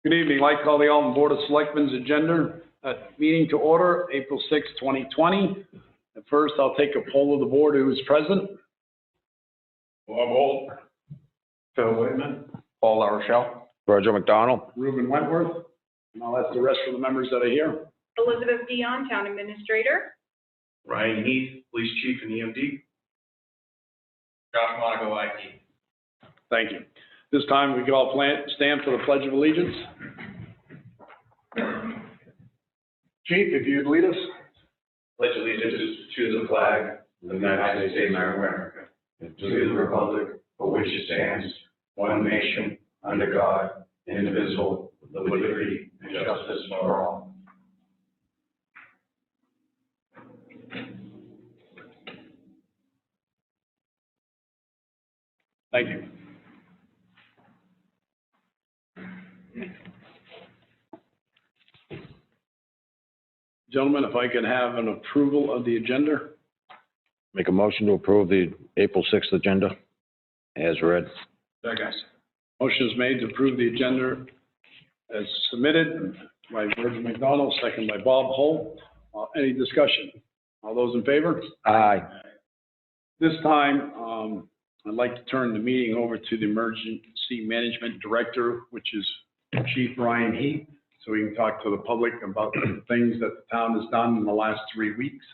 Good evening. I'd like to call the Alton Board of Selectmen's agenda meeting to order, April 6, 2020. At first, I'll take a poll of the board who is present. Bob Holt. Phil Whitman. Paul LaRochelle. Roger McDonald. Reuben Wentworth. And I'll ask the rest of the members that are here. Elizabeth Dion, Town Administrator. Ryan Heath, Police Chief and EMD. Josh Monaco, IT. Thank you. This time, we can all stand for the Pledge of Allegiance. Chief, if you'd lead us. Pledge allegiance to the flag of the United States of America, and to the republic for which it stands, one nation, under God, indivisible, with liberty and justice for all. Thank you. Gentlemen, if I can have an approval of the agenda. Make a motion to approve the April 6th agenda as read. Motion is made to approve the agenda as submitted by Roger McDonald, second by Bob Holt. Any discussion? All those in favor? Aye. This time, I'd like to turn the meeting over to the Emergency Management Director, which is Chief Ryan Heath, so we can talk to the public about the things that the town has done in the last 3 weeks.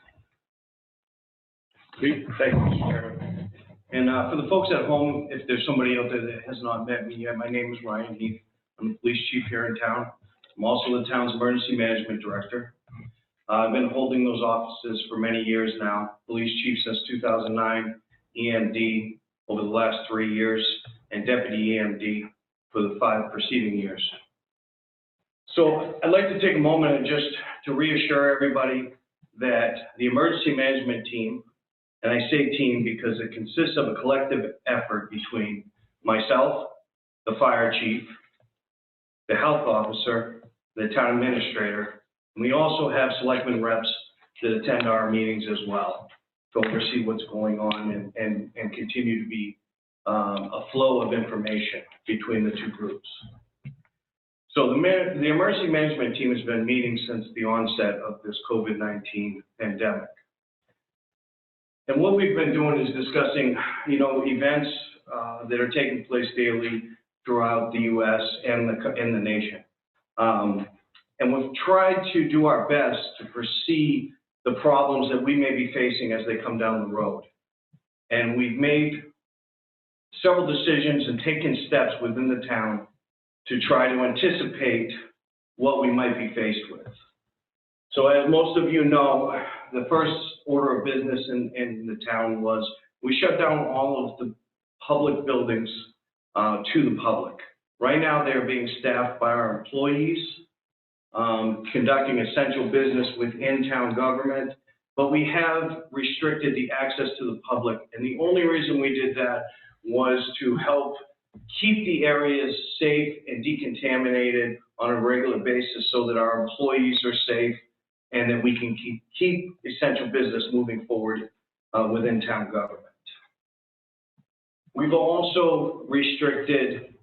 Chief? Thank you, Mr. Chairman. And for the folks at home, if there's somebody out there that has not met me yet, my name is Ryan Heath. I'm the police chief here in town. I'm also the town's emergency management director. I've been holding those offices for many years now. Police chief since 2009, EMD over the last 3 years, and deputy EMD for the 5 preceding years. So I'd like to take a moment and just to reassure everybody that the emergency management team, and I say team because it consists of a collective effort between myself, the fire chief, the health officer, the town administrator, and we also have selectmen reps that attend our meetings as well to oversee what's going on and continue to be a flow of information between the two groups. So the emergency management team has been meeting since the onset of this COVID-19 pandemic. And what we've been doing is discussing, events that are taking place daily throughout the U.S. and the nation. And we've tried to do our best to foresee the problems that we may be facing as they come down the road. And we've made several decisions and taken steps within the town to try to anticipate what we might be faced with. So as most of you know, the first order of business in the town was we shut down all of the public buildings to the public. Right now they're being staffed by our employees, conducting essential business within town government, but we have restricted the access to the public. And the only reason we did that was to help keep the areas safe and decontaminated on a regular basis so that our employees are safe and that we can keep essential business moving forward within town government. We've also restricted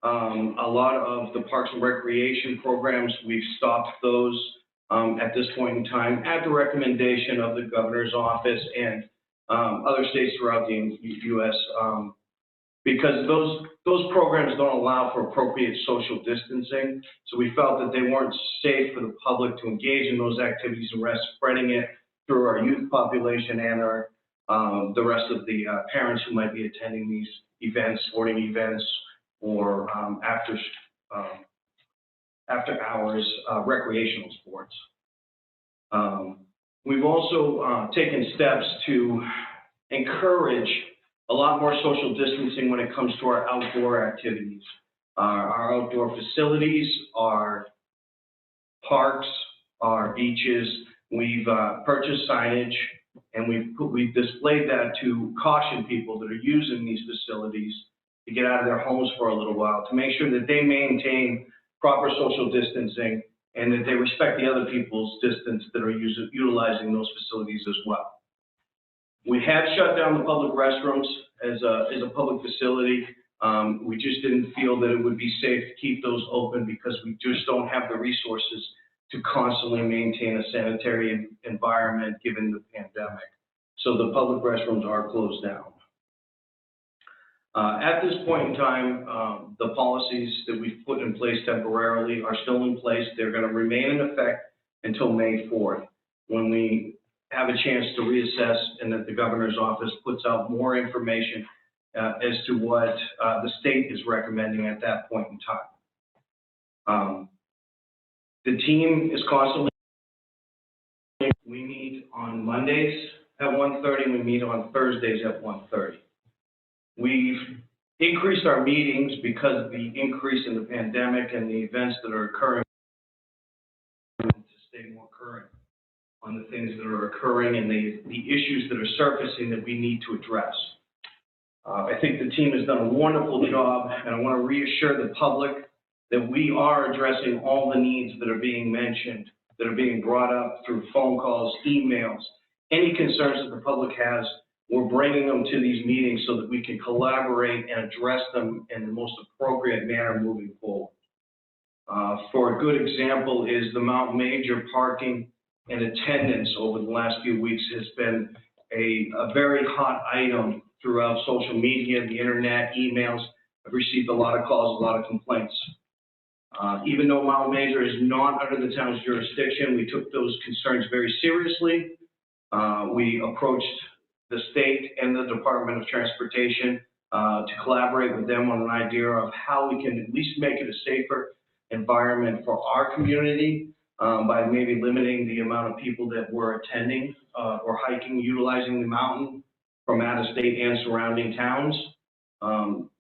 a lot of the parks and recreation programs. We've stopped those at this point in time at the recommendation of the governor's office and other states throughout the U.S. Because those programs don't allow for appropriate social distancing. So we felt that they weren't safe for the public to engage in those activities and risk spreading it through our youth population and our the rest of the parents who might be attending these events, sporting events, or after hours recreational sports. We've also taken steps to encourage a lot more social distancing when it comes to our outdoor activities. Our outdoor facilities, our parks, our beaches. We've purchased signage and we've displayed that to caution people that are using these facilities to get out of their homes for a little while, to make sure that they maintain proper social distancing and that they respect the other people's distance that are utilizing those facilities as well. We have shut down the public restrooms as a public facility. We just didn't feel that it would be safe to keep those open because we just don't have the resources to constantly maintain a sanitary environment given the pandemic. So the public restrooms are closed down. At this point in time, the policies that we've put in place temporarily are still in place. They're going to remain in effect until May 4th, when we have a chance to reassess and that the governor's office puts out more information as to what the state is recommending at that point in time. The team is constantly, we meet on Mondays at 1:30, we meet on Thursdays at 1:30. We've increased our meetings because of the increase in the pandemic and the events that are occurring to stay more current on the things that are occurring and the issues that are surfacing that we need to address. I think the team has done a wonderful job, and I want to reassure the public that we are addressing all the needs that are being mentioned, that are being brought up through phone calls, emails, any concerns that the public has. We're bringing them to these meetings so that we can collaborate and address them in the most appropriate manner moving forward. For a good example is the Mount Major parking and attendance over the last few weeks has been a very hot item throughout social media, the internet, emails. I've received a lot of calls, a lot of complaints. Even though Mount Major is not under the town's jurisdiction, we took those concerns very seriously. We approached the state and the Department of Transportation to collaborate with them on an idea of how we can at least make it a safer environment for our community by maybe limiting the amount of people that were attending or hiking, utilizing the mountain from out of state and surrounding towns.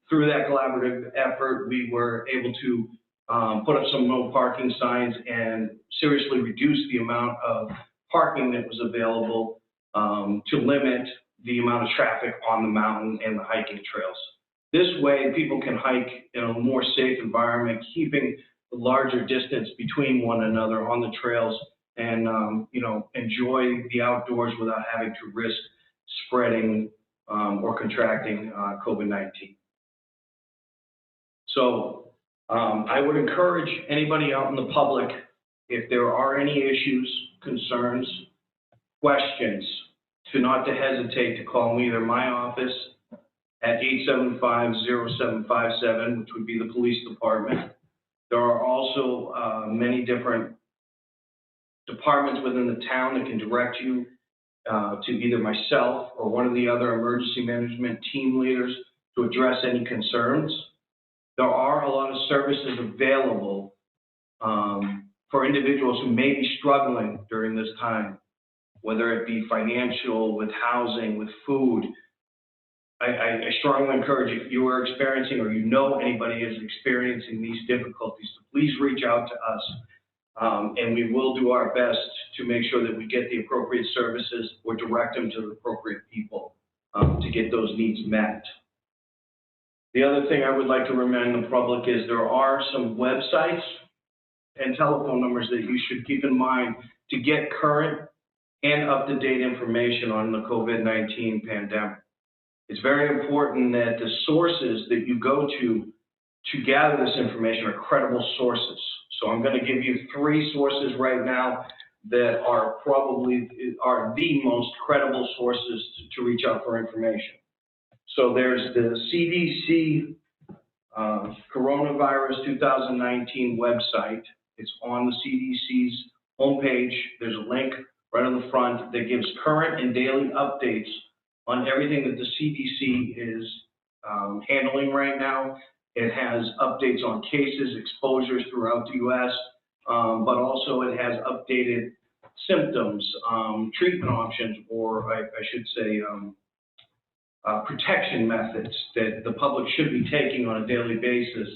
Through that collaborative effort, we were able to put up some no parking signs and seriously reduce the amount of parking that was available to limit the amount of traffic on the mountain and the hiking trails. This way, people can hike in a more safe environment, keeping the larger distance between one another on the trails and, enjoy the outdoors without having to risk spreading or contracting COVID-19. So I would encourage anybody out in the public, if there are any issues, concerns, questions, not to hesitate to call me, either my office at 875-0757, which would be the police department. There are also many different departments within the town that can direct you to either myself or one of the other emergency management team leaders to address any concerns. There are a lot of services available for individuals who may be struggling during this time, whether it be financial, with housing, with food. I strongly encourage you, if you are experiencing or you know anybody is experiencing these difficulties, to please reach out to us, and we will do our best to make sure that we get the appropriate services or direct them to the appropriate people to get those needs met. The other thing I would like to remind the public is there are some websites and telephone numbers that you should keep in mind to get current and up-to-date information on the COVID-19 pandemic. It's very important that the sources that you go to gather this information are credible sources. So I'm going to give you 3 sources right now that are probably the most credible sources to reach out for information. So there's the CDC Coronavirus 2019 website. It's on the CDC's homepage. There's a link right on the front that gives current and daily updates on everything that the CDC is handling right now. It has updates on cases, exposures throughout the U.S., but also it has updated symptoms, treatment options, or I should say protection methods that the public should be taking on a daily basis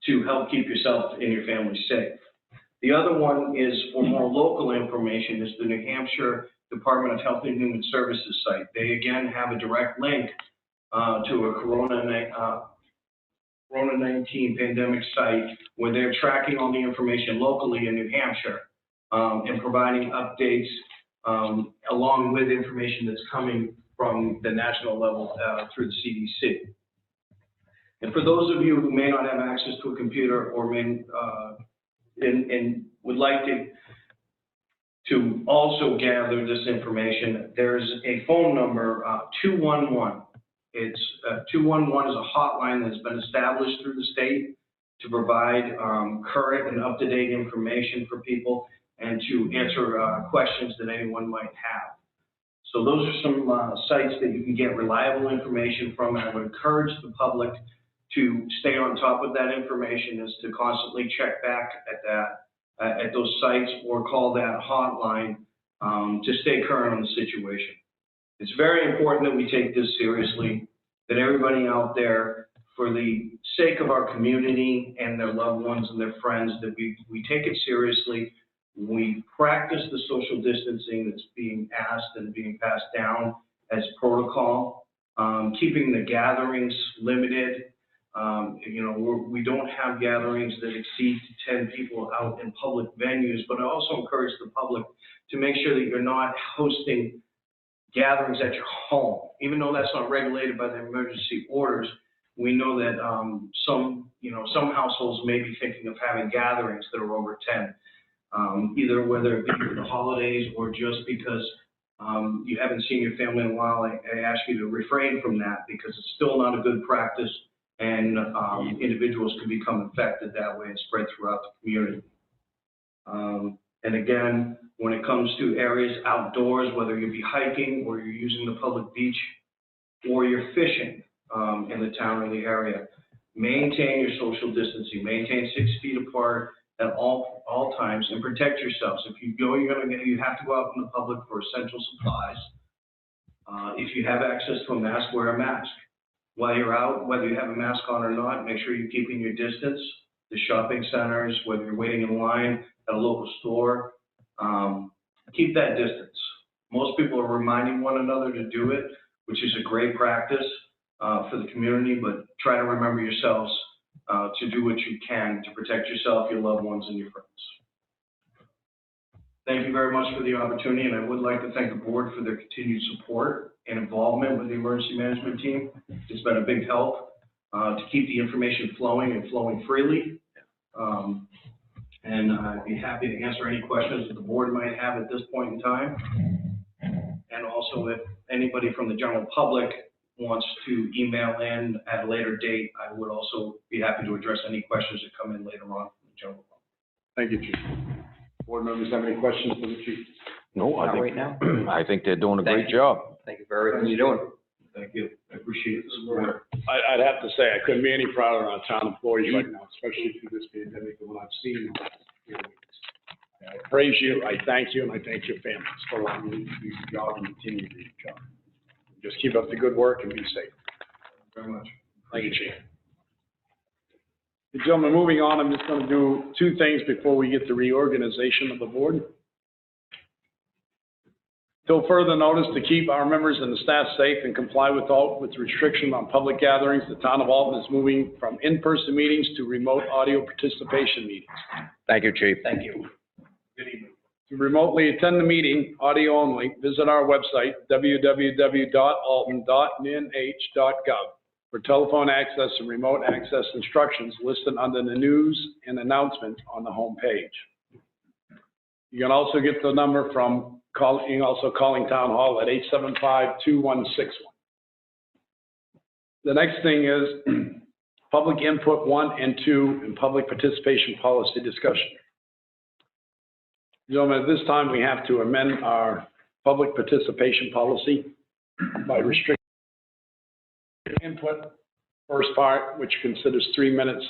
to help keep yourself and your family safe. The other one is for more local information, is the New Hampshire Department of Health and Human Services site. They again have a direct link to a Corona-19 pandemic site where they're tracking all the information locally in New Hampshire and providing updates along with information that's coming from the national level through the CDC. And for those of you who may not have access to a computer or and would like to also gather this information, there's a phone number, 211. It's 211 is a hotline that's been established through the state to provide current and up-to-date information for people and to answer questions that anyone might have. So those are some sites that you can get reliable information from, and I would encourage the public to stay on top of that information, is to constantly check back at that, at those sites, or call that hotline to stay current on the situation. It's very important that we take this seriously, that everybody out there, for the sake of our community and their loved ones and their friends, that we take it seriously. We practice the social distancing that's being asked and being passed down as protocol, keeping the gatherings limited. We don't have gatherings that exceed 10 people out in public venues, but I also encourage the public to make sure that you're not hosting gatherings at your home. Even though that's not regulated by the emergency orders, we know that some households may be thinking of having gatherings that are over 10, either whether it be for the holidays or just because you haven't seen your family in a while. I ask you to refrain from that, because it's still not a good practice, and individuals can become infected that way and spread throughout the community. And again, when it comes to areas outdoors, whether you be hiking or you're using the public beach or you're fishing in the town or the area, maintain your social distancing, maintain 6 feet apart at all times, and protect yourselves. If you go, you have to go out in the public for essential supplies. If you have access to a mask, wear a mask. While you're out, whether you have a mask on or not, make sure you're keeping your distance. The shopping centers, whether you're waiting in line at a local store, keep that distance. Most people are reminding one another to do it, which is a great practice for the community, but try to remember yourselves to do what you can to protect yourself, your loved ones, and your friends. Thank you very much for the opportunity, and I would like to thank the board for their continued support and involvement with the emergency management team. It's been a big help to keep the information flowing and flowing freely. And I'd be happy to answer any questions that the board might have at this point in time. And also, if anybody from the general public wants to email in at a later date, I would also be happy to address any questions that come in later on from the general public. Thank you, Chief. Board members have any questions for the chief? No, Not right now. I think they're doing a Thank great you. job. Thank you for everything you're doing. Thank you. I appreciate the support. I'd have to say, I couldn't be any prouder of our town employees right now, especially through this pandemic and what I've seen. I praise you, I thank you, and I thank your families for allowing you to do your job and continue to do your job. Just keep up the good work and be safe. Very much. Thank you, Chief. Gentlemen, moving on, I'm just going to do two things before we get to reorganization of the board. Till further notice, to keep our members and the staff safe and comply with restriction on public gatherings, the town of Alton is moving from in-person meetings to remote audio participation meetings. Thank you, Chief. Thank you. Good evening. To remotely attend the meeting, audio only, visit our website, www.alton.nih.gov, for telephone access and remote access instructions listed under the news and announcements on the home page. You can also get the number from calling Town Hall at 875-2161. The next thing is public input 1 and 2 and public participation policy discussion. Gentlemen, at this time we have to amend our public participation policy by restricting input, first part, which considers 3 minutes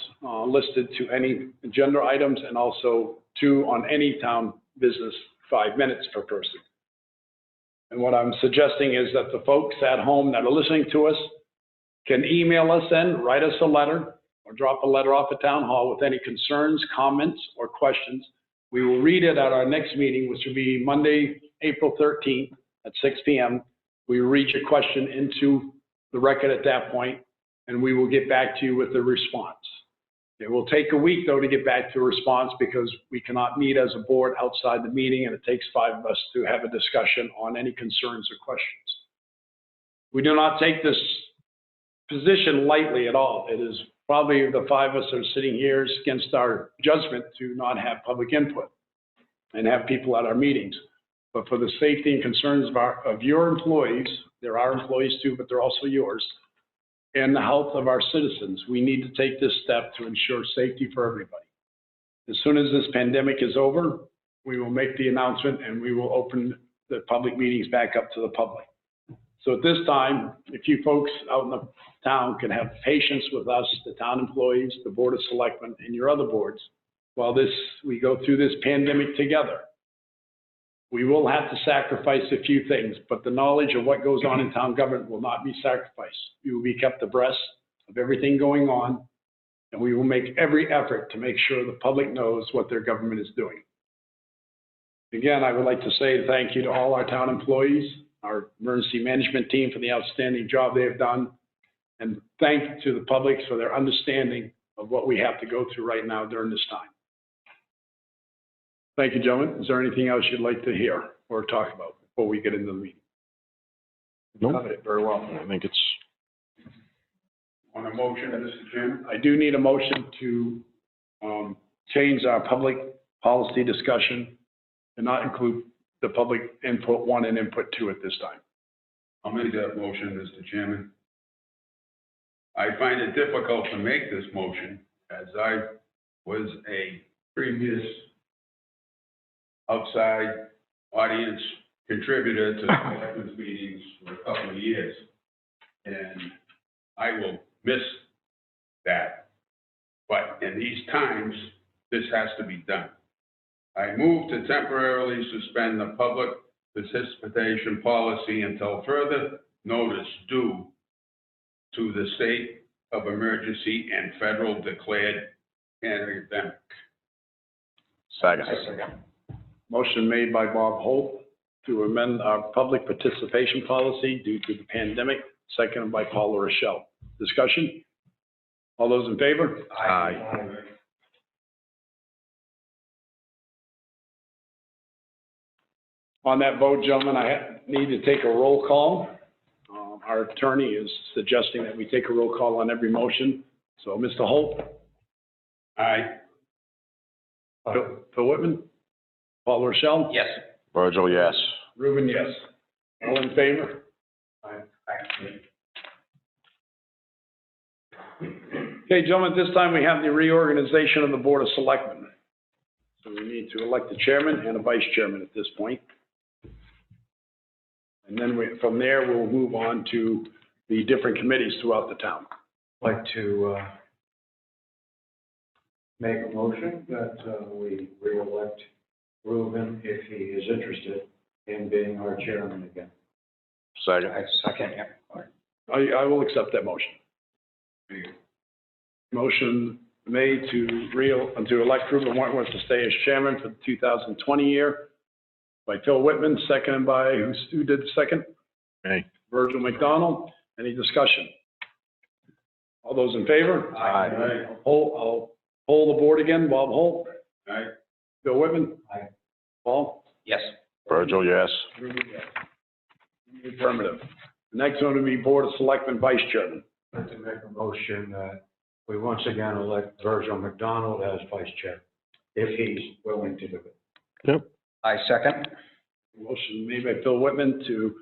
listed to any agenda items, and also 2 on any town business, 5 minutes per person. And what I'm suggesting is that the folks at home that are listening to us can email us in, write us a letter, or drop a letter off at Town Hall with any concerns, comments, or questions. We will read it at our next meeting, which will be Monday, April 13th at 6 p.m. We will read your question into the record at that point, and we will get back to you with a response. It will take a week, though, to get back to a response, because we cannot meet as a board outside the meeting, and it takes 5 of us to have a discussion on any concerns or questions. We do not take this position lightly at all. It is probably the five of us that are sitting here is against our judgment to not have public input and have people at our meetings. But for the safety and concerns of your employees, they're our employees too, but they're also yours, and the health of our citizens, we need to take this step to ensure safety for everybody. As soon as this pandemic is over, we will make the announcement and we will open the public meetings back up to the public. So at this time, if you folks out in the town can have patience with us, the town employees, the Board of Selectmen, and your other boards, while we go through this pandemic together. We will have to sacrifice a few things, but the knowledge of what goes on in town government will not be sacrificed. You will be kept abreast of everything going on, and we will make every effort to make sure the public knows what their government is doing. Again, I would like to say thank you to all our town employees, our emergency management team for the outstanding job they have done, and thank you to the public for their understanding of what we have to go through right now during this time. Thank you, gentlemen. Is there anything else you'd like to hear or talk about before we get into the meeting? Nope. Covered it very well. I think it's, On a motion, Mr. Chairman? I do need a motion to change our public policy discussion and not include the public input 1 and input 2 at this time. I'll make that motion, Mr. Chairman. I find it difficult to make this motion as I was a previous outside audience contributor to selectmen's meetings for a couple of years. And I will miss that. But in these times, this has to be done. I move to temporarily suspend the public participation policy until further notice due to the state of emergency and federal declared pandemic. second. Motion made by Bob Holt to amend our public participation policy due to the pandemic, seconded by Paula Rochelle. Discussion? All those in favor? Aye. On that vote, gentlemen, I need to take a roll call. Our attorney is suggesting that we take a roll call on every motion. So, Mr. Holt? Aye. Phil Whitman? Paul Rochelle? Yes. Virgil, yes. Ruben, yes. All in favor? Okay, gentlemen, at this time we have the reorganization of the Board of Selectmen. So we need to elect a chairman and a vice chairman at this point. And then from there, we'll move on to the different committees throughout the town. I'd like to make a motion that we re-elect Ruben if he is interested in being our chairman again. Second. Second, yeah. I will accept that motion. Motion made to elect Ruben Wentworth to stay as chairman for the 2020 year by Phil Whitman, seconded by, who did the second? Me. Virgil McDonald. Any discussion? All those in favor? Aye. I'll poll the board again. Bob Holt? Aye. Phil Whitman? Aye. Paul? Yes. Virgil, yes. Ruben, yes. Affirmative. The next one will be Board of Selectmen Vice Chairman. I'd like to make a motion that we once again elect Virgil McDonald as vice chair, if he's willing to do it. Yep. I second. Motion made by Phil Whitman to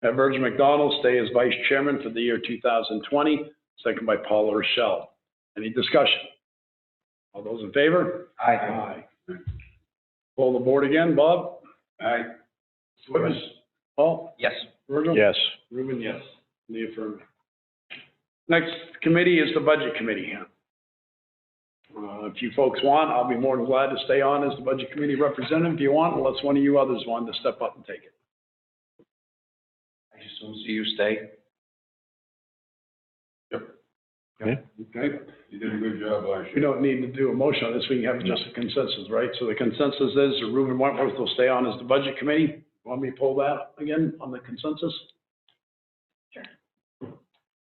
have Virgil McDonald stay as Vice Chairman for the year 2020, second by Paula Rochelle. Any discussion? All those in favor? Aye. Poll the board again. Bob? Aye. Whitman? Paul? Yes. Virgil? Yes. Ruben, yes. In the affirmative. Next committee is the Budget Committee. If you folks want, I'll be more than glad to stay on as the Budget Committee representative if you want, unless one of you others want to step up and take it. I just don't see you stay. Okay? You did a good job last We year. don't need to do a motion on this, we can have just a consensus, right? So the consensus is that Ruben Wentworth will stay on as the Budget Committee. Want me to pull that again on the consensus? Sure.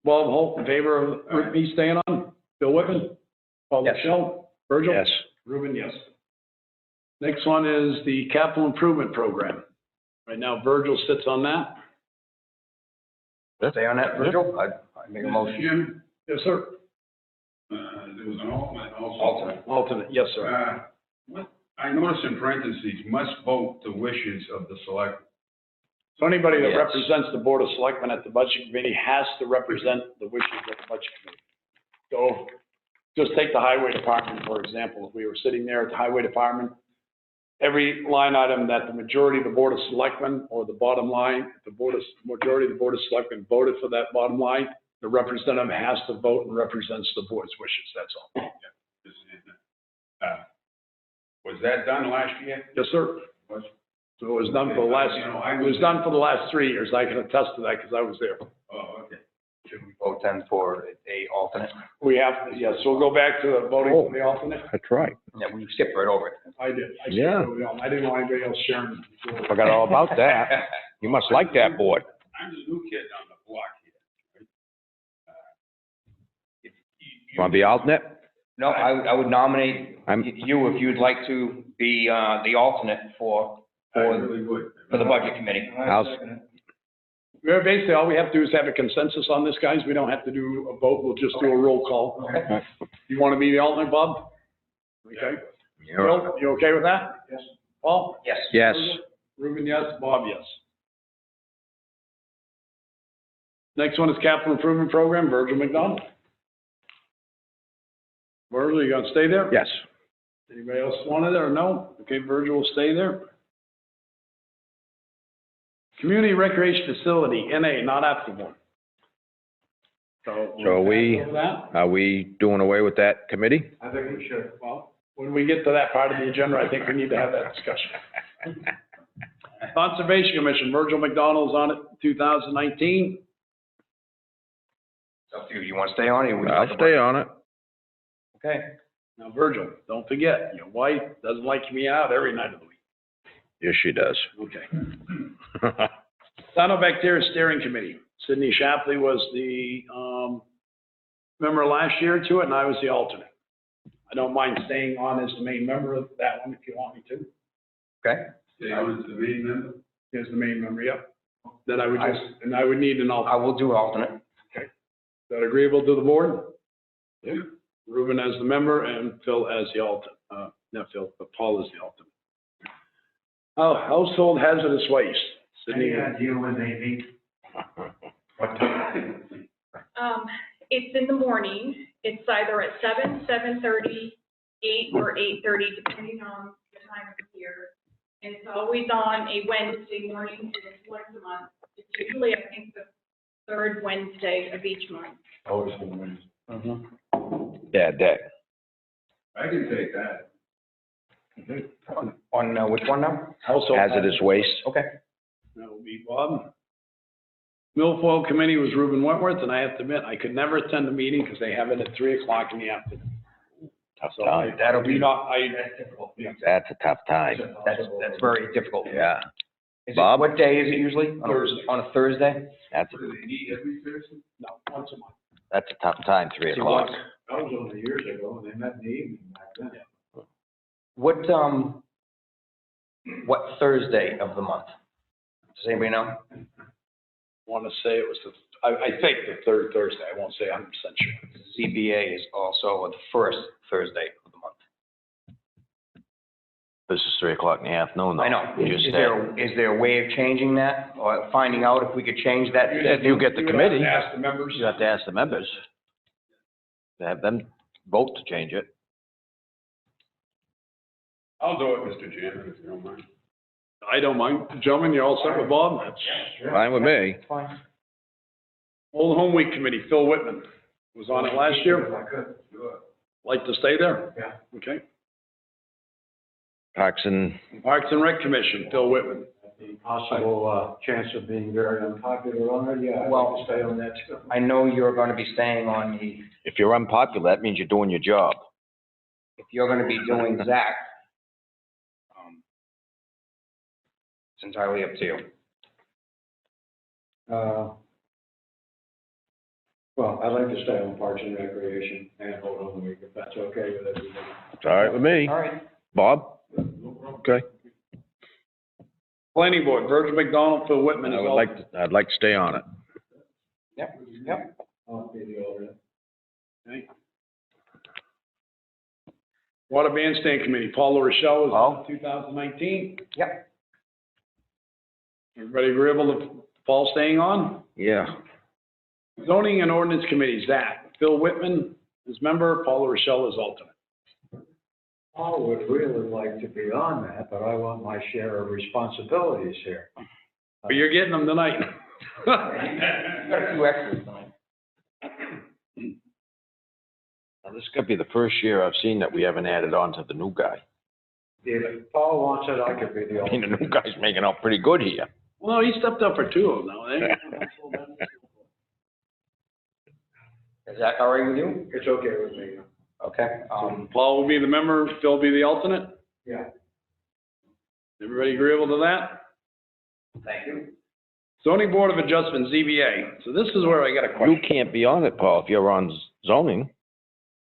Bob Holt in favor of me staying on? Bill Whitman? Paul Yes. Michelle? Virgil? Yes. Ruben, yes. Next one is the Capital Improvement Program. Right now Virgil sits on that. Stay on that, Virgil? I make a motion. Jim, Yes, sir. there was an alternate also. Alternate. Alternate, yes, sir. What, I noticed in parentheses, must vote the wishes of the select. So anybody that Yes. represents the Board of Selectmen at the Budget Committee has to represent the wishes of the Budget Committee. So just take the Highway Department, for example. If we were sitting there at the Highway Department, every line item that the majority of the Board of Selectmen or the bottom line, if the majority of the Board of Selectmen voted for that bottom line, the representative has to vote and represents the board's wishes, that's all. Was that done last year? Yes, sir. Was? So it was done for the last, You know, I it was done for the last 3 years. I can attest to that because I was there. Oh, okay. Should we vote then for a alternate? We have, yes, so we'll go back to voting for the alternate. That's right. Yeah, we skipped right over it. I did. I Yeah. I didn't want anybody else sharing. Forgot all about that. You must like that board. I'm the new kid on the block here. If You want to be alternate? No, I would nominate I'm- you if you'd like to be, the alternate for I really would. the budget committee. Basically, all we have to do is have a consensus on this, guys. We don't have to do a vote. We'll just do a roll call. Okay. You want to be the alternate, Bob? Okay. Bill, you okay with that? Yes. Paul? Yes. Yes. Ruben, yes. Bob, yes. Next one is capital improvement program, Virgil McDonald. Virgil, you gonna stay there? Yes. Anybody else want it or no? Okay, Virgil will stay there. Community Recreation Facility, NA, not active one. So. So are we- Over that? Are we doing away with that committee? I think we should. Well, when we get to that part of the agenda, I think we need to have that discussion. Conservation Commission, Virgil McDonald's on it, 2019. It's up to you. You want to stay on it? or would you like I'll to stay break? on it. Okay. Now, Virgil, don't forget, your wife doesn't like me out every night of the week. Yes, she does. Okay. Cyanobacteria Steering Committee. Sydney Shapley was the member last year to it, and I was the alternate. I don't mind staying on as the main member of that one if you want me to. Okay. Stay on as the main member? As the main member, yep. Then I would just, and I would need an alternate. I will do alternate. Is that agreeable to the board? Yeah. Ruben as the member and Phil as the alternate. Not Phil, but Paul is the alternate. Oh, household hazardous waste. Sydney. Any idea when they meet? What time? It's in the morning. It's either at 7, 7:30, 8, or 8:30, depending on the time of the year. And it's always on a Wednesday morning, and it's once a month. It's usually, I think, the third Wednesday of each month. Always been Wednesday. Bad day. I can take that. On which one now? Household Hazardous waste. Okay. That will be Bob. Milfoil Committee was Ruben Wentworth, and I have to admit, I could never attend the meeting because they have it at 3:00 in the afternoon. Tough So time. That'll be, That's difficult. That's a tough time. that's very difficult. Yeah. Is it, Bob? what day is it usually? Thursday. On a Thursday? That's, What do they meet every Thursday? No, once a month. that's a tough time, 3:00. That was only years ago, and they met in the evening back then. What Thursday of the month? Does anybody know? Want to say it was I think the third Thursday. I won't say 100% sure. ZBA is also the first Thursday of the month. This is 3:00 in the afternoon, though. I know. You Is just there a way of changing that or finding out if we could change that? If you get the You would have committee, to ask the members. you have to ask the members. Have them vote to change it. I'll do it, Mr. Chairman, if you don't mind. I don't mind. Gentlemen, you all set with Bob? That's Fine with me. Fine. Old Home Week Committee, Phil Whitman was on it last year. If I could. Sure. Like to stay there? Yeah. Okay. Parks and, Parks and Rec Commission, Phil Whitman. The possible, chance of being very unpopular on it, yeah, I'd Well- like to stay on that too. I know you're going to be staying on the, if you're unpopular, that means you're doing your job. if you're going to be doing Zach, it's entirely up to you. Well, I'd like to stay on Parks and Recreation and hold on the week, if that's okay with everybody. It's all right with me. All right. Bob? Okay. Planning Board, Virgil McDonald, Phil Whitman is I'd all. like to stay on it. Yep. I'll be the alternate. Okay. Water Bandstand Committee, Paul LaRochelle is on 2019. Yep. Everybody agreeable to Paul staying on? Yeah. Zoning and Ordinance Committee, Zach. Phil Whitman is member, Paul LaRochelle is alternate. I would really like to be on that, but I want my share of responsibilities here. But you're getting them tonight. You got a few extras tonight. Now, this could be the first year I've seen that we haven't added on to the new guy. If Paul wants it, I could be the I mean, alternate. the new guy's making out pretty good here. Well, he stepped up for two of them now. Is that all right with you? It's okay with me. Okay. Paul will be the member, Phil will be the alternate. Yeah. Everybody agreeable to that? Thank you. Zoning Board of Adjustment, ZBA. So this is where I got a You question. can't be on it, Paul, if you're on zoning.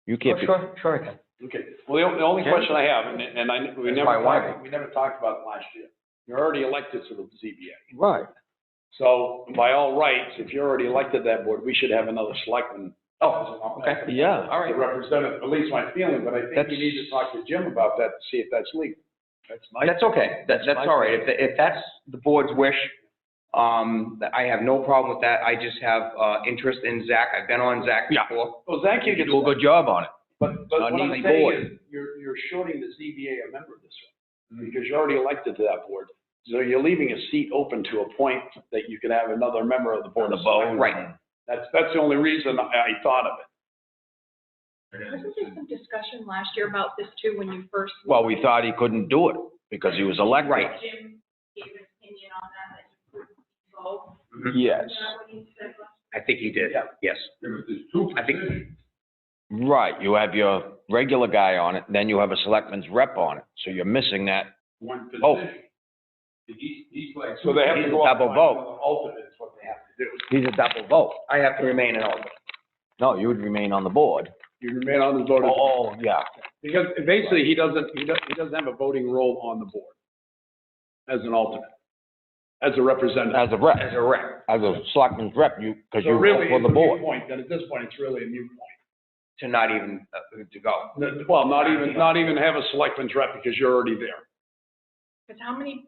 You can't be. Sure I can. Okay, well, the only question I have, and we That's never why I wanted talked, we never talked about it last year. You're already elected to the ZBA. Right. So by all rights, if you're already elected to that board, we should have another selectman. Oh, okay. Yeah. All right. To represent it, at least my feeling, but I think That's- you need to talk to Jim about that to see if that's legal. That's my. That's okay. That's all right. If that's the board's wish, I have no problem with that. I just have, interest in Zach. I've been on Zach before. Well, Zach, you You can do a good job on it. But not what an I'm easy saying board. is, you're shorting the ZBA a member this way, because you're already elected to that board. So you're leaving a seat open to a point that you could have another member of the board. of selectmen. Right. That's the only reason I thought of it. Wasn't there some discussion last year about this too, when you first? Well, we thought he couldn't do it because he was elected. Right. Jim gave an opinion on that you couldn't vote. Yes. Is that what he said last? I think he did. Yes. There's two I think- positions. Right. You have your regular guy on it, then you have a selectman's rep on it. So you're missing that. One Oh. position. He's like. So they have to He's go a out and double find vote. another alternate is what they have to do. He's a double vote. I have to remain an alternate. No, you would remain on the board. You remain on the board, Oh, yeah. because basically he doesn't have a voting role on the board as an alternate, as a representative. As a rep, As a rep, as a selectman's rep, because So you really, vote for it's the a board. moot point, then at this point, it's really a moot point. to not even, to go. Well, not even have a selectman's rep because you're already there. Because how many,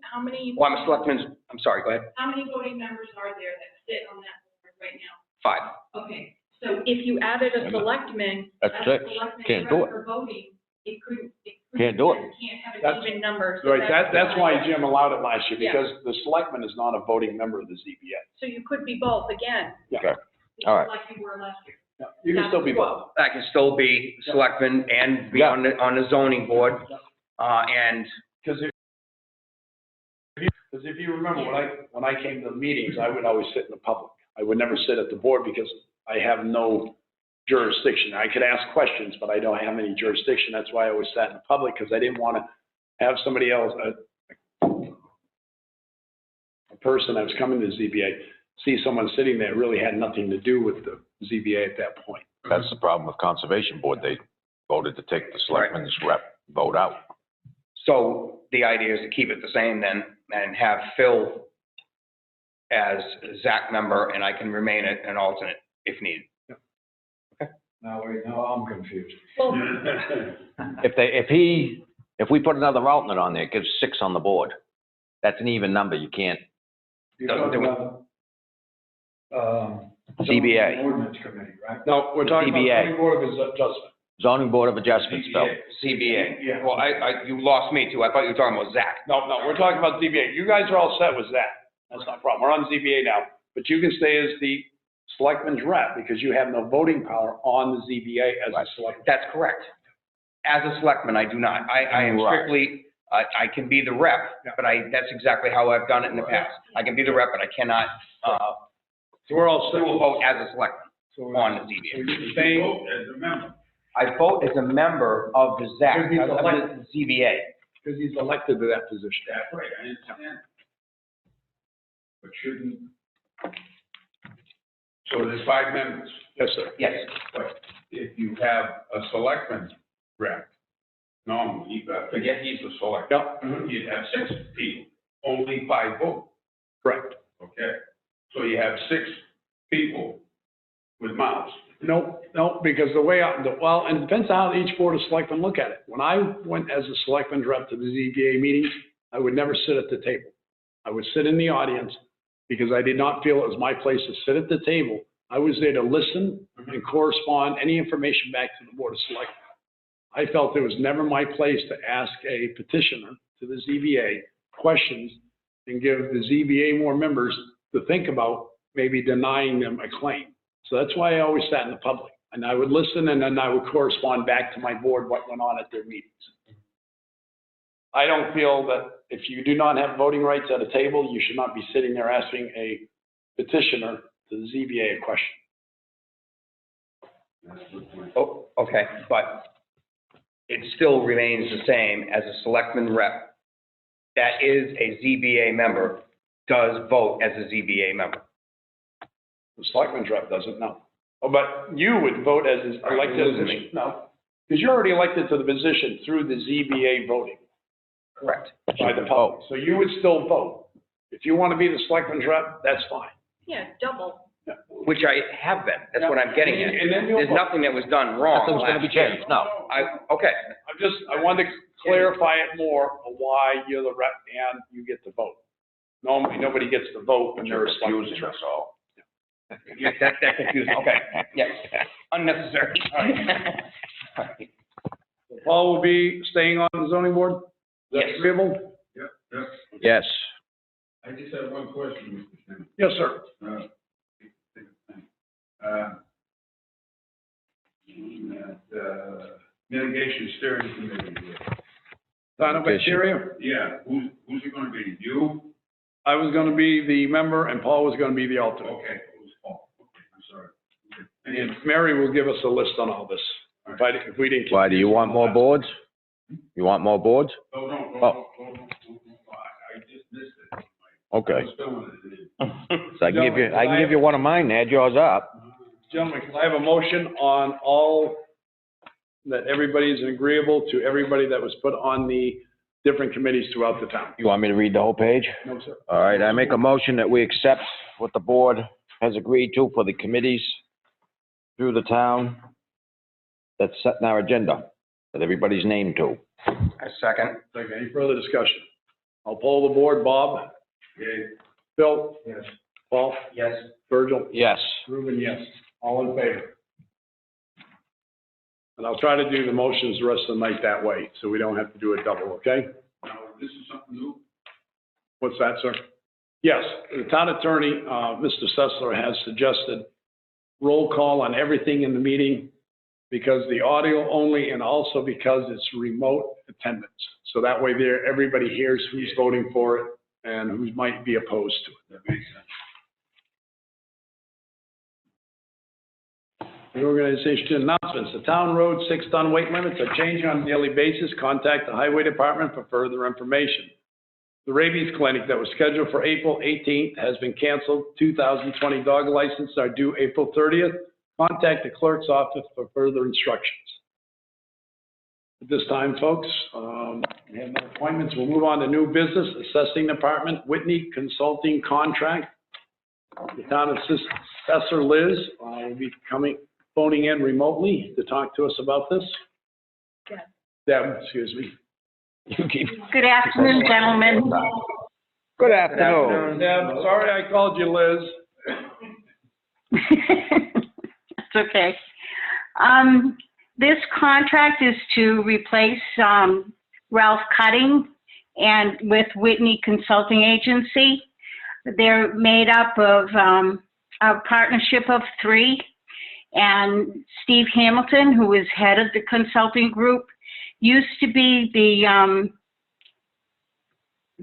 Well, I'm a selectman's, I'm sorry, go ahead. how many voting members are there that sit on that board right now? 5. Okay, so if you added a selectman. That's as a 6. selectman Can't do it. For voting, it couldn't. Can't do it. You can't have That's- an even number. So Right, that's why Jim allowed it last year, Yeah. because the selectman is not a voting member of the ZBA. So you could be both again. Yeah. Okay. All right. Like you were last year. Yeah, you can still be both. I can still be selectman and be on the zoning board, and Because if you remember, when I came to the meetings, I would always sit in the public. I would never sit at the board because I have no jurisdiction. I could ask questions, but I don't have any jurisdiction. That's why I always sat in the public, because I didn't want to have somebody else, a person that was coming to the ZBA, see someone sitting there really had nothing to do with the ZBA at that point. That's the problem with Conservation Board. They voted to take the selectman's rep vote out. so the idea is to keep it the same then, and have Phil as Zach member, and I can remain an alternate if needed. Now I'm confused. Well, If we put another alternate on there, it gives 6 on the board. That's an even number. You can't. You're Doesn't talking do it. about, ZBA. zoning Ordinance Committee, right? No, we're talking about ZBA. zoning board of adjustment. Zoning Board of Adjustments, Phil. CBA. Yeah. Well, you lost me too. I thought you were talking about Zach. No, we're talking about ZBA. You guys are all set with that. That's not a problem. We're on ZBA now. But you can stay as the selectman's rep because you have no voting power on the ZBA as a selectman. That's correct. As a selectman, I do not. I am Right. strictly, I can be the rep, but that's exactly how I've done it in the past. I can be the rep, but I cannot, So we're all set. do a vote as a selectman So on the so ZBA. you're staying, Vote as a member. I vote as a member of the ZAC, Because he's of elected. the ZBA. because he's elected to that position. That's right, I understand. But shouldn't. So there's 5 members, Yes, sir. Yes. but if you have a selectman rep, normally, forget he's a selectman. Yep, You'd have 6 people, only 5 vote, correct. okay? So you have 6 people with Miles. No, because the way, well, and it depends on how each board of selectmen look at it. When I went as a selectman rep to the ZBA meetings, I would never sit at the table. I would sit in the audience because I did not feel it was my place to sit at the table. I was there to listen and correspond any information back to the board of selectmen. I felt it was never my place to ask a petitioner to the ZBA questions and give the ZBA more members to think about maybe denying them a claim. So that's why I always sat in the public, and I would listen and then I would correspond back to my board what went on at their meetings. I don't feel that if you do not have voting rights at a table, you should not be sitting there asking a petitioner to the ZBA a question. That's the point. Oh, okay, but it still remains the same as a selectman rep that is a ZBA member, does vote as a ZBA member. The selectman's rep doesn't, no. Oh, but you would vote as an elected losing position. me. No, because you're already elected to the position through the ZBA voting Correct. by the public. So you would still vote. If you want to be the selectman's rep, that's fine. Yeah, double. Which I have been, that's what I'm getting at. And then you'll There's vote. nothing that was done wrong Nothing's gonna be last year. changed, no. Okay, I wanted to clarify it more of why you're the rep and you get to vote. Normally, nobody gets to vote when they're a selectman's rep. yeah, that confused, okay, yes, unnecessary. All right. Paul will be staying on the zoning board? Is that Yes. agreeable? Yep. Yes. I just have one question, Mr. Chairman. Yes, sir. Mitigation steering committee here. Donna Bacteria? Yeah, who's it gonna be? You? I was going to be the member and Paul was going to be the alternate. Okay, it was Paul. Okay, I'm sorry. Okay. And Mary will give us a list on all this, if we didn't. Why, do you want more boards? You want more boards? No, Oh. I just missed it. Okay. I was filling it in. So I can give you one of mine, add yours up. Gentlemen, can I have a motion on all, that everybody is agreeable to everybody that was put on the different committees throughout the town? You want me to read the whole page? No, sir. All right, I make a motion that we accept what the board has agreed to for the committees through the town that's set in our agenda, that everybody's named to. A second. Okay, any further discussion? I'll poll the board. Bob? Yay. Phil? Yes. Paul? Yes. Virgil? Yes. Ruben, yes. All in favor? And I'll try to do the motions the rest of the night that way, so we don't have to do it double, okay? Now, this is something new? What's that, sir? Yes, the town attorney, Mr. Sessler, has suggested roll call on everything in the meeting because the audio only and also because it's remote attendance. So that way there, everybody hears who's voting for it and who might be opposed to it. That makes sense. The organization announcements, the town road 6-ton weight limits are changing on a daily basis. Contact the highway department for further information. The rabies clinic that was scheduled for April 18th has been canceled. 2020 dog licenses are due April 30th. Contact the clerk's office for further instructions. At this time, folks, we have no appointments. We'll move on to new business, assessing department, Whitney Consulting contract. The town assessor, Liz, will be phoning in remotely to talk to us about this. Yes. Deb, excuse me. Good afternoon, gentlemen. Good afternoon. Deb, sorry I called you Liz. It's okay. This contract is to replace Ralph Cutting and with Whitney Consulting Agency. They're made up of a partnership of 3, and Steve Hamilton, who is head of the consulting group, used to be the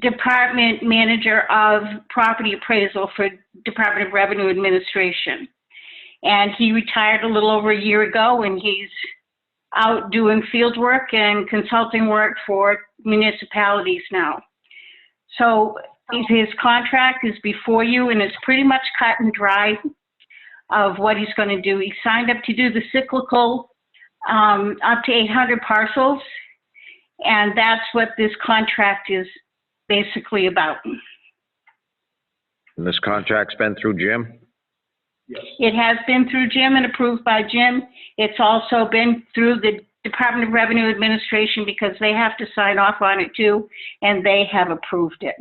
department manager of property appraisal for Department of Revenue Administration. And he retired a little over a year ago, and he's out doing field work and consulting work for municipalities now. So his contract is before you, and it's pretty much cut and dry of what he's going to do. He signed up to do the cyclical up to 800 parcels, and that's what this contract is basically about. And this contract's been through Jim? Yes. It has been through Jim and approved by Jim. It's also been through the Department of Revenue Administration because they have to sign off on it too, and they have approved it.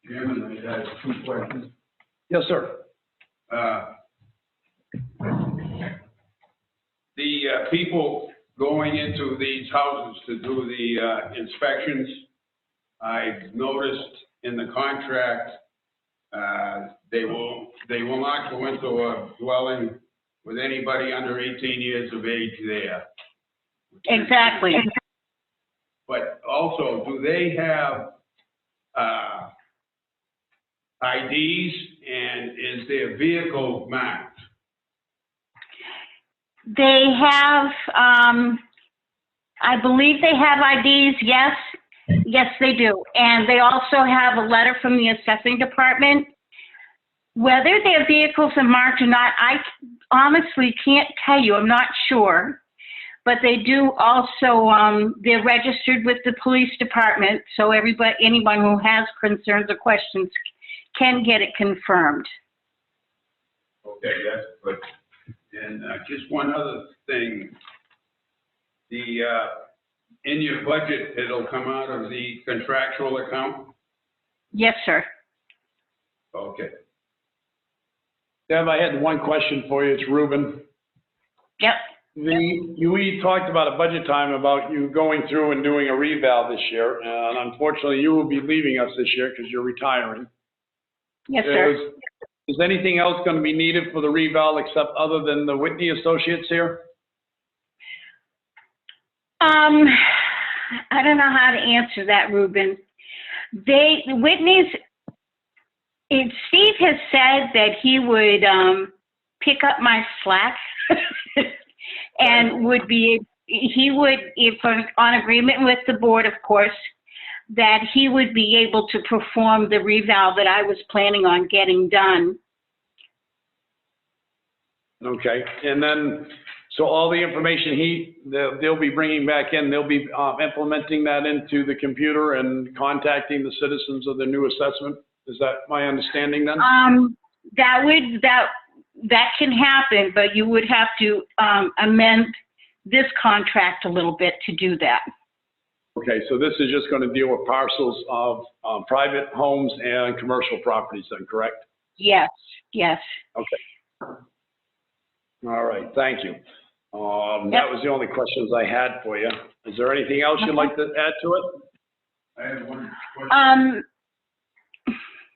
Chairman, I have 2 questions. Yes, sir. The people going into these houses to do the inspections, I've noticed in the contract, they will not go into a dwelling with anybody under 18 years of age there. Exactly. But also, do they have IDs, and is their vehicle marked? They have, I believe they have IDs, yes. Yes, they do. And they also have a letter from the assessing department. Whether their vehicles are marked or not, I honestly can't tell you. I'm not sure. But they do also, they're registered with the police department, so anyone who has concerns or questions can get it confirmed. Okay, that's good. And just one other thing. In your budget, it'll come out of the contractual account? Yes, sir. Okay. Deb, I had one question for you. It's Ruben. Yep. We talked about a budget time about you going through and doing a reval this year, and unfortunately, you will be leaving us this year because you're retiring. Yes, sir. Is anything else going to be needed for the reval except other than the Whitney Associates here? I don't know how to answer that, Ruben. Whitney's, Steve has said that he would pick up my slack and he would, if on agreement with the board, of course, that he would be able to perform the reval that I was planning on getting done. Okay, and then, so all the information they'll be bringing back in, they'll be implementing that into the computer and contacting the citizens of the new assessment? Is that my understanding then? That can happen, but you would have to amend this contract a little bit to do that. Okay, so this is just going to deal with parcels of private homes and commercial properties then, correct? Yes, yes. Okay. All right, thank you. That was the only questions I had for you. Is there anything else you'd like to add to it? I have one question.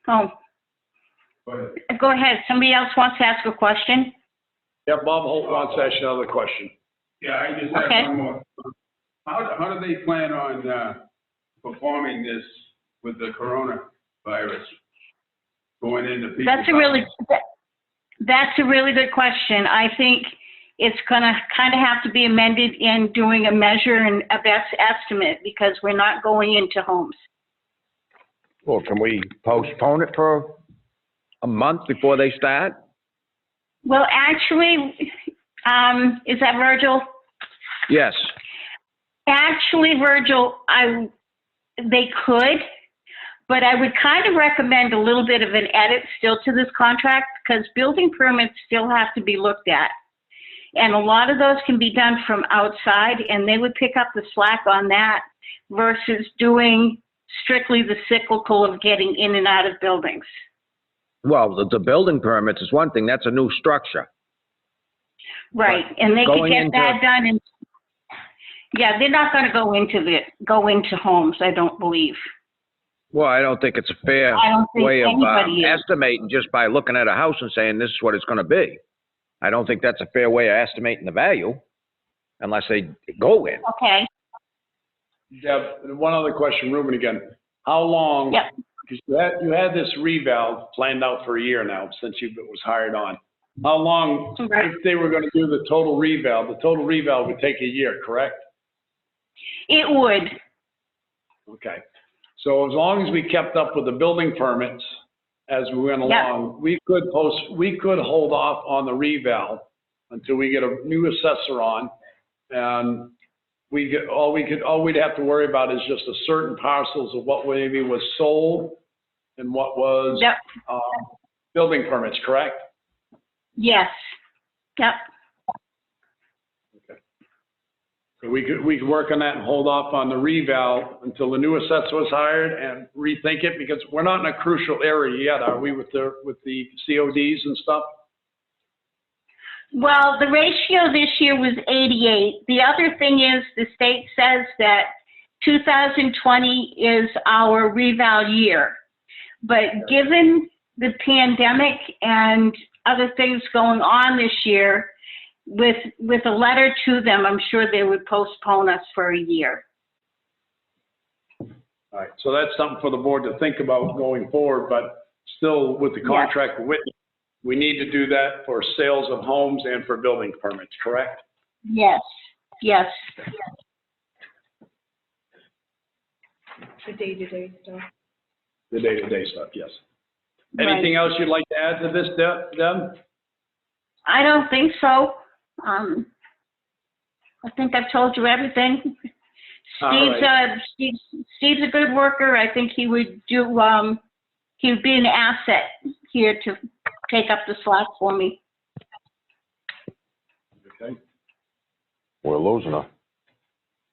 Go ahead. Go ahead. Somebody else wants to ask a question? Yeah, Bob Holt wants to ask you another question. Yeah, I just have one more. How do they plan on performing this with the coronavirus going into people's houses? That's a really good question. I think it's going to kind of have to be amended in doing a measure and a best estimate because we're not going into homes. Well, can we postpone it for a month before they start? Well, actually, is that Virgil? Yes. Actually, Virgil, they could, but I would kind of recommend a little bit of an edit still to this contract because building permits still have to be looked at. And a lot of those can be done from outside, and they would pick up the slack on that versus doing strictly the cyclical of getting in and out of buildings. Well, the building permits is one thing. That's a new structure. Right, and they could get that done. And yeah, they're not going to go into homes, I don't believe. Well, I don't think it's a fair way of estimating just by looking at a house and saying this is what it's going to be. I don't think that's a fair way of estimating the value unless they go in. Okay. Deb, one other question, Ruben again. How long? Yep. Because you had this reval planned out for a year now since you was hired on. How long, if they were going to do the total reval would take a year, correct? It would. Okay. So as long as we kept up with the building permits as we went along, we could hold off on the reval until we get a new assessor on. And all we'd have to worry about is just a certain parcels of what maybe was sold and what was, Yep. Building permits, correct? Yes. Yep. So we could work on that and hold off on the reval until the new assessor was hired and rethink it, because we're not in a crucial area yet, are we, with the CODs and stuff? Well, the ratio this year was 88. The other thing is the state says that 2020 is our reval year. But given the pandemic and other things going on this year, with a letter to them, I'm sure they would postpone us for a year. All right, so that's something for the board to think about going forward, but still with the contract with Whitney, we need to do that for sales of homes and for building permits, correct? Yes, yes. The day-to-day stuff. The day-to-day stuff, yes. Right. Anything else you'd like to add to this, Deb? I don't think so. I think I've told you everything. All right. Steve's a good worker. I think he would do, he would be an asset here to take up the slack for me. Okay. We're losing her.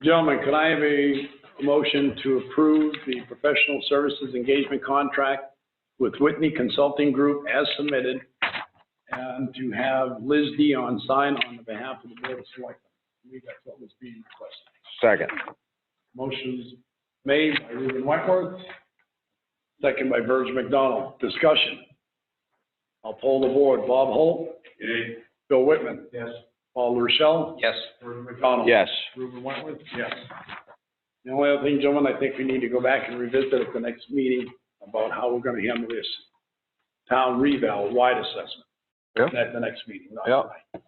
Gentlemen, could I have a motion to approve the professional services engagement contract with Whitney Consulting Group as submitted, and to have Liz Dion sign on behalf of the Board of Selectmen? I believe that's what was being requested. Second. Motion's made by Reuben Wentworth, second by Verge McDonald. Discussion. I'll poll the board. Bob Holt? Yay. Bill Whitman? Yes. Paul Rochelle? Yes. Verge McDonald? Yes. Reuben Wentworth? Yes. The only other thing, gentlemen, I think we need to go back and revisit at the next meeting about how we're gonna handle this town reval wide assessment. Yep. At the next meeting, not Yep. tonight.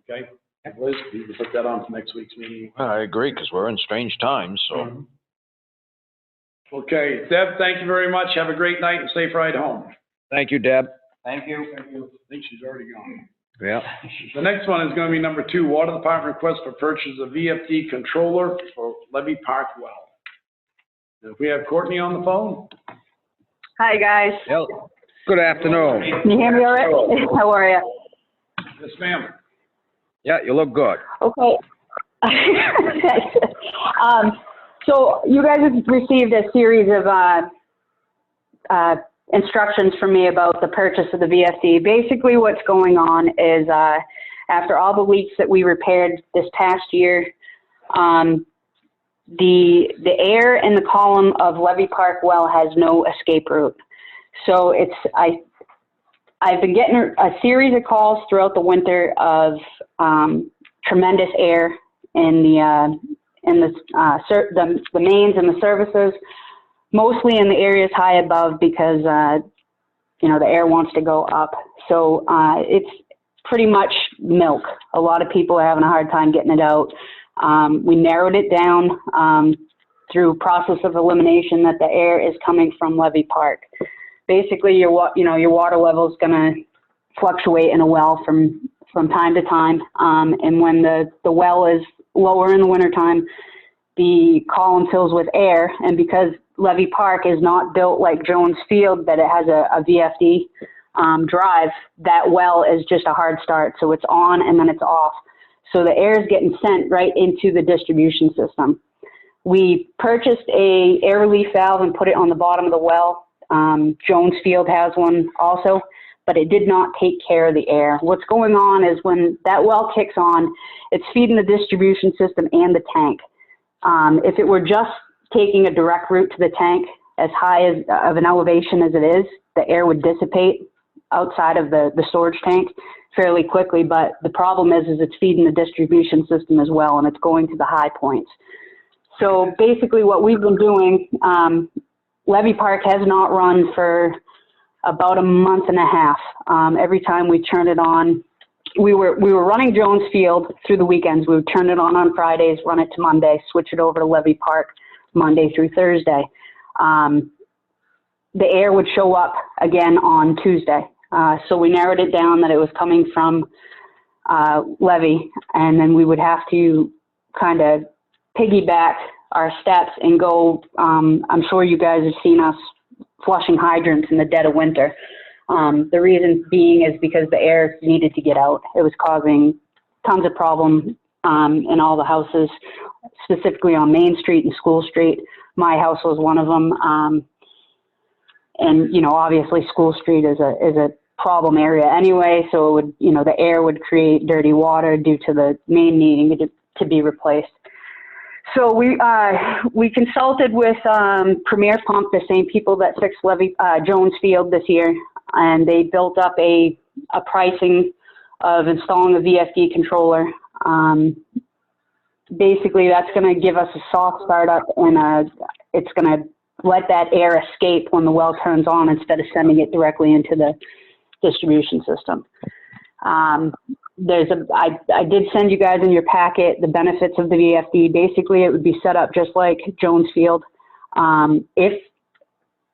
Okay? And Liz, you can put that on for next week's meeting. I agree, because we're in strange times, so. Okay, Deb, thank you very much. Have a great night and safe ride home. Thank you, Deb. Thank you. I think she's already gone. Yeah. The next one is gonna be number 2, Water Department request for purchase of VFD controller for Levy Park well. If we have Courtney on the phone? Hi, guys. Yep. Good afternoon. Can you hear me all right? How are you? Yes, ma'am. Yeah, you look good. Okay. So you guys have received a series of instructions from me about the purchase of the VFD. Basically what's going on is after all the leaks that we repaired this past year, the air in the column of Levy Park well has no escape route. So I've been getting a series of calls throughout the winter of tremendous air in the mains and the services, mostly in the areas high above because the air wants to go up. So it's pretty much milk. A lot of people are having a hard time getting it out. We narrowed it down through process of elimination that the air is coming from Levy Park. Basically, your water level is going to fluctuate in a well from time to time, and when the well is lower in the wintertime, the column fills with air, and because Levy Park is not built like Jones Field, that it has a VFD drive, that well is just a hard start, so it's on and then it's off. So the air is getting sent right into the distribution system. We purchased a air relief valve and put it on the bottom of the well. Jones Field has one also, but it did not take care of the air. What's going on is when that well kicks on, it's feeding the distribution system and the tank. If it were just taking a direct route to the tank, as high of an elevation as it is, the air would dissipate outside of the storage tank fairly quickly, but the problem is it's feeding the distribution system as well, and it's going to the high points. So basically what we've been doing, Levy Park has not run for about a month and a half. Every time we turn it on, we were running Jones Field through the weekends. We would turn it on Fridays, run it to Monday, switch it over to Levy Park Monday through Thursday. The air would show up again on Tuesday. So we narrowed it down that it was coming from Levy, and then we would have to kind of piggyback our steps and go, I'm sure you guys have seen us flushing hydrants in the dead of winter. The reason being is because the air needed to get out. It was causing tons of problems in all the houses, specifically on Main Street and School Street. My house was one of them. And, you know, obviously School Street is a problem area anyway, so it would, you know, the air would create dirty water due to the main needing to be replaced. So we consulted with Premier Pump, the same people that fixed Jones Field this year, and they built up a pricing of installing a VFD controller. Basically, that's going to give us a soft startup, and it's going to let that air escape when the well turns on instead of sending it directly into the distribution system. I did send you guys in your packet the benefits of the VFD. Basically, it would be set up just like Jones Field. If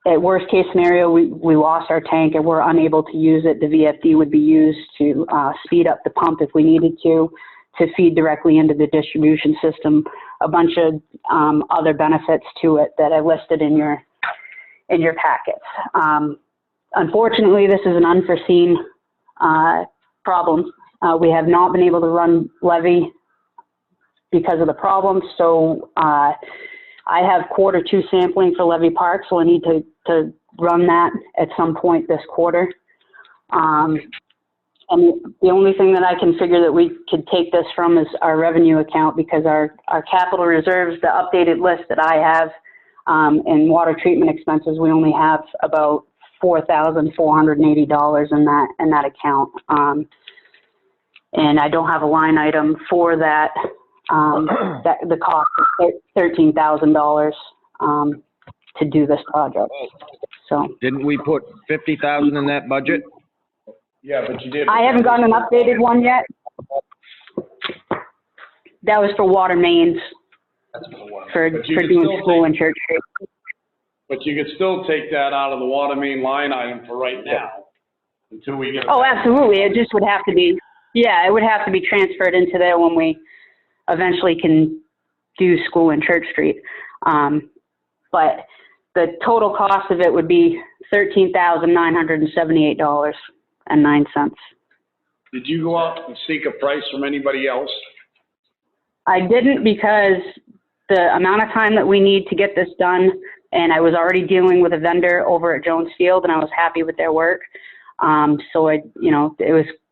at worst case scenario, we lost our tank and we're unable to use it, the VFD would be used to speed up the pump if we needed to feed directly into the distribution system. A bunch of other benefits to it that I listed in your packets. Unfortunately, this is an unforeseen problem. We have not been able to run levy because of the problem, so I have Q2 sampling for Levy Park, so I need to run that at some point this quarter. And the only thing that I can figure that we could take this from is our revenue account, because our capital reserves, the updated list that I have in water treatment expenses, we only have about $4,480 in that account. And I don't have a line item for that. The cost is $13,000 to do this project. So Didn't we put 50,000 in that budget? Yeah, but you did. I haven't gotten an updated one yet. That was for water mains, for doing school and church. But you could still take that out of the water main line item for right now, until we get. Oh, absolutely. It just would have to be, yeah, it would have to be transferred into there when we eventually can do school and Church Street. But the total cost of it would be $13,978.09. Did you go out and seek a price from anybody else? I didn't, because the amount of time that we need to get this done, and I was already dealing with a vendor over at Jones Field, and I was happy with their work. So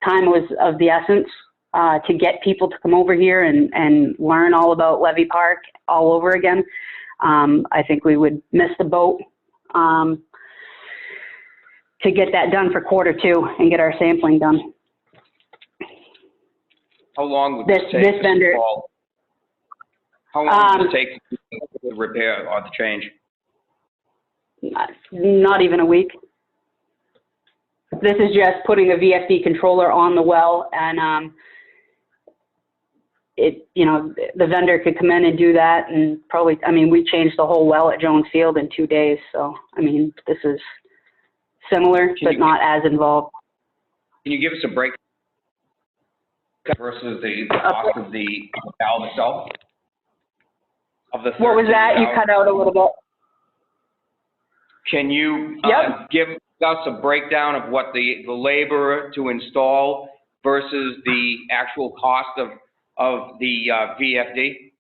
time was of the essence to get people to come over here and learn all about Levy Park all over again. I think we would miss the boat to get that done for Q2 and get our sampling done. How long would this take? This vendor. How long would it take to repair or to change? Not even a week. This is just putting a VFD controller on the well, and the vendor could come in and do that, and probably, I mean, we changed the whole well at Jones Field in 2 days, so, I mean, this is similar, but not as involved. Can you give us a break versus the cost of the valve itself? What was that? You cut out a little bit. Can you give us a breakdown of what the labor to install versus the actual cost of the VFD?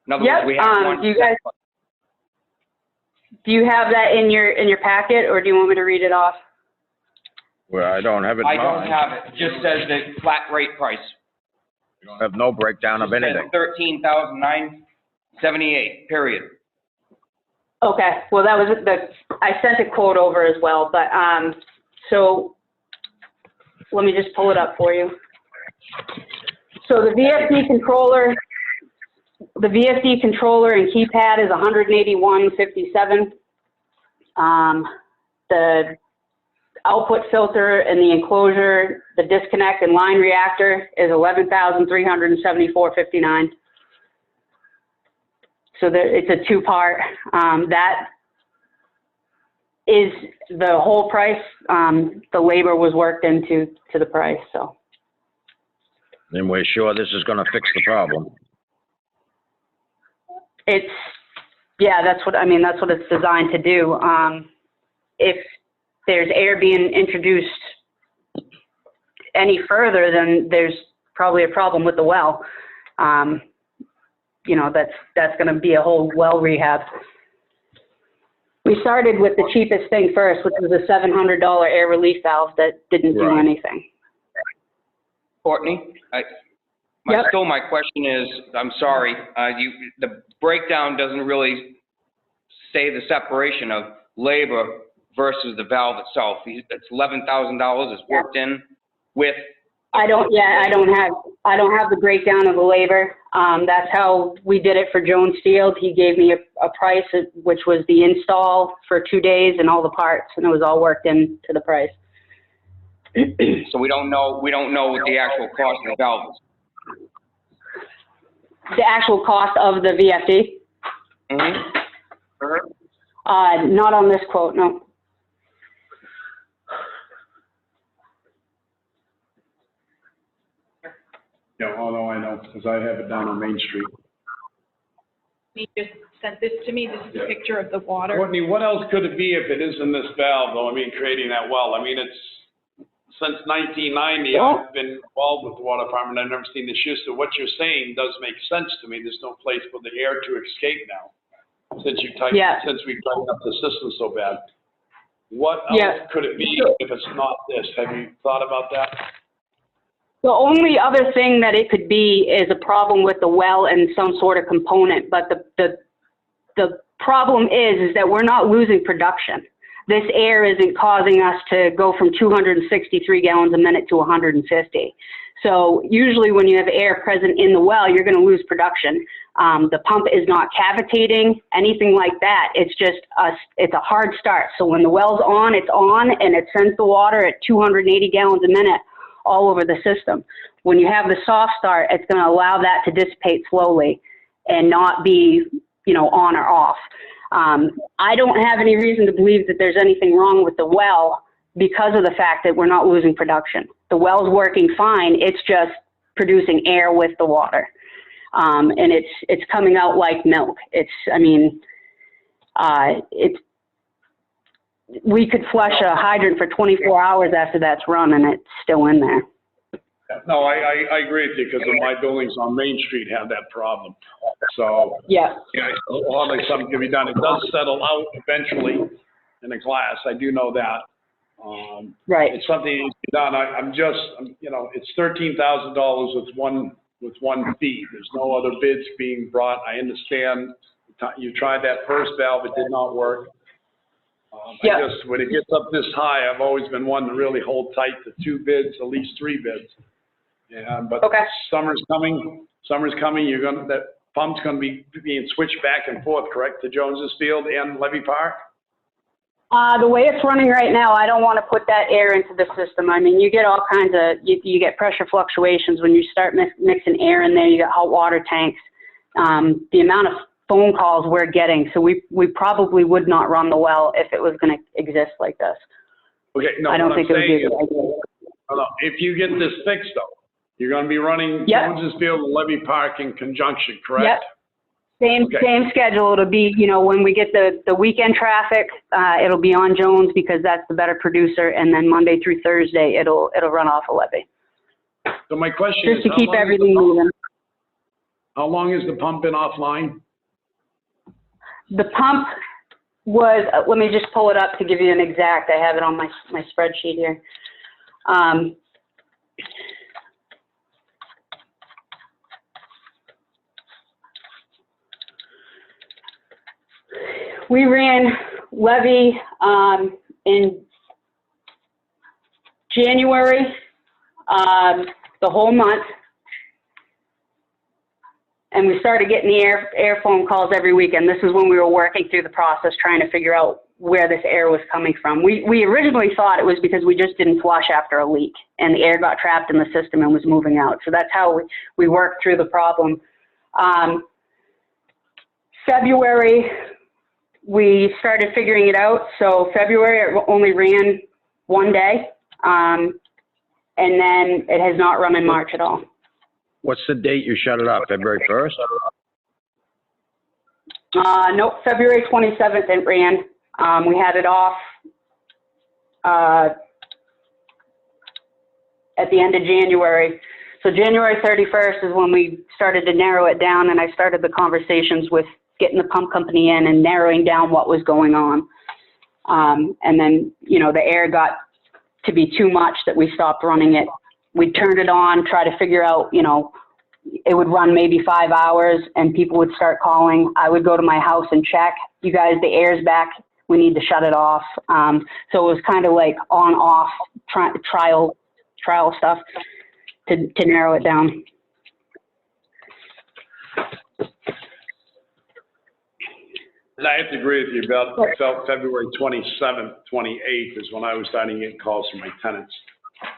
In other words, we have one. Do you have that in your packet, or do you want me to read it off? Well, I don't have it. I don't have it. It just says the flat rate price. You don't have no breakdown of anything. $13,978, period. Okay, well, that was I sent a quote over as well, but, so let me just pull it up for you. So the VFD controller and keypad is $181.57. The output filter and the enclosure, the disconnect and line reactor is $11,374.59. So it's a two-part. That is the whole price. The labor was worked into the price, so. Then we're sure this is gonna fix the problem. it's, yeah, that's what it's designed to do. If there's air being introduced any further, then there's probably a problem with the well. You know, that's going to be a whole well rehab. We started with the cheapest thing first, which was a $700 air relief valve that didn't do anything. Courtney, Yep. still my question is, I'm sorry, the breakdown doesn't really say the separation of labor versus the valve itself. It's $11,000 is worked in with. I don't have the breakdown of the labor. That's how we did it for Jones Field. He gave me a price, which was the install for 2 days and all the parts, and it was all worked into the price. So we don't know what the actual cost of the valve is. The actual cost of the VFD? Mm-hmm. Not on this quote, no. Yeah, although I know, because I have it down on Main Street. He just sent this to me. This is a picture of the water. Courtney, what else could it be if it isn't this valve, though? I mean, creating that well. I mean, it's, since 1990, I've been involved with the water department. I've never seen this use. So what you're saying does make sense to me. There's no place for the air to escape now, since we've tightened up the system so bad. What else could it be if it's not this? Have you thought about that? The only other thing that it could be is a problem with the well and some sort of component, but the problem is that we're not losing production. This air isn't causing us to go from 263 gallons a minute to 150. So usually when you have air present in the well, you're going to lose production. The pump is not cavitating, anything like that. It's just it's a hard start. So when the well's on, it's on, and it sends the water at 280 gallons a minute all over the system. When you have the soft start, it's going to allow that to dissipate slowly and not be, you know, on or off. I don't have any reason to believe that there's anything wrong with the well because of the fact that we're not losing production. The well's working fine. It's just producing air with the water. And it's coming out like milk. We could flush a hydrant for 24 hours after that's run and it's still in there. No, I agree with you, because my buildings on Main Street have that problem. So, obviously something can be done. It does settle out eventually in the glass. I do know that. Right. It's something that needs to be done. I'm you know, it's $13,000 with one fee. There's no other bids being brought. I understand you tried that first valve, it did not work. I just, when it gets up this high, I've always been one to really hold tight to 2 bids, at least 3 bids. Yeah, but summer's coming. That pump's gonna be being switched back and forth, correct, to Jones's Field and Levy Park? The way it's running right now, I don't want to put that air into the system. I mean, you get all kinds of, you get pressure fluctuations when you start mixing air in there. You got hot water tanks. The amount of phone calls we're getting, so we probably would not run the well if it was going to exist like this. Okay, no, I don't think it would be a good idea. If you get this fixed, though, you're going to be running Jones's Field and Levy Park in conjunction, correct? Yep. Same schedule. It'll be, you know, when we get the weekend traffic, it'll be on Jones because that's the better producer, and then Monday through Thursday, it'll run off a Levy. So my question is, just to keep everything moving. How long has the pump been offline? The pump was, let me just pull it up to give you an exact. I have it on my spreadsheet here. We ran Levy in January, the whole month. And we started getting the air phone calls every week, and this is when we were working through the process trying to figure out where this air was coming from. We originally thought it was because we just didn't flush after a leak, and the air got trapped in the system and was moving out. So that's how we worked through the problem. February, we started figuring it out. So February, it only ran 1 day, and then it has not run in March at all. What's the date you shut it off? February 1st? Nope, February 27th it ran. We had it off at the end of January. So January 31st is when we started to narrow it down, and I started the conversations with getting the pump company in and narrowing down what was going on. And then, you know, the air got to be too much that we stopped running it. We turned it on, try to figure out, you know, it would run maybe 5 hours and people would start calling. I would go to my house and check, you guys, the air's back, we need to shut it off. So it was kind of like on-off trial stuff to narrow it down. And I have to agree with you about February 27th, 28th is when I was starting to get calls from my tenants.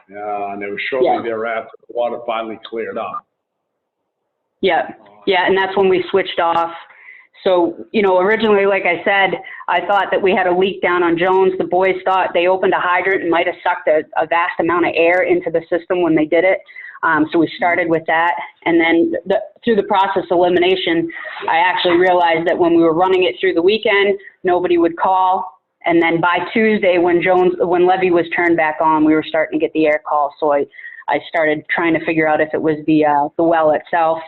And it was shortly thereafter, the water finally cleared up. Yeah, and that's when we switched off. So, you know, originally, like I said, I thought that we had a leak down on Jones. The boys thought they opened a hydrant and might have sucked a vast amount of air into the system when they did it. So we started with that. And then through the process of elimination, I actually realized that when we were running it through the weekend, nobody would call. And then by Tuesday, when Levy was turned back on, we were starting to get the air calls. So I started trying to figure out if it was the well itself.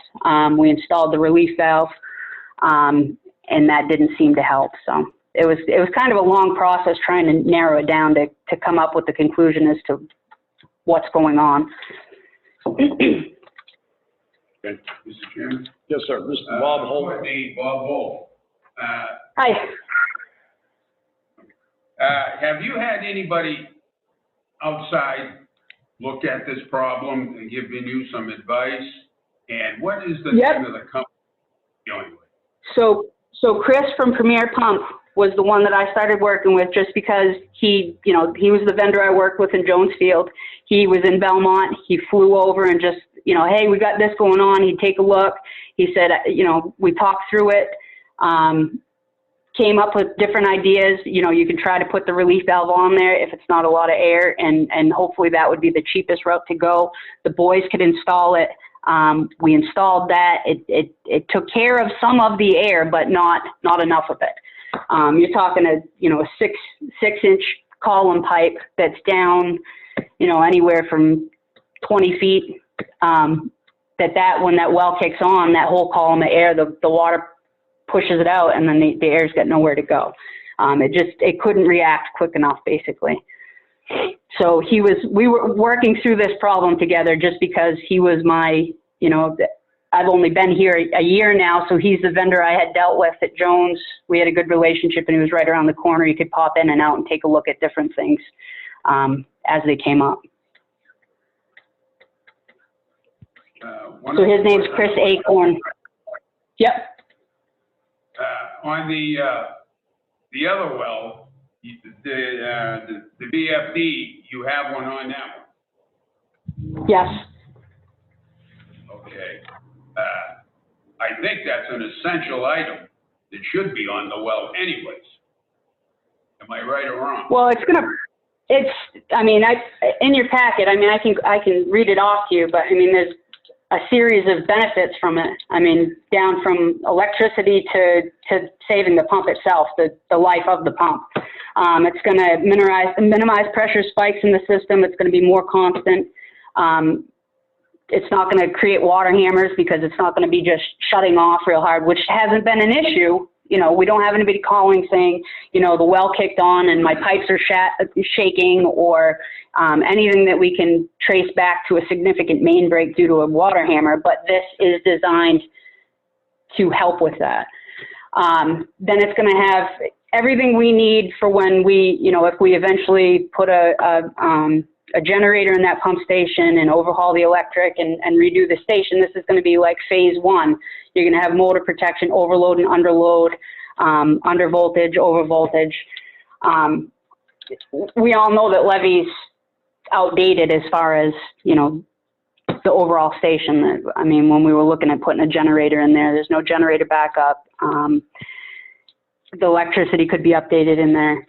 We installed the relief valve, and that didn't seem to help. So it was kind of a long process trying to narrow it down to come up with the conclusion as to what's going on. Okay. Mr. Chairman? Yes, sir. Mr. Bob Holt. Bob Holt. Hi. Have you had anybody outside look at this problem and giving you some advice? And what is the name of the company dealing with? So Chris from Premier Pump was the one that I started working with just because he was the vendor I worked with in Jonesfield. He was in Belmont. He flew over and just, you know, hey, we got this going on. He'd take a look. He said, you know, we talked through it, came up with different ideas. You know, you can try to put the relief valve on there if it's not a lot of air, and hopefully that would be the cheapest route to go. The boys could install it. We installed that. It took care of some of the air, but not enough of it. You're talking a 6-inch column pipe that's down, you know, anywhere from 20 feet. That when that well kicks on, that whole column of air, the water pushes it out, and then the air's got nowhere to go. It couldn't react quick enough, basically. So we were working through this problem together just because he was my, you know, I've only been here a year now, so he's the vendor I had dealt with at Jones. We had a good relationship, and he was right around the corner. You could pop in and out and take a look at different things as they came up. So his name's Chris Acorn. Yep. On the other well, the VFD, you have one on that one? Yes. Okay. I think that's an essential item that should be on the well anyways. Am I right or wrong? Well, in your packet, I can read it off to you, but I mean, there's a series of benefits from it. I mean, down from electricity to saving the pump itself, the life of the pump. It's going to minimize pressure spikes in the system. It's going to be more constant. It's not going to create water hammers because it's not going to be just shutting off real hard, which hasn't been an issue. You know, we don't have anybody calling saying, you know, the well kicked on and my pipes are shaking, or anything that we can trace back to a significant main break due to a water hammer, but this is designed to help with that. Then it's going to have everything we need for when we, you know, if we eventually put a generator in that pump station and overhaul the electric and redo the station. This is going to be like phase one. You're going to have motor protection, overload and underload, under voltage, over voltage. We all know that Levy's outdated as far as, you know, the overall station. I mean, when we were looking at putting a generator in there, there's no generator backup. The electricity could be updated in there.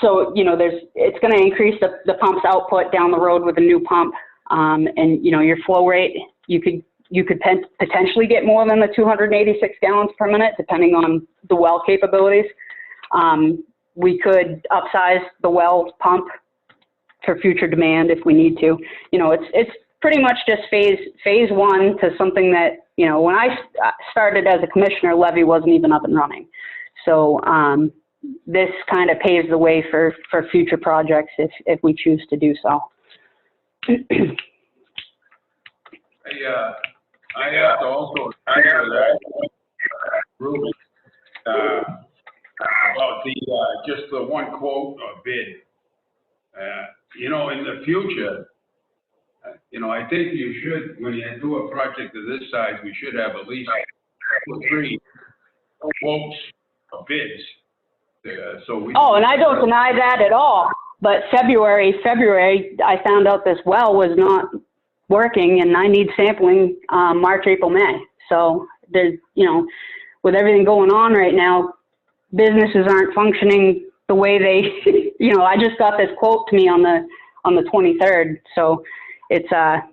So, you know, it's going to increase the pump's output down the road with a new pump. And, you know, your flow rate, you could you could potentially get more than the 286 gallons per minute, depending on the well capabilities. We could upsize the well pump for future demand if we need to. You know, it's pretty much just phase one to something that, you know, when I started as a commissioner, levy wasn't even up and running. So this kind of paves the way for future projects if we choose to do so. I have to also agree with that, Ruben, about just the one quote or bid. You know, in the future, you know, I think you should, when you do a project of this size, we should have at least 2 or 3 quotes or bids. So we. Oh, and I don't deny that at all. But February, I found out this well was not working, and I need sampling March, April, May. So there's, you know, with everything going on right now, businesses aren't functioning the way they, you know, I just got this quote to me on the 23rd. So it's not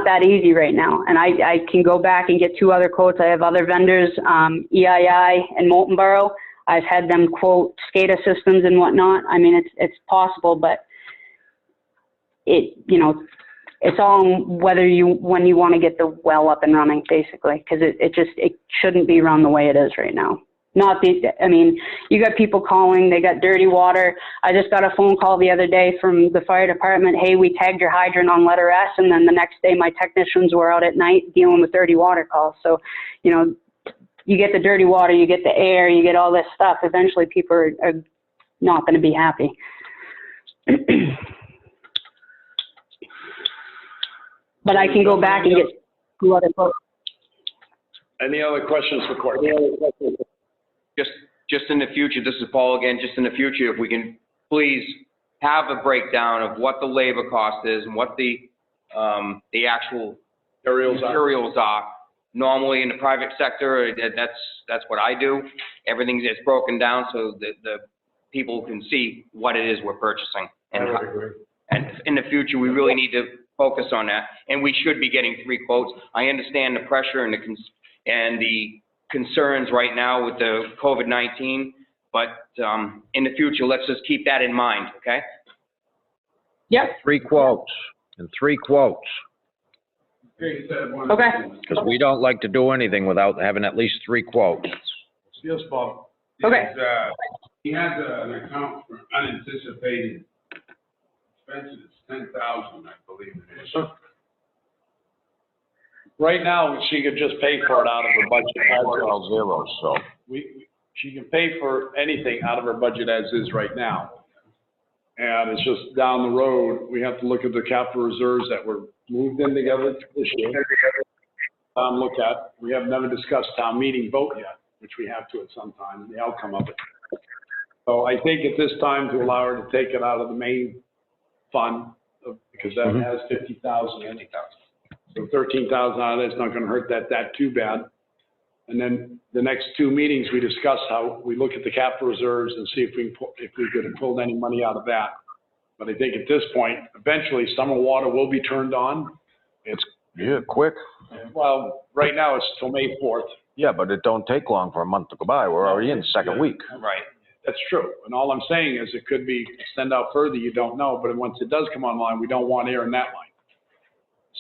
that easy right now. And I can go back and get 2 other quotes. I have other vendors, EII and Molten Borough. I've had them quote SCADA systems and whatnot. I mean, it's possible, but it, you know, it's all when you want to get the well up and running, basically, because it shouldn't be run the way it is right now. I mean, you got people calling, they got dirty water. I just got a phone call the other day from the fire department. Hey, we tagged your hydrant on letter S, and then the next day my technicians were out at night dealing with dirty water calls. So, you know, you get the dirty water, you get the air, you get all this stuff. Eventually people are not going to be happy. But I can go back and get 2 other quotes. Any other questions for Courtney? Just in the future, this is Paul again, just in the future, if we can please have a breakdown of what the labor cost is and what the actual materials are. Normally in the private sector, that's what I do. Everything is broken down so that the people can see what it is we're purchasing. And in the future, we really need to focus on that. And we should be getting 3 quotes. I understand the pressure and the concerns right now with the COVID-19, but in the future, let's just keep that in mind, okay? Yep. 3 quotes and 3 quotes. Okay. Because we don't like to do anything without having at least 3 quotes. Yes, Bob. Okay. He has an account for unanticipated expenses, 10,000, I believe it is. Right now, she could just pay for it out of her budget. All zeros, so. She can pay for anything out of her budget as is right now. And it's just down the road, we have to look at the capital reserves that were moved in together this year. Look at, we have never discussed town meeting vote yet, which we have to at some time, the outcome of it. So I think at this time to allow her to take it out of the main fund, because that has 50,000 in it. So 13,000 out of it's not going to hurt that too bad. And then the next 2 meetings, we discuss how we look at the capital reserves and see if we could have pulled any money out of that. But I think at this point, eventually summer water will be turned on. It's, quick. Well, right now it's till May 4th. Yeah, but it don't take long for a month to go by. We're already in the 2nd week. Right. That's true. And all I'm saying is it could be extend out further, you don't know. But once it does come online, we don't want air in that line.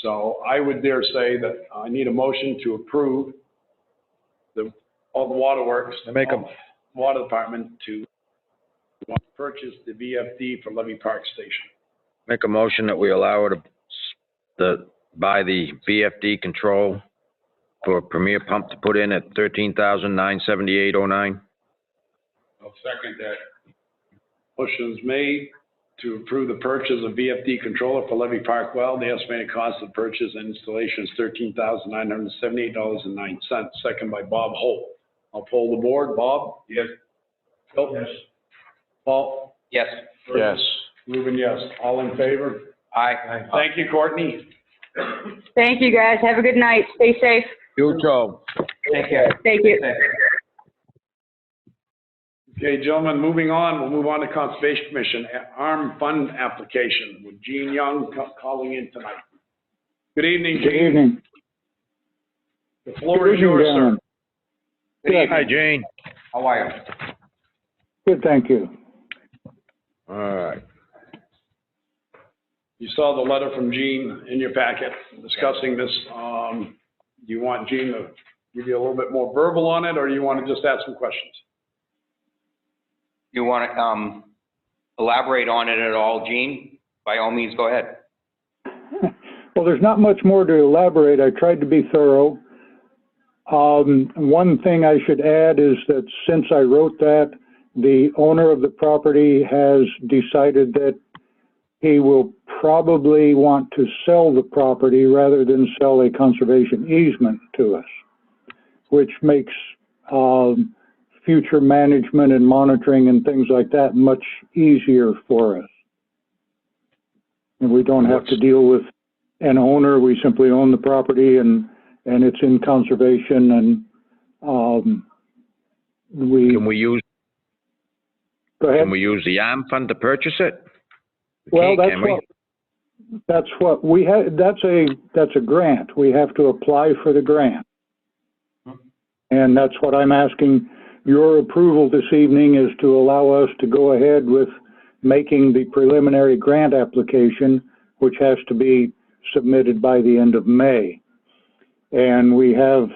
So I would dare say that I need a motion to approve all the waterworks, To make a water department to purchase the VFD for Levy Park Station. Make a motion that we allow her to buy the VFD control for a Premier pump to put in at $13,978.09. I'll second that. Motion is made to approve the purchase of VFD controller for Levy Park well. The estimated cost of purchase and installation is $13,978.09. Second by Bob Holt. I'll poll the board. Bob? Yes. Phil? Yes. Paul? Yes. Yes. Ruben, yes. All in favor? Aye. Thank you, Courtney. Thank you, guys. Have a good night. Stay safe. You too. Take care. Thank you. Okay, gentlemen, moving on. We'll move on to Conservation Commission. ARM fund application with Gene Young calling in tonight. Good evening, Gene. Good evening. The floor is yours, sir. Good evening. Hi, Jane. How are you? Good, thank you. All right. You saw the letter from Gene in your packet discussing this. Do you want Gene to give you a little bit more verbal on it, or do you want to just ask some questions? You want to elaborate on it at all, Gene? By all means, go ahead. Well, there's not much more to elaborate. I tried to be thorough. One thing I should add is that since I wrote that, the owner of the property has decided that he will probably want to sell the property rather than sell a conservation easement to us, which makes future management and monitoring and things like that much easier for us. And we don't have to deal with an owner. We simply own the property and it's in conservation, and Can we use, go ahead. can we use the ARM fund to purchase it? Well, Can we? that's what we have. That's a grant. We have to apply for the grant. And that's what I'm asking your approval this evening, is to allow us to go ahead with making the preliminary grant application, which has to be submitted by the end of May. And we have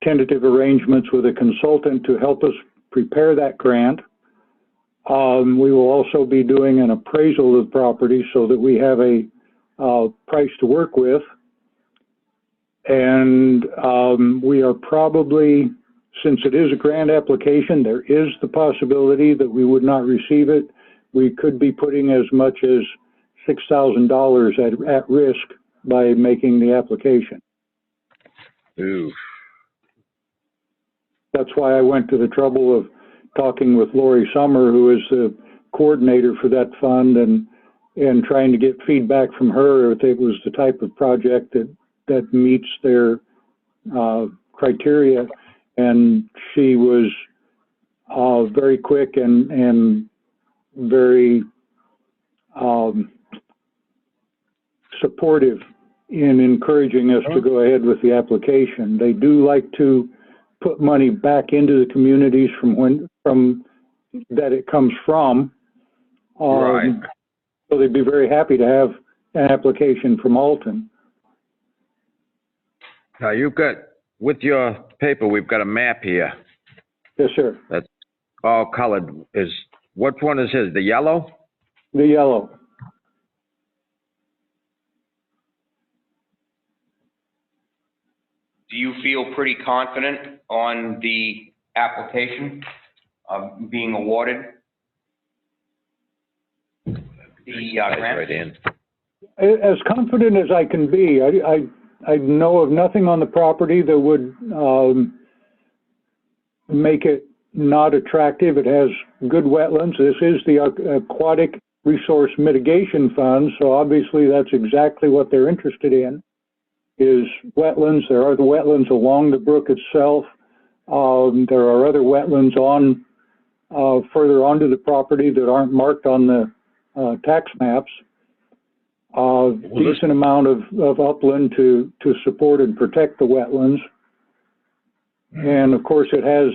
tentative arrangements with a consultant to help us prepare that grant. We will also be doing an appraisal of the property so that we have a price to work with. And we are probably, since it is a grant application, there is the possibility that we would not receive it. We could be putting as much as $6,000 at risk by making the application. Ooh. That's why I went to the trouble of talking with Lori Summer, who is the coordinator for that fund, and trying to get feedback from her if it was the type of project that meets their criteria. And she was very quick and very supportive in encouraging us to go ahead with the application. They do like to put money back into the communities from that it comes from. Right. So they'd be very happy to have an application from Alton. Now you've got, with your paper, we've got a map here Yes, sir. that's all colored. What one is his, the yellow? The yellow. Do you feel pretty confident on the application being awarded? The grant? Right in. As confident as I can be. I know of nothing on the property that would make it not attractive. It has good wetlands. This is the Aquatic Resource Mitigation Fund, so obviously that's exactly what they're interested in, is wetlands. There are the wetlands along the brook itself. There are other wetlands on further onto the property that aren't marked on the tax maps. Decent amount of upland to support and protect the wetlands. And of course it has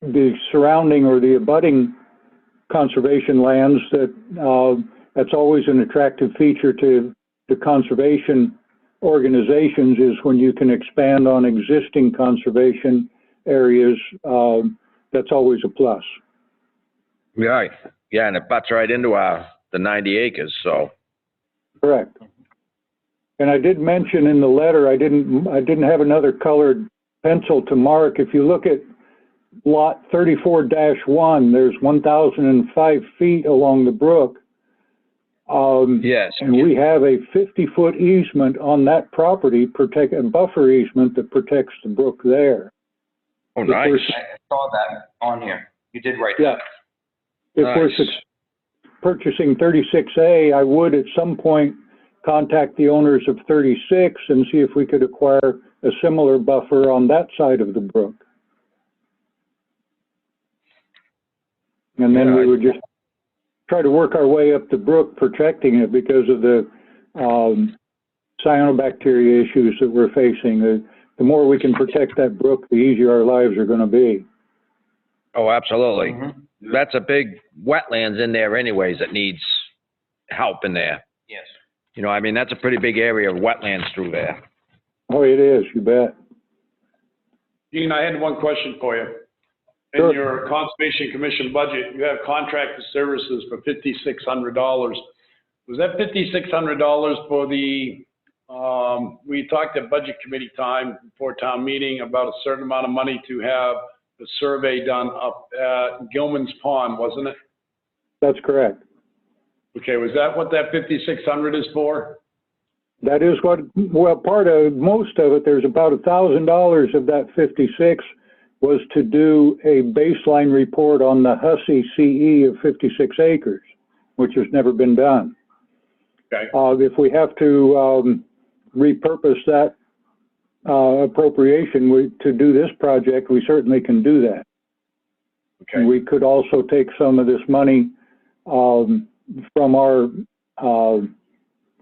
the surrounding or the abutting conservation lands that's always an attractive feature to conservation organizations, is when you can expand on existing conservation areas. That's always a plus. Right. Yeah, and it butts right into the 90 acres, so. Correct. And I did mention in the letter, I didn't have another colored pencil to mark. If you look at lot 34-1, there's 1,005 feet along the brook. Yes. And we have a 50-foot easement on that property, a buffer easement that protects the brook there. Oh, nice. I saw that on here. You did write that. Yeah. If we're purchasing 36A, I would at some point contact the owners of 36 and see if we could acquire a similar buffer on that side of the brook. And then we would just try to work our way up the brook, protecting it because of the cyanobacteria issues that we're facing. The more we can protect that brook, the easier our lives are going to be. Oh, absolutely. Mm-hmm. That's a big wetlands in there anyways that needs help in there. Yes. You know, I mean, that's a pretty big area of wetlands through there. Oh, it is, you bet. Gene, I had one question for you. Sure. In your Conservation Commission budget, you have contracted services for $5,600. Was that $5,600 for the, we talked at Budget Committee time before town meeting about a certain amount of money to have the survey done up at Gilman's Pond, wasn't it? That's correct. Okay, was that what that $5,600 is for? That is what, well, most of it, there's about $1,000 of that 56 was to do a baseline report on the Hussey CE of 56 acres, which has never been done. Okay. If we have to repurpose that appropriation to do this project, we certainly can do that. Okay. We could also take some of this money from our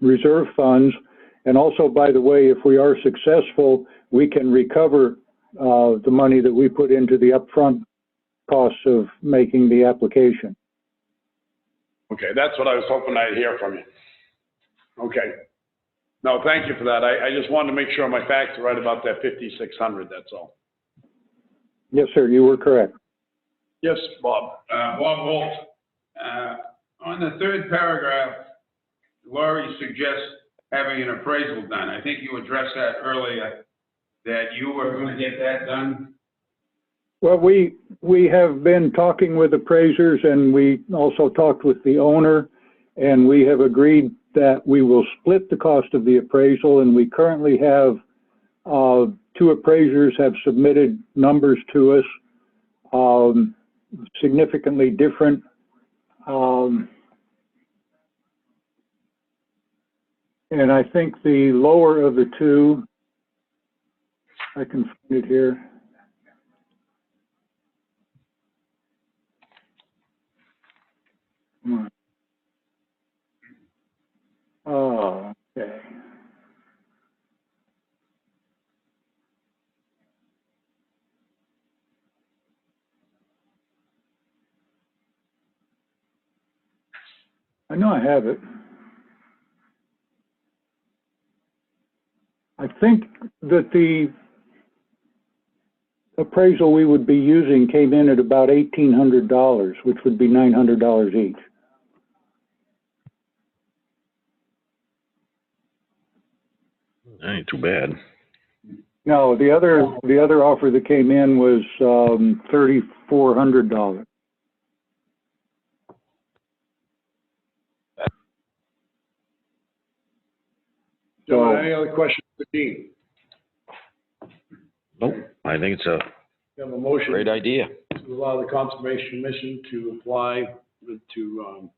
reserve funds. And also, by the way, if we are successful, we can recover the money that we put into the upfront costs of making the application. Okay, that's what I was hoping I'd hear from you. Okay. No, thank you for that. I just wanted to make sure my facts are right about that 5,600, that's all. Yes, sir, you were correct. Yes, Bob. Bob Holt, on the third paragraph, Laurie suggests having an appraisal done. I think you addressed that earlier, that you were going to get that done. Well, we have been talking with appraisers, and we also talked with the owner, and we have agreed that we will split the cost of the appraisal, and we currently have two appraisers have submitted numbers to us, significantly different. And I think the lower of the two, I can find it here. Come on. Oh, okay. I know I have it. I think that the appraisal we would be using came in at about $1,800, which would be $900 each. That ain't too bad. No, the other offer that came in was $3,400. Gentlemen, any other questions for Gene? Nope, I think it's a You have a motion great idea. to allow the Conservation Commission to apply to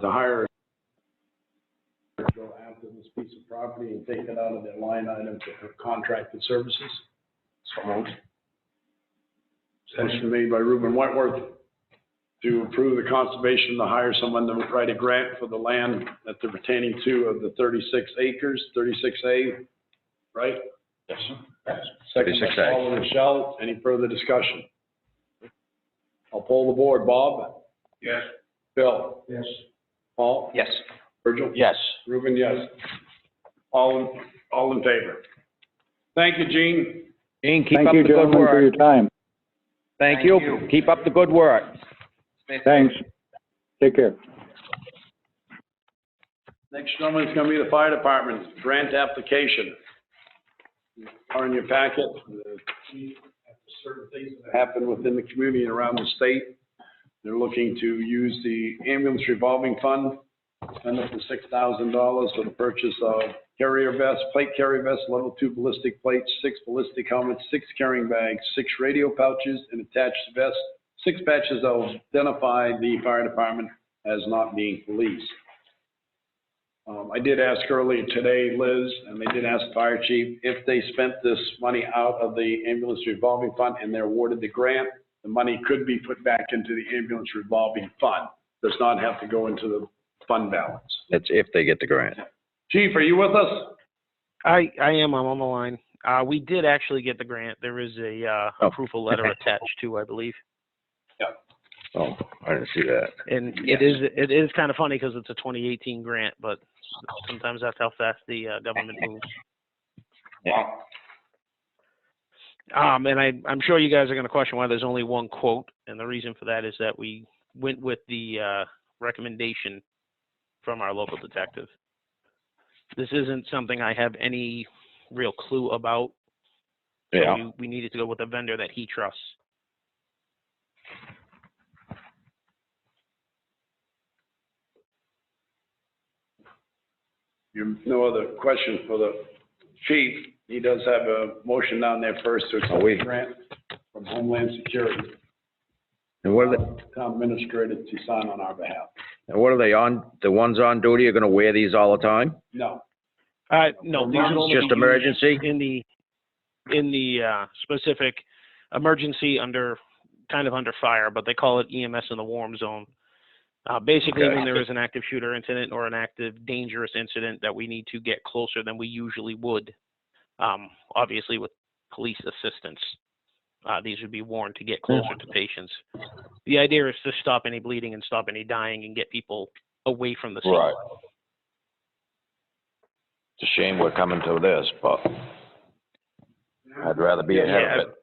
hire go after this piece of property and take it out of their line item for contracted services. So moved. Motion made by Reuben Wentworth to approve the conservation to hire someone to write a grant for the land that they're pertaining to of the 36 acres, 36A, right? Yes. Second by 36A. Paul and Michelle. Any further discussion? I'll poll the board. Bob? Yes. Bill? Yes. Paul? Yes. Virgil? Yes. Reuben, yes. All in favor. Thank you, Gene. Gene, keep Thank up you, the good gentlemen, for your work. time. Thank Thank you. you. Keep up the good work. Thanks. Take care. Next, gentlemen, is going to be the fire department grant application. Are in your packet. Certain things that happen within the community and around the state. They're looking to use the ambulance revolving fund, spend up to $6,000 for the purchase of carrier vests, plate carrier vests, level 2 ballistic plates, 6 ballistic helmets, 6 carrying bags, 6 radio pouches, and attached vests, 6 patches that will identify the fire department as not being policed. I did ask earlier today, Liz, and they did ask the fire chief, if they spent this money out of the ambulance revolving fund and they're awarded the grant, the money could be put back into the ambulance revolving fund. does not have to go into the fund balance. It's if they get the grant. Chief, are you with us? I am. I'm on the line. We did actually get the grant. There is a approval letter attached to, I believe. Oh, I didn't see that. And it is kind of funny because it's a 2018 grant, but sometimes that's how fast the government moves. Wow. And I'm sure you guys are going to question why there's only one quote, and the reason for that is that we went with the recommendation from our local detective. This isn't something I have any real clue about. So Yeah. we needed to go with a vendor that he trusts. You have no other question for the chief? He does have a motion down there first to accept the grant from Homeland Security. And what are the, Town administrator to sign on our behalf. and what are they on, the ones on duty are gonna wear these all the time? No. No, these would only Just be emergency? used in the specific emergency kind of under fire, but they call it EMS in the warm zone. Basically, Okay. when there is an active shooter incident or an active dangerous incident that we need to get closer than we usually would, obviously with police assistance, these would be worn to get closer to patients. The idea is to stop any bleeding and stop any dying and get people away from the scene. Right. It's a shame we're coming to this, but I'd rather be ahead of it.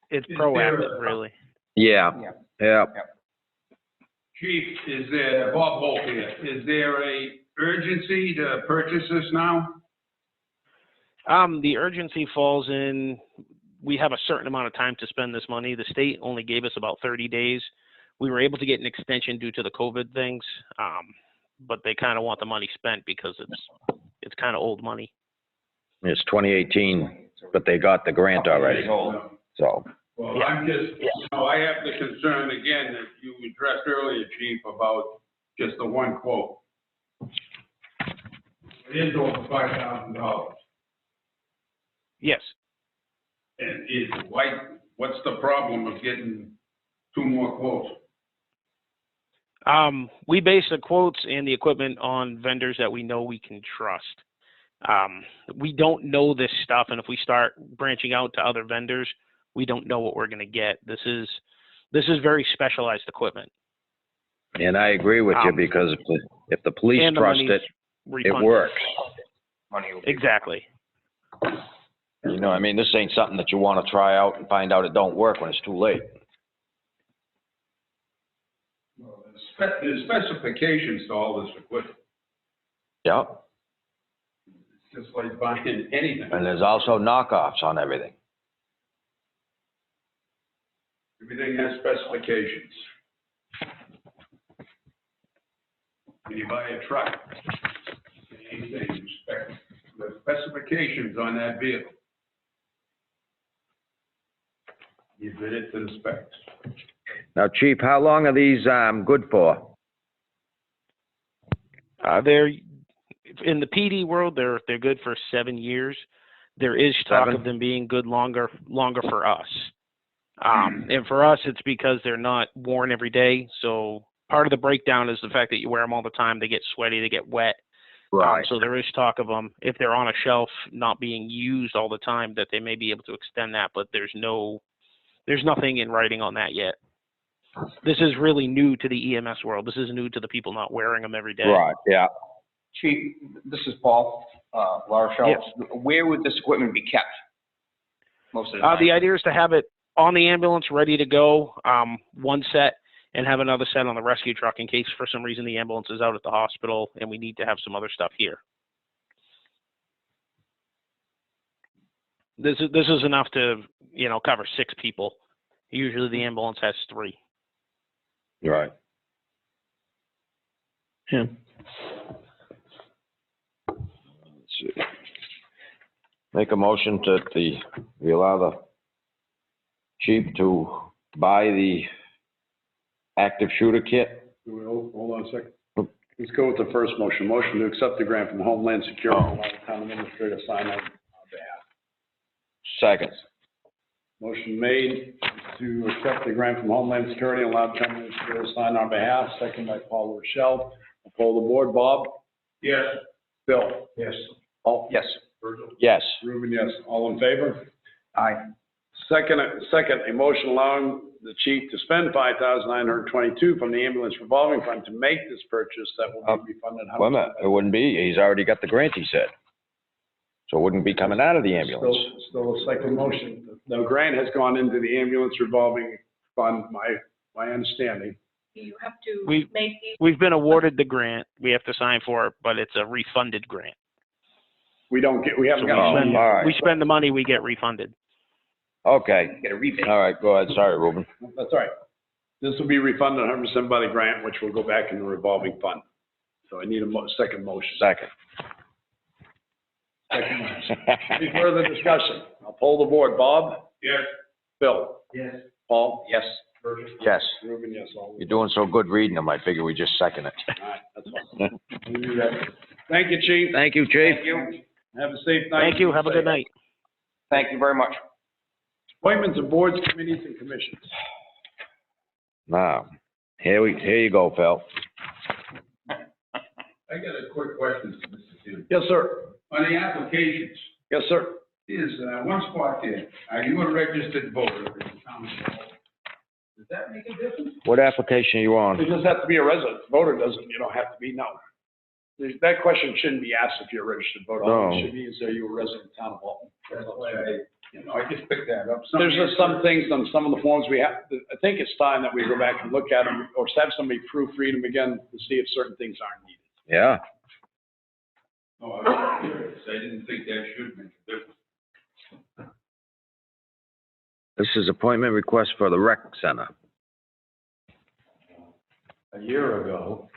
It's proactive, really. Yeah, yeah. Chief, is there, Bob Holt here, is there a urgency to purchase this now? The urgency falls in, we have a certain amount of time to spend this money. The state only gave us about 30 days. We were able to get an extension due to the COVID things, but they kind of want the money spent because it's kind of old money. It's 2018, but they got the grant already, so. Well, I'm just, I have the concern again that you addressed earlier, Chief, about just the one quote. It is over $5,000. Yes. And what's the problem of getting 2 more quotes? We base the quotes and the equipment on vendors that we know we can trust. We don't know this stuff, and if we start branching out to other vendors, we don't know what we're going to get. This is very specialized equipment. And I agree with you because if the police trust it, it works. Exactly. You know, I mean, this ain't something that you want to try out and find out it don't work when it's too late. Well, there's specifications to all this equipment. Yeah, It's just like buying anything. and there's also knockoffs on everything. Everything has specifications. When you buy a truck, anything, you spec, the specifications on that vehicle. You bid it to the specs. Now, Chief, how long are these, good for? They're in the PD world. They're good for 7 years. There is talk 7? of them being good longer for us. And for us, it's because they're not worn every day. So part of the breakdown is the fact that you wear them all the time. They get sweaty, they get wet. Right. So there is talk of them, if they're on a shelf, not being used all the time, that they may be able to extend that. But there's nothing in writing on that yet. This is really new to the EMS world. This is new to the people not wearing them every day. Right, yeah. Chief, this is Paul, LaRochelle. Yes. Where would this equipment be kept most of the time? The idea is to have it on the ambulance, ready to go, one set, and have another set on the rescue truck in case for some reason the ambulance is out at the hospital and we need to have some other stuff here. This is enough to, cover 6 people. Usually the ambulance has 3. Right. Yeah. Let's see. Make a motion we allow the chief to buy the active shooter kit. Hold on a second. Let's go with the first motion. Motion to accept the grant from Homeland Security. Allow the town administrator to sign on our behalf. Second. Motion made, to accept the grant from Homeland Security and allow town administrator to sign on behalf, second by Paul Rochelle. I'll poll the board. Bob? Yes. Bill? Yes. Paul? Yes. Virgil? Yes. Ruben, yes. All in favor? Aye. Second, a motion allowing the chief to spend $5,922 from the ambulance revolving fund to make this purchase that will be refunded. Wait a minute, it wouldn't be, he's already got the grant, he said. So it wouldn't be coming out of the ambulance. Still a second motion. The grant has gone into the ambulance revolving fund, my understanding. You have to We- make these. We've been awarded the grant. We have to sign for it, but it's a refunded grant. We haven't So we got Oh, spend, all right. we spend the money, we get refunded. Okay, Get a rebate. all right, go ahead, sorry, Ruben. That's all right. This will be refunded 100% by the grant, which will go back in the revolving fund. So I need a second motion. Second. Second motion. Any further discussion? I'll poll the board. Bob? Yes. Bill? Yes. Paul? Yes. Virgil? Yes, Ruben, yes. All you're doing so good reading them, I figure we just second it. right, that's fine. We'll do that. Thank you, chief. Thank you, chief. Thank you. Have a safe night. Thank you. Have a good night. Thank you very much. Appointments of boards, committees, and commissions. Now, here you go, Phil. I got a quick question, Mr. Chairman. Yes, sir. On the applications, Yes, sir. is one spot there, are you a registered voter in the town of Hall? Does that make a difference? What application are you on? You just have to be a resident. Voter doesn't, you don't have to be, no. That question shouldn't be asked if you're a registered voter. All it No. should be, is are you a resident of town of Walton? That's why I just picked that up. There's just some things on some of the forms we have, I think it's time that we go back and look at them, or have somebody proofread them again to see if certain things aren't needed. Yeah, Oh, I was curious, I didn't think that should make a difference. this is appointment request for the rec center. A year ago,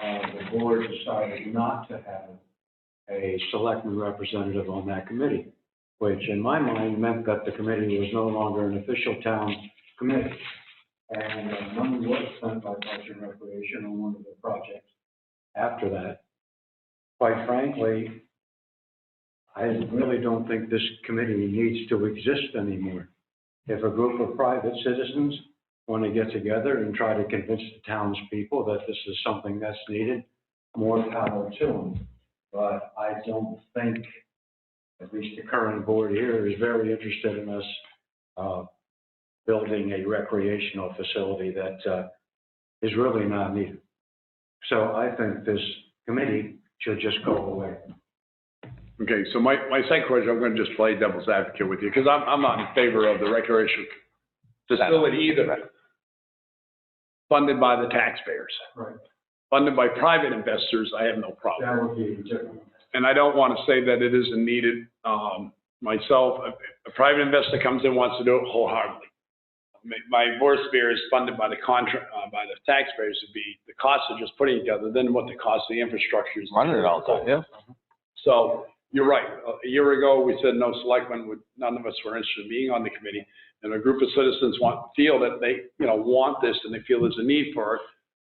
the board decided not to have a selectman representative on that committee, which in my mind meant that the committee was no longer an official town committee. And money was spent by Parks and Recreation on one of the projects after that. Quite frankly, I really don't think this committee needs to exist anymore. If a group of private citizens want to get together and try to convince the townspeople that this is something that's needed, more power to them. But I don't think, at least the current board here is very interested in us building a recreational facility that is really not needed. So I think this committee should just go away. Okay, so my second question, I'm gonna just play devil's advocate with you, because I'm not in favor of the recreation facility either. Funded by the taxpayers. Right. Funded by private investors, I have no problem. That would be different. And I don't want to say that it isn't needed. Myself, a private investor comes in, wants to do it wholeheartedly. My worst fear is funded by the by the taxpayers would be the cost of just putting it together, then what the cost of the infrastructure is. Running it all the time, yeah. So you're right. A year ago, we said no selectmen would, none of us were interested in being on the committee. And a group of citizens feel that they, want this and they feel there's a need for it.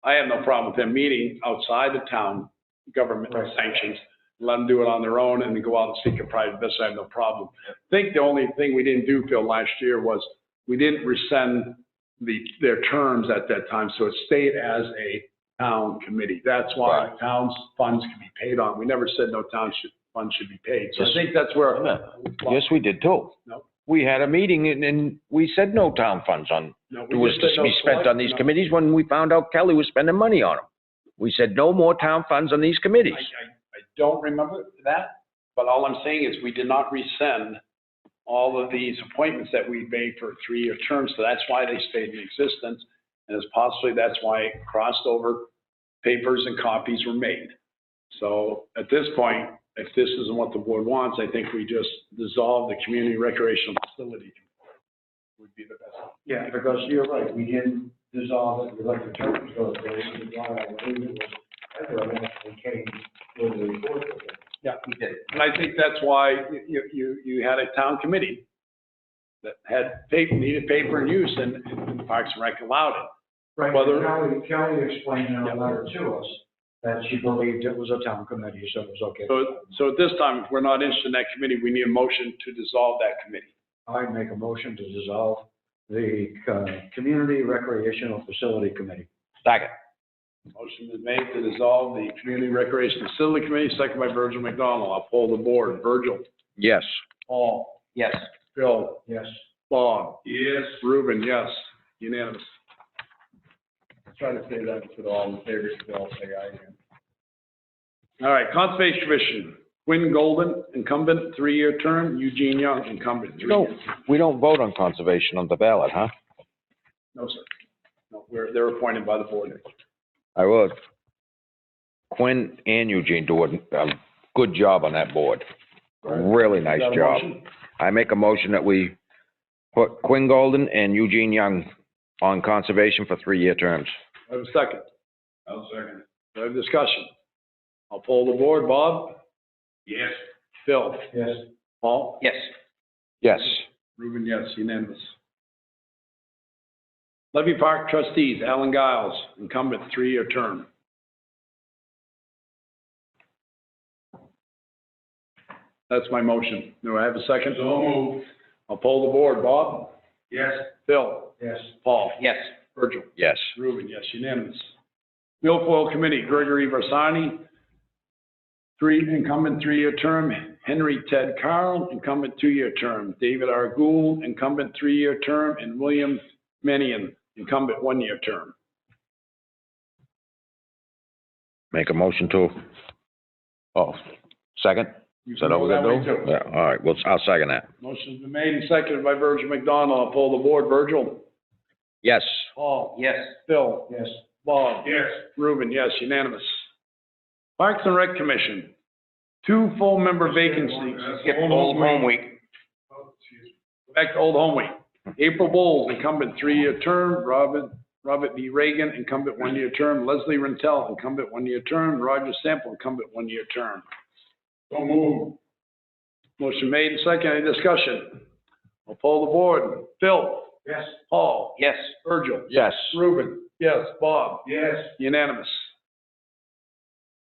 I have no problem with them meeting outside the town government sanctions. Let them do it on their own and then go out and seek a private investor. I have no problem. I think the only thing we didn't do, Phil, last year was we didn't rescind their terms at that time. So it stayed as a town committee. That's why town's funds can be paid on. We never said no funds should be paid. So I think that's where. Yes, we did too. No. We had a meeting and we said no town funds on, No, it we was just to said no be spent on these select- no. committees when we found out Kelly was spending money on them. We said no more town funds on these committees. I don't remember that, but all I'm saying is we did not rescind all of these appointments that we made for 3-year terms, so that's why they stayed in existence. And it's possibly that's why crossed over papers and copies were made. So at this point, if this isn't what the board wants, I think we just dissolve the community recreational facility would be the best. Yeah, because you're right, we didn't dissolve it, we let the terms go through, which is why I believe it was, Edward actually came with a report of it. Yeah, we did. And I think that's why you had a town committee that had paper, needed paper and use, and Parks and Rec allowed it. Right, Whether- Kelly explained in a letter to us that she believed it was a town committee, so it was okay. So at this time, if we're not interested in that committee, we need a motion to dissolve that committee. I make a motion to dissolve the Community Recreational Facility Committee. Second. Motion is made to dissolve the Community Recreation Facility Committee, second by Virgil McDonald. I'll poll the board. Virgil? Yes. Paul? Yes. Phil? Yes. Bob? Yes. Ruben, yes. Unanimous. Try to say that to all in favor, Phil, say aye again. All right, Conservation Commission, Quinn Golden, incumbent, 3-year term, Eugene Young, incumbent, 3 No, years. we don't vote on conservation on the ballot, huh? No, sir. No, they're appointed by the board. I would. Quinn and Eugene do a good job on that board. Really nice Is that a job. motion? I make a motion that we put Quinn Golden and Eugene Young on conservation for 3-year terms. I have a second. I'll second it. I have discussion. I'll poll the board. Bob? Yes. Phil? Yes. Paul? Yes. Yes. Ruben, yes, unanimous. Levy Park trustees, Alan Giles, incumbent, 3-year term. That's my motion. Do I have a second? So moved. I'll poll the board. Bob? Yes. Phil? Yes. Paul? Yes. Virgil? Yes. Ruben, yes, unanimous. Milfoil Committee, Gregory Versani, incumbent, 3-year term. Henry Ted Carl, incumbent, 2-year term. David R. Gould, incumbent, 3-year term. And William Manion, incumbent, 1-year term. Make a motion to, second? You Is can that all go we're that gonna way, do? too. Yeah, all right, well, I'll second that. Motion's been made and seconded by Virgil McDonald. I'll poll the board. Virgil? Yes. Paul? Yes. Phil? Yes. Bob? Yes. Ruben, yes, unanimous. Parks and Rec Commission, 2 full member vacancies. Skip Old Home Week. Back to Old Home Week. April Bowles, incumbent, 3-year term. Robert B. Reagan, incumbent, 1-year term. Leslie Rentel, incumbent, 1-year term. Roger Sample, incumbent, 1-year term. So moved. Motion made and seconded. Any discussion? I'll poll the board. Phil? Yes. Paul? Yes. Virgil? Yes. Ruben? Yes. Bob? Yes. Unanimous.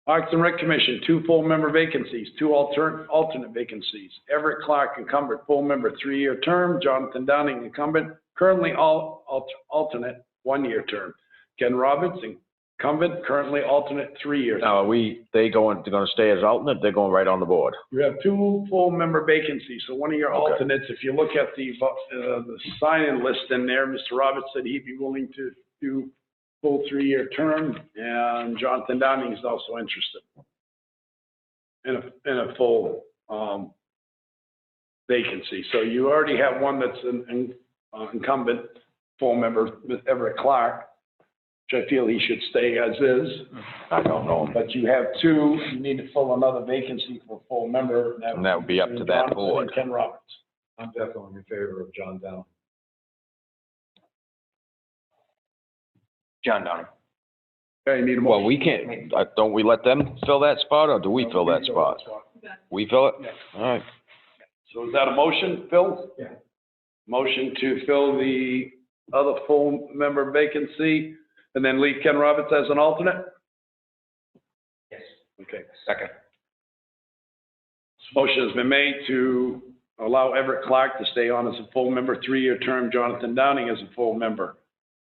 Parks and Rec Commission, 2 full member vacancies, 2 alternate vacancies. Everett Clark, incumbent, full member, 3-year term. Jonathan Downing, incumbent, currently alternate, 1-year term. Ken Roberts, incumbent, currently alternate, 3-year term. Now, they're gonna stay as alternate, they're going right on the board. You have 2 full member vacancies, so one of your Okay. alternates, if you look at the sign-in list in there, Mr. Roberts said he'd be willing to do full 3-year term, and Jonathan Downing is also interested in a full vacancy. So you already have one that's an incumbent, full member, Everett Clark, which I feel he should stay as is. I don't know. But you have 2, you need to fill another vacancy for a full member. And that would be up to that Jonathan board. and Ken Roberts. I'm definitely in favor of John Down. John Downey. Okay, you need a Well, motion. we can't, don't we let them fill that spot, or do we fill that spot? We fill it? Yeah. All right. So is that a motion, Phil? Yeah. Motion to fill the other full member vacancy and then leave Ken Roberts as an alternate? Yes. Okay. Second. Motion has been made to allow Everett Clark to stay on as a full member, 3-year term, Jonathan Downing as a full member,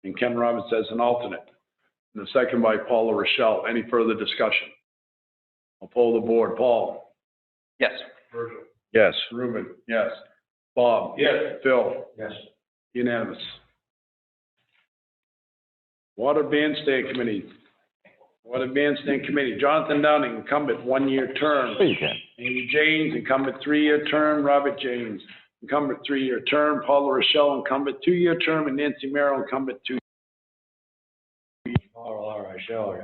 and Ken Roberts as an alternate. And the second by Paula Rochelle. Any further discussion? I'll poll the board. Paul? Yes. Virgil? Yes. Ruben? Yes. Bob? Yes. Phil? Yes. Unanimous. Water Bandstand Committee. Water Bandstand Committee, Jonathan Downing, incumbent, 1-year term. There you can. Amy James, incumbent, 3-year term. Robert James, incumbent, 3-year term. Paula Rochelle, incumbent, 2-year term. And Nancy Merrill, incumbent, 2. All right, shall I?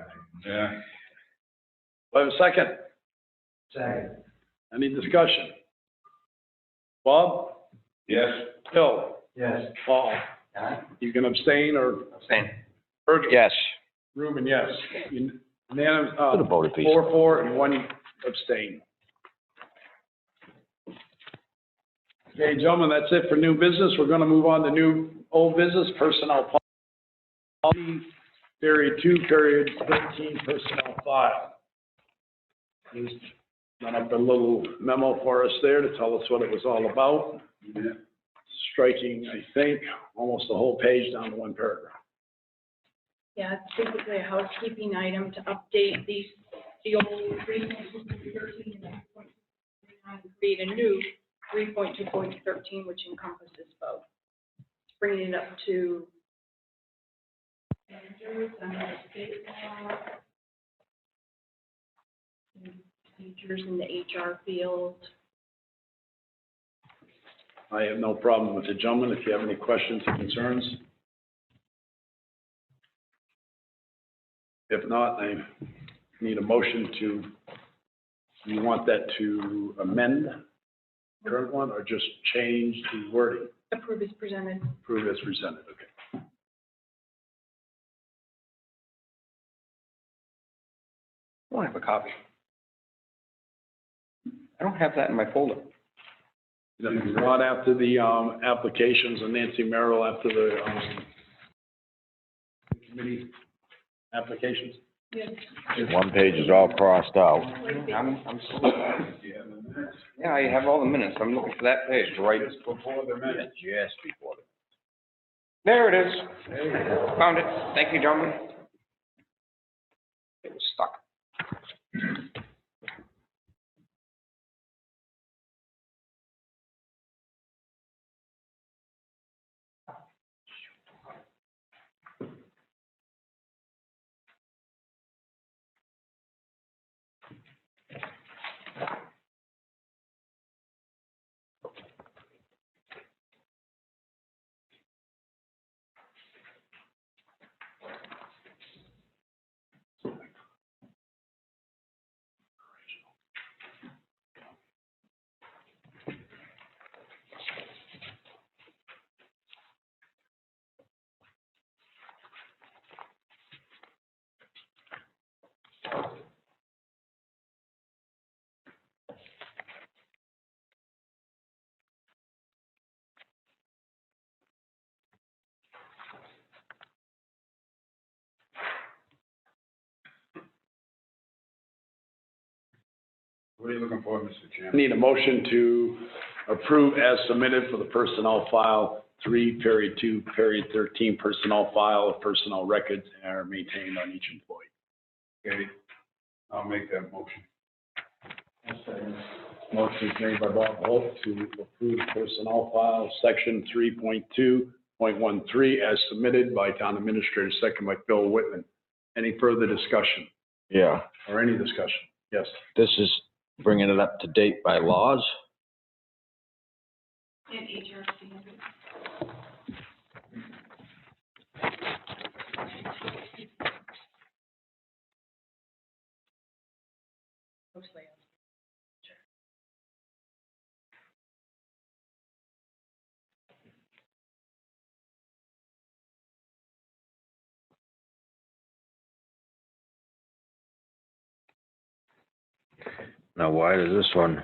Yeah. Do I have a second? Second. Any discussion? Bob? Yes. Phil? Yes. Paul? You can abstain or Abstain. Virgil? Yes. Ruben, yes. Unanimous, Could have voted these. 4-4 and 1 abstain. Okay, gentlemen, that's it for new business. We're going to move on to new old business, personnel policy, period 2, period 13, personnel file. There's done up a little memo for us there to tell us what it was all about. striking, I think, almost the whole page down to one paragraph. Yeah, it's basically a housekeeping item to update the old 3.2.13 and 3.2.9, create a new 3.2.13, which encompasses both. Bringing it up to managers under the state law, procedures in the HR field. I have no problem with it, gentlemen, if you have any questions or concerns. If not, I need a motion to, do you want that to amend the current one or just change the wording? Approve as presented. Approve as presented, okay. I don't have a copy. I don't have that in my folder. Rod after the applications and Nancy Merrill after the committee applications? Yes. One page is all crossed out. I'm yeah, I have all the minutes. I'm looking for that page, right? Before the minute. Yes, before the. There it is. Found it. Thank you, gentlemen. It was stuck. What are you looking for, Mr. I Chairman? need a motion to approve as submitted for the personnel file 3(2)(13) personnel file of personnel records are maintained on each employee. Okay, I'll make that motion. Motion is made by Bob Holt to approve personnel file section 3.2.13 as submitted by town administrator, second by Bill Whitman. Any further discussion Yeah, or any discussion? Yes. this is bringing it up to date by laws. And HR standards. Mostly. Now, why does this one?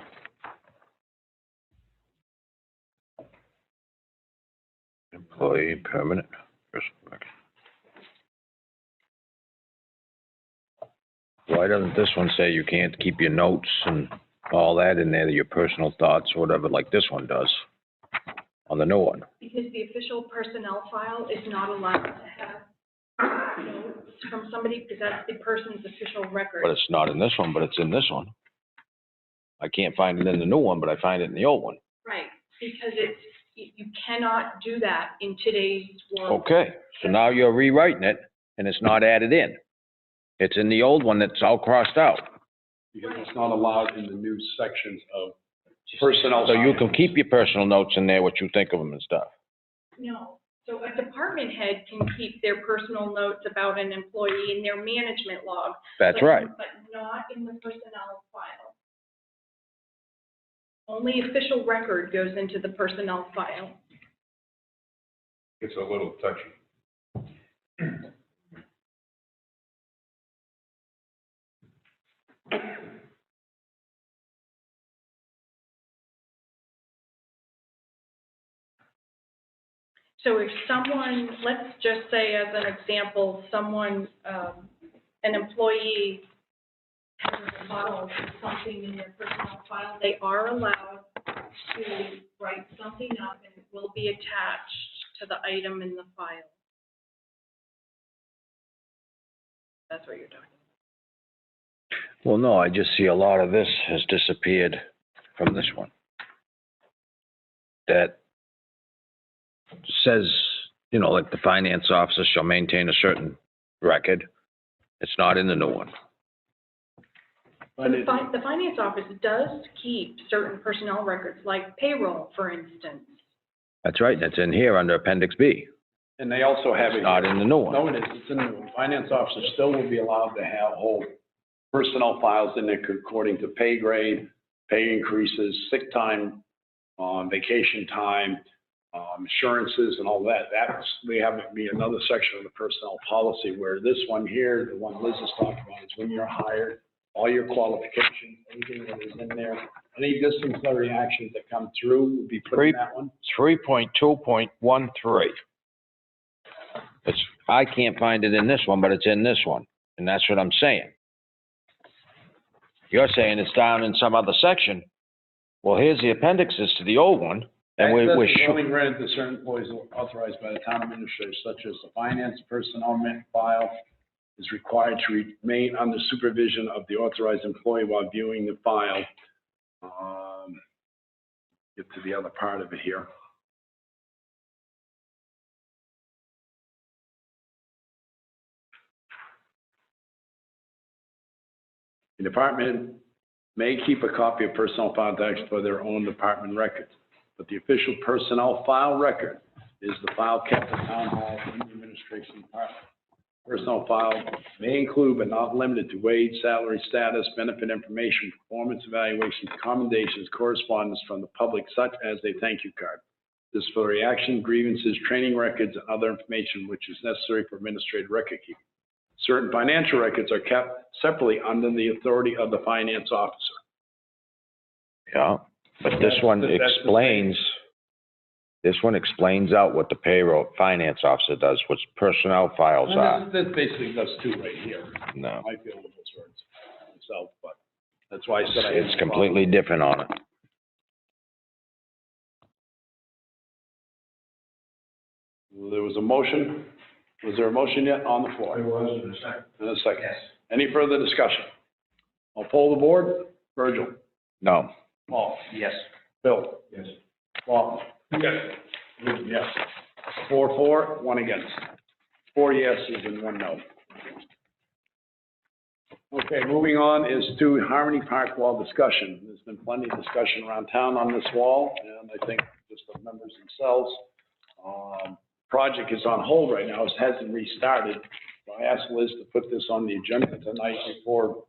Employee permanent. Why doesn't this one say you can't keep your notes and all that in there, your personal thoughts, or whatever, like this one does on the new one? Because the official personnel file is not allowed to have notes from somebody because that's the person's official record. But it's not in this one, but it's in this one. I can't find it in the new one, but I find it in the old one. Right, because you cannot do that in today's world. Okay, so now you're rewriting it, and it's not added in. It's in the old one that's all crossed out. Because it's not allowed in the new sections of personnel. So you can keep your personal notes in there, what you think of them and stuff. No, so a department head can keep their personal notes about an employee in their management log. That's right. But not in the personnel file. Only official record goes into the personnel file. It's a little touchy. So if someone, let's just say as an example, someone, an employee has a bottle of something in their personnel file, they are allowed to write something up and it will be attached to the item in the file. That's what you're talking about. Well, no, I just see a lot of this has disappeared from this one. That says, you know, like the finance officer shall maintain a certain record. It's not in the new one. The finance office does keep certain personnel records, like payroll, for instance. That's right, that's in here under Appendix B. And they also have It's it. not in the new one. No, it is, it's in the new one. Finance officer still will be allowed to have whole personnel files in there according to pay grade, pay increases, sick time, vacation time, insurances and all that. That's, we have it be another section of the personnel policy, where this one here, the one Liz is talking about, is when you're hired, all your qualifications, anything that is in there, any disciplinary actions that come through would be put in that one. 3.2.13. I can't find it in this one, but it's in this one, and that's what I'm saying. You're saying it's down in some other section. Well, here's the appendixes to the old one, and we're Only granted to certain employees authorized by the town administrator, such as the finance personnel file is required to remain under supervision of the authorized employee while viewing the file. Get to the other part of it here. The department may keep a copy of personnel file documents for their own department records, but the official personnel file record is the file kept at town hall in the administration department. Personnel file may include but not limited to wage, salary, status, benefit information, performance evaluations, commendations, correspondence from the public, such as a thank you card, disciplinary action, grievances, training records, and other information which is necessary for administrative record keeping. Certain financial records are kept separately under the authority of the finance officer. Yeah, but this one explains out what the payroll finance officer does, what personnel files are. This basically does two right here. No, I feel those words myself, but that's why I said it's completely different on it. There was a motion. Was there a motion yet on the floor? There was in a second. In a second. Yes. Any further discussion? I'll poll the board. Virgil? No. Paul? Yes. Bill? Yes. Bob? Yes. Yes. 4, 1 against. 4 yeses and 1 no. Okay, moving on is to Harmony Park wall discussion. There's been plenty of discussion around town on this wall, and I think just the members themselves. Project is on hold right now. It hasn't restarted. So I asked Liz to put this on the agenda tonight before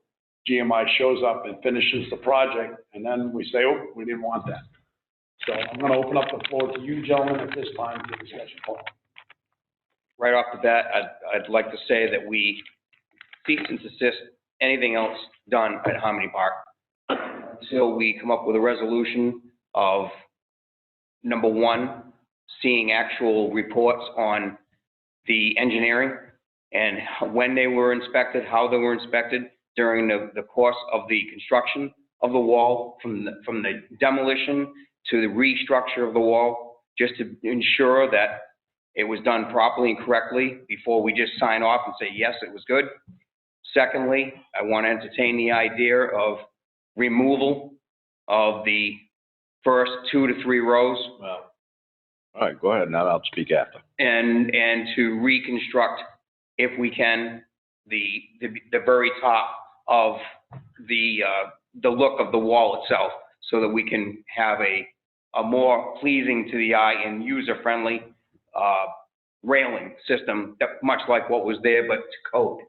GMI shows up and finishes the project, and then we say, oh, we didn't want that. So I'm going to open up the floor to you gentlemen at this time for discussion. Paul. Right off the bat, I'd like to say that we cease and desist anything else done at Harmony Park until we come up with a resolution of, number one, seeing actual reports on the engineering and when they were inspected, how they were inspected during the course of the construction of the wall, from the demolition to the restructure of the wall, just to ensure that it was done properly and correctly before we just sign off and say, yes, it was good. Secondly, I want to entertain the idea of removal of the first 2 to 3 rows. Well, all right, go ahead, now I'll speak after. And to reconstruct, if we can, the very top of the look of the wall itself, so that we can have a more pleasing to the eye and user-friendly railing system, much like what was there, but to code.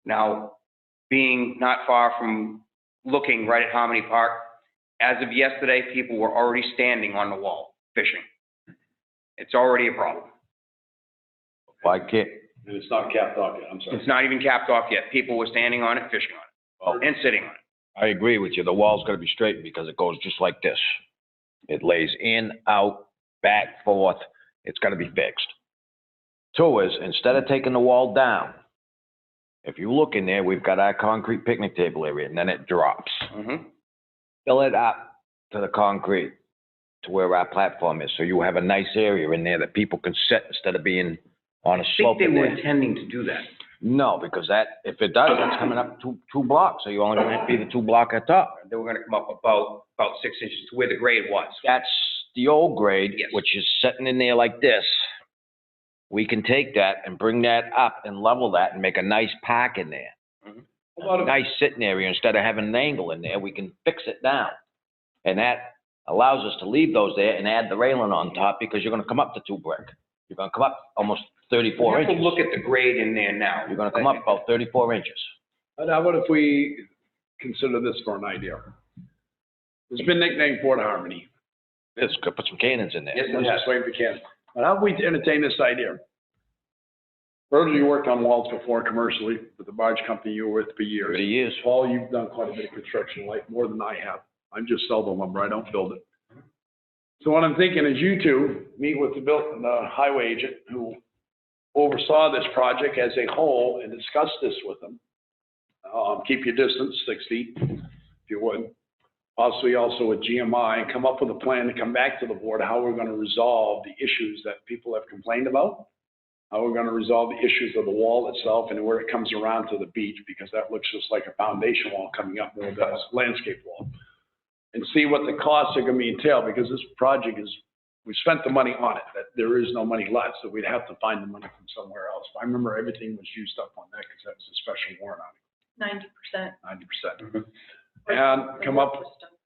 Now, being not far from looking right at Harmony Park, as of yesterday, people were already standing on the wall fishing. It's already a problem. Why can't, And it's not capped off yet, I'm sorry. It's not even capped off yet. People were standing on it, fishing on it, and sitting on it. I agree with you, the wall's gotta be straightened because it goes just like this. It lays in, out, back, forth, it's gotta be fixed. 2 is, instead of taking the wall down, if you look in there, we've got our concrete picnic table area, and then it drops. Mm-hmm. Fill it up to the concrete. to where our platform is, so you have a nice area in there that people can sit instead of being on a slope in there. intending to do that. No, because that, if it does, that's coming up two blocks, so you only gonna be the 2 block at top. They were gonna come up about 6 inches to where the grade was. That's the old grade, Yes. which is sitting in there like this. We can take that and bring that up and level that and make a nice park in there. A nice sitting area, instead of having an angle in there, we can fix it down. And that allows us to leave those there and add the railing on top, because you're gonna come up to 2 brick. You're gonna come up almost 34 You have inches. to look at the grade in there now. You're gonna come up about 34 inches. But how about if we consider this for an idea? It's been nicknamed Port Harmony. This could put some cannons in there. Yes, Let's just wait if we can. But how about we entertain this idea? Virgil, you worked on walls before commercially with the barge company you were with for years. 30 years. Paul, you've done quite a bit of construction, like more than I have. I just sell the lumber, I don't build it. So what I'm thinking is you two meet with the highway agent who oversaw this project as a whole and discuss this with them. Keep your distance, 6 feet, if you would. Possibly also with GMI, and come up with a plan to come back to the board, how we're gonna resolve the issues that people have complained about. How we're gonna resolve the issues of the wall itself and where it comes around to the beach, because that looks just like a foundation wall coming up more than a landscape wall. And see what the costs are gonna be entailed, because this project is, we spent the money on it, that there is no money left, so we'd have to find the money from somewhere else. I remember everything was used up on that, because that was a special warrant on it, 90%. 90%. And come up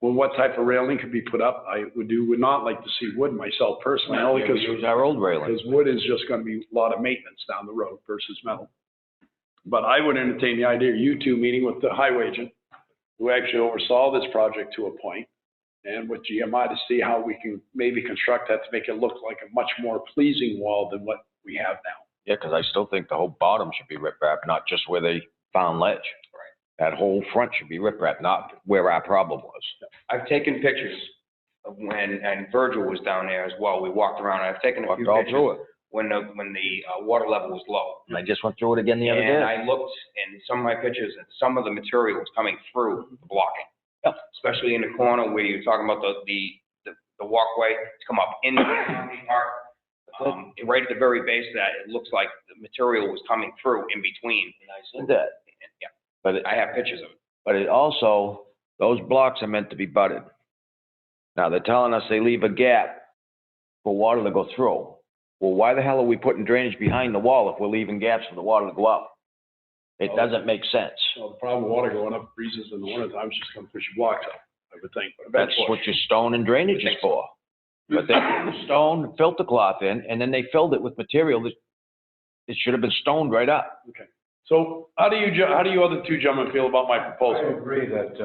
with what type of railing could be put up. I would not like to see wood myself personally, only We use our old railing. because wood is just gonna be a lot of maintenance down the road versus metal. But I would entertain the idea of you two meeting with the highway agent, who actually oversaw this project to a point, and with GMI to see how we can maybe construct that to make it look like a much more pleasing wall than what we have now. Yeah, because I still think the whole bottom should be riprap, not just where they found ledge. Right. That whole front should be riprap, not where our problem was. I've taken pictures of when, and Virgil was down there as well. We walked around. I've taken a few Walked all pictures through it. when the water level was low. And I just went through it again the other And day. I looked in some of my pictures, and some of the material was coming through the blocking. Yep. Especially in the corner where you're talking about the walkway to come up into the concrete part. Right at the very base of that, it looks like the material was coming through in between. And I said that. Yeah, But I have pictures of it. But it also, those blocks are meant to be butted. Now, they're telling us they leave a gap for water to go through. Well, why the hell are we putting drainage behind the wall if we're leaving gaps for the water to go out? It doesn't make sense. Well, the problem with water going up, breezes in the wintertime, it's just gonna push your blocks up, I would think. But That's eventually- what your stone and drainage is for. But they put the stone, filter cloth in, and then they filled it with material that it should have been stoned right up. Okay. So how do you other two gentlemen feel about my I proposal? agree that,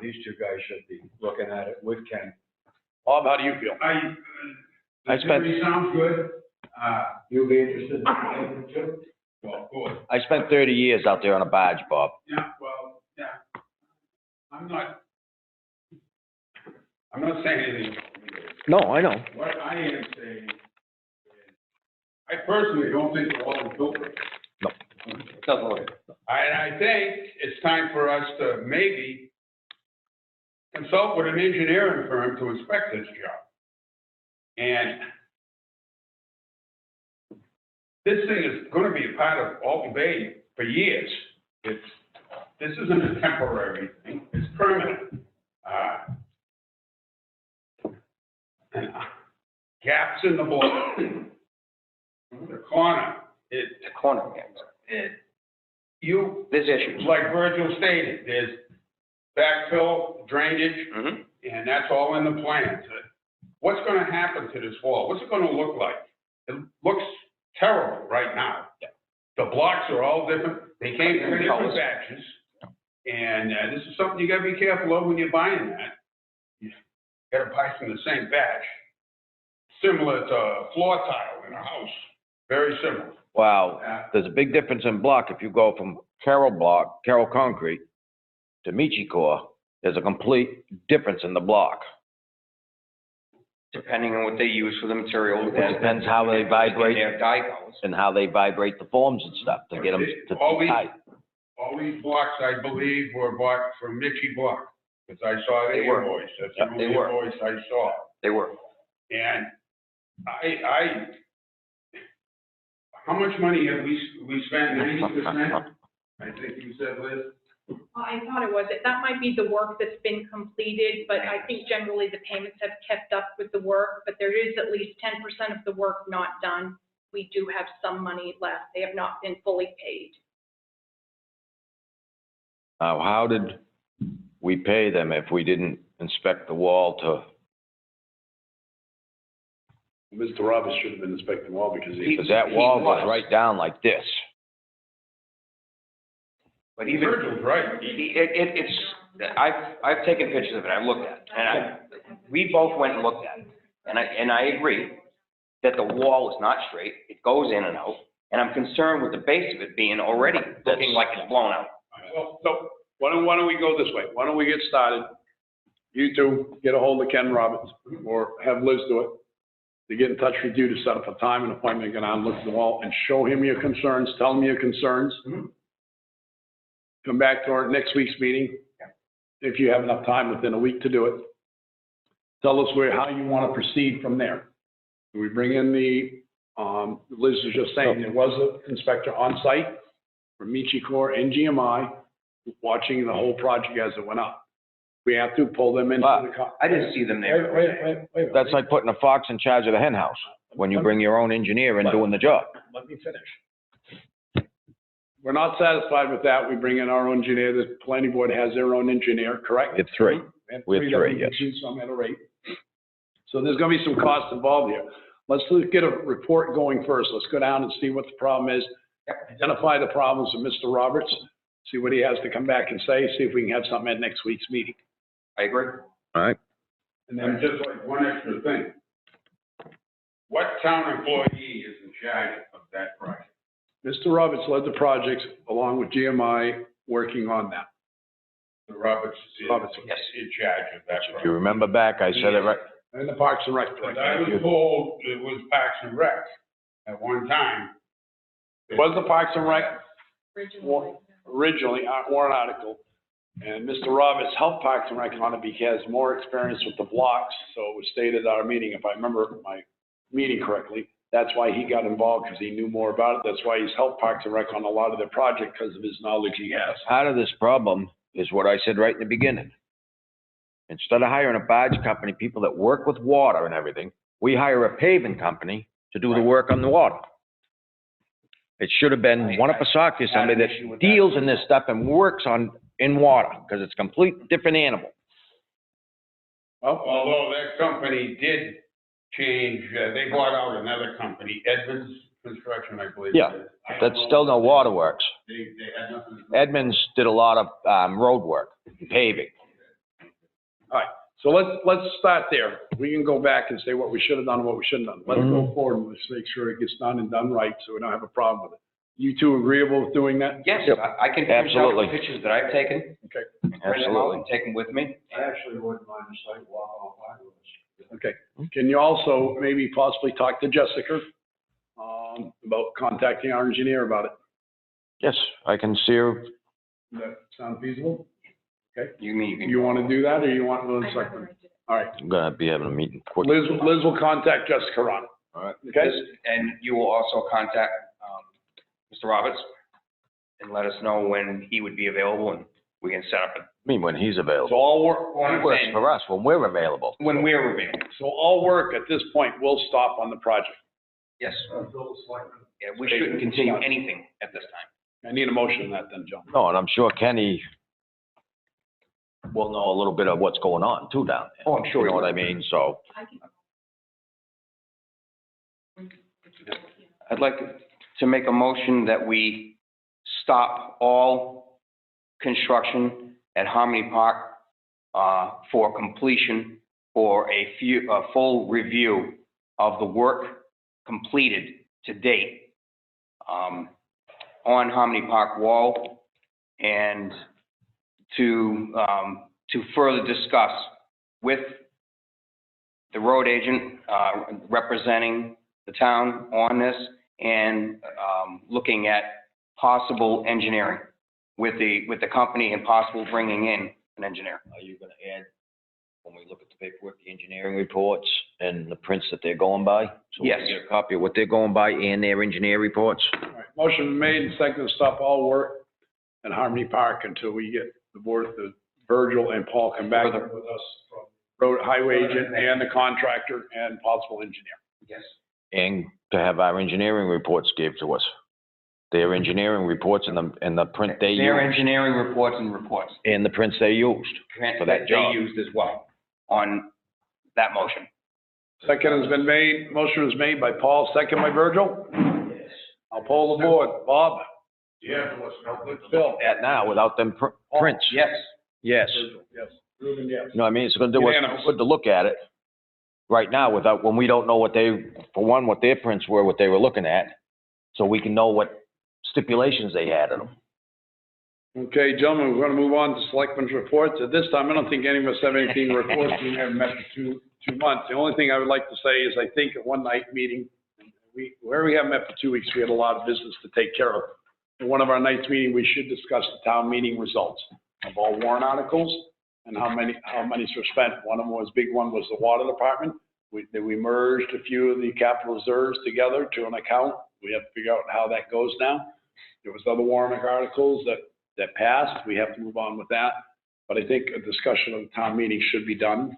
these two guys should be looking at it with Ken. Bob, how do you feel? I spent- It sounds good. You'll be interested in it too? Well, good. I spent 30 years out there on a barge, Bob. Yeah, well, yeah. I'm not saying anything. No, I know. What I am saying is, I personally don't think the wall is built right. No. It doesn't look. I think it's time for us to maybe consult with an engineering firm to inspect this job. And this thing is gonna be a part of Alton Bay for years. This isn't a temporary thing, it's permanent. And gaps in the block, the corner, The corner, yeah. There's issues. like Virgil stated, there's backfill, drainage, Mm-hmm. and that's all in the plans. What's gonna happen to this wall? What's it gonna look like? It looks terrible right now. The blocks are all different, they came from different batches. And this is something you gotta be careful of when you're buying that. You gotta buy from the same batch. Similar to floor tile in a house, very similar. Wow, there's a big difference in block. If you go from Carroll Concrete to Michi Core, there's a complete difference in the block. Depending on what they use for the material. It depends how they vibrate Their die codes. and how they vibrate the forms and stuff to get them to All these- tight. All these blocks, I believe, were bought from Mitchie Block, because I saw the They were. invoice, that's the Yep, only they were. invoice I saw. They were. And how much money have we spent, 90%? I think you said, Liz? I thought it was, that might be the work that's been completed, but I think generally the payments have kept up with the work, but there is at least 10% of the work not done. We do have some money left. They have not been fully paid. Now, how did we pay them if we didn't inspect the wall to, Mr. Roberts should have been inspecting the wall because because that wall goes right down like this. But even, Virgil's right. I've taken pictures of it, I've looked at it, and we both went and looked at it. And I agree that the wall is not straight, it goes in and out, and I'm concerned with the base of it being already looking like it's blown out. Well, so why don't we go this way? Why don't we get started? You two get a hold of Ken Roberts or have Liz do it. To get in touch with you to set up a time and appointment, go down, look at the wall and show him your concerns, tell him your concerns. Come back to our next week's meeting, if you have enough time within a week to do it. Tell us how you want to proceed from there. We bring in Liz was just saying, there was an inspector on site from Michi Corps and GMI watching the whole project as it went up. We have to pull them into the. I didn't see them there. Wait. That's like putting a fox in charge of the hen house, when you bring your own engineer in doing the job. Let me finish. We're not satisfied with that. We bring in our own engineer. The planning board has their own engineer, correct? We have three. We have three, yes. Some at a rate. So there's gonna be some costs involved here. Let's get a report going first. Let's go down and see what the problem is. Identify the problems of Mr. Roberts, see what he has to come back and say, see if we can have something at next week's meeting. I agree. All right. And And then just like one extra thing. What town employee is in charge of that project? Mr. Roberts led the project along with GMI working on that. The Roberts is Yes. in charge of that If you project. remember back, I said it right. And the Parks and Rec Because director. I was told it was Parks and Rec at one time. It was the Parks and Rec Originally. originally, warrant article. And Mr. Roberts helped Parks and Rec on it because he has more experience with the blocks. So it was stated at our meeting, if I remember my meeting correctly, that's why he got involved, because he knew more about it. That's why he's helped Parks and Rec on a lot of their project, because of his knowledge he has. Part of this problem is what I said right in the beginning. Instead of hiring a barge company, people that work with water and everything, we hire a paving company to do the work on the water. It should have been one of Pasaki, somebody that deals in this stuff and works in water, because it's a complete different animal. Although that company did change, they bought out another company, Edmonds Construction, I believe. Yeah, that's still no water works. They had nothing to do. Edmonds did a lot of road work, paving. All right, so let's start there. We can go back and say what we should have done and what we shouldn't have done. Let's go forward and let's make sure it gets done and done right, so we don't have a problem with it. You two agreeable with doing that? Yes, Yep. I can print out Absolutely. the pictures that I've taken, Okay, print them out Absolutely. and take them with me. I actually wouldn't mind a site walk all five of us. okay. Can you also maybe possibly talk to Jessica about contacting our engineer about it? Yes, I can see her. Does that sound feasible? You mean you can. You want to do that, or you want Liz? I'd rather I did it. All right, I'm gonna be having a meeting quick. Liz will contact Jessica on it. All right. Okay? And you will also contact, Mr. Roberts and let us know when he would be available and we can set up I mean, when he's So available. all work, He works for us when we're available. when we're available. so all work at this point will stop on the project. Yes. Yeah, we shouldn't continue anything at this time. I need a motion on that then, John. No, and I'm sure Kenny will know a little bit of what's going on too down there. Oh, I'm sure You he know what will. I mean? So, I can- I'd like to make a motion that we stop all construction at Harmony Park for completion for a full review of the work completed to date on Harmony Park wall, and to further discuss with the road agent representing the town on this, and looking at possible engineering with the company and possible bringing in an engineer. are you gonna add when we look at the paperwork, the engineering reports and the prints that they're going by? So we Yes. get a copy of what they're going by and their engineer reports? All right, motion made and seconded to stop all work at Harmony Park until we get the board, the Virgil and Paul come back with us from road highway agent and the contractor and possible engineer. Yes. And to have our engineering reports gave to us. Their engineering reports and the print they Their used, engineering reports and reports. and the prints they used for that job. They used as well on that motion. Second has been made, motion was made by Paul, second by Virgil. Yes. I'll poll the board. Bob? Yeah, what's no good. Phil? At now, without them prints. Yes. Yes. Virgil, yes. Ruben, yes. You know what I mean? It's gonna do us Unanimous. good to look at it right now without, when we don't know what they, for one, what their prints were, what they were looking at, so we can know what stipulations they had in them. Okay, gentlemen, we're gonna move on to selectmen's reports. At this time, I don't think any of us have anything to report. We haven't met for two months. The only thing I would like to say is I think at one night meeting, where we haven't met for 2 weeks, we had a lot of business to take care of. In one of our nights meeting, we should discuss the town meeting results of all warrant articles and how many were spent. One of them was, big one was the water department. We merged a few of the capital reserves together to an account. We have to figure out how that goes now. There was other warrant articles that passed. We have to move on with that. But I think a discussion of the town meeting should be done.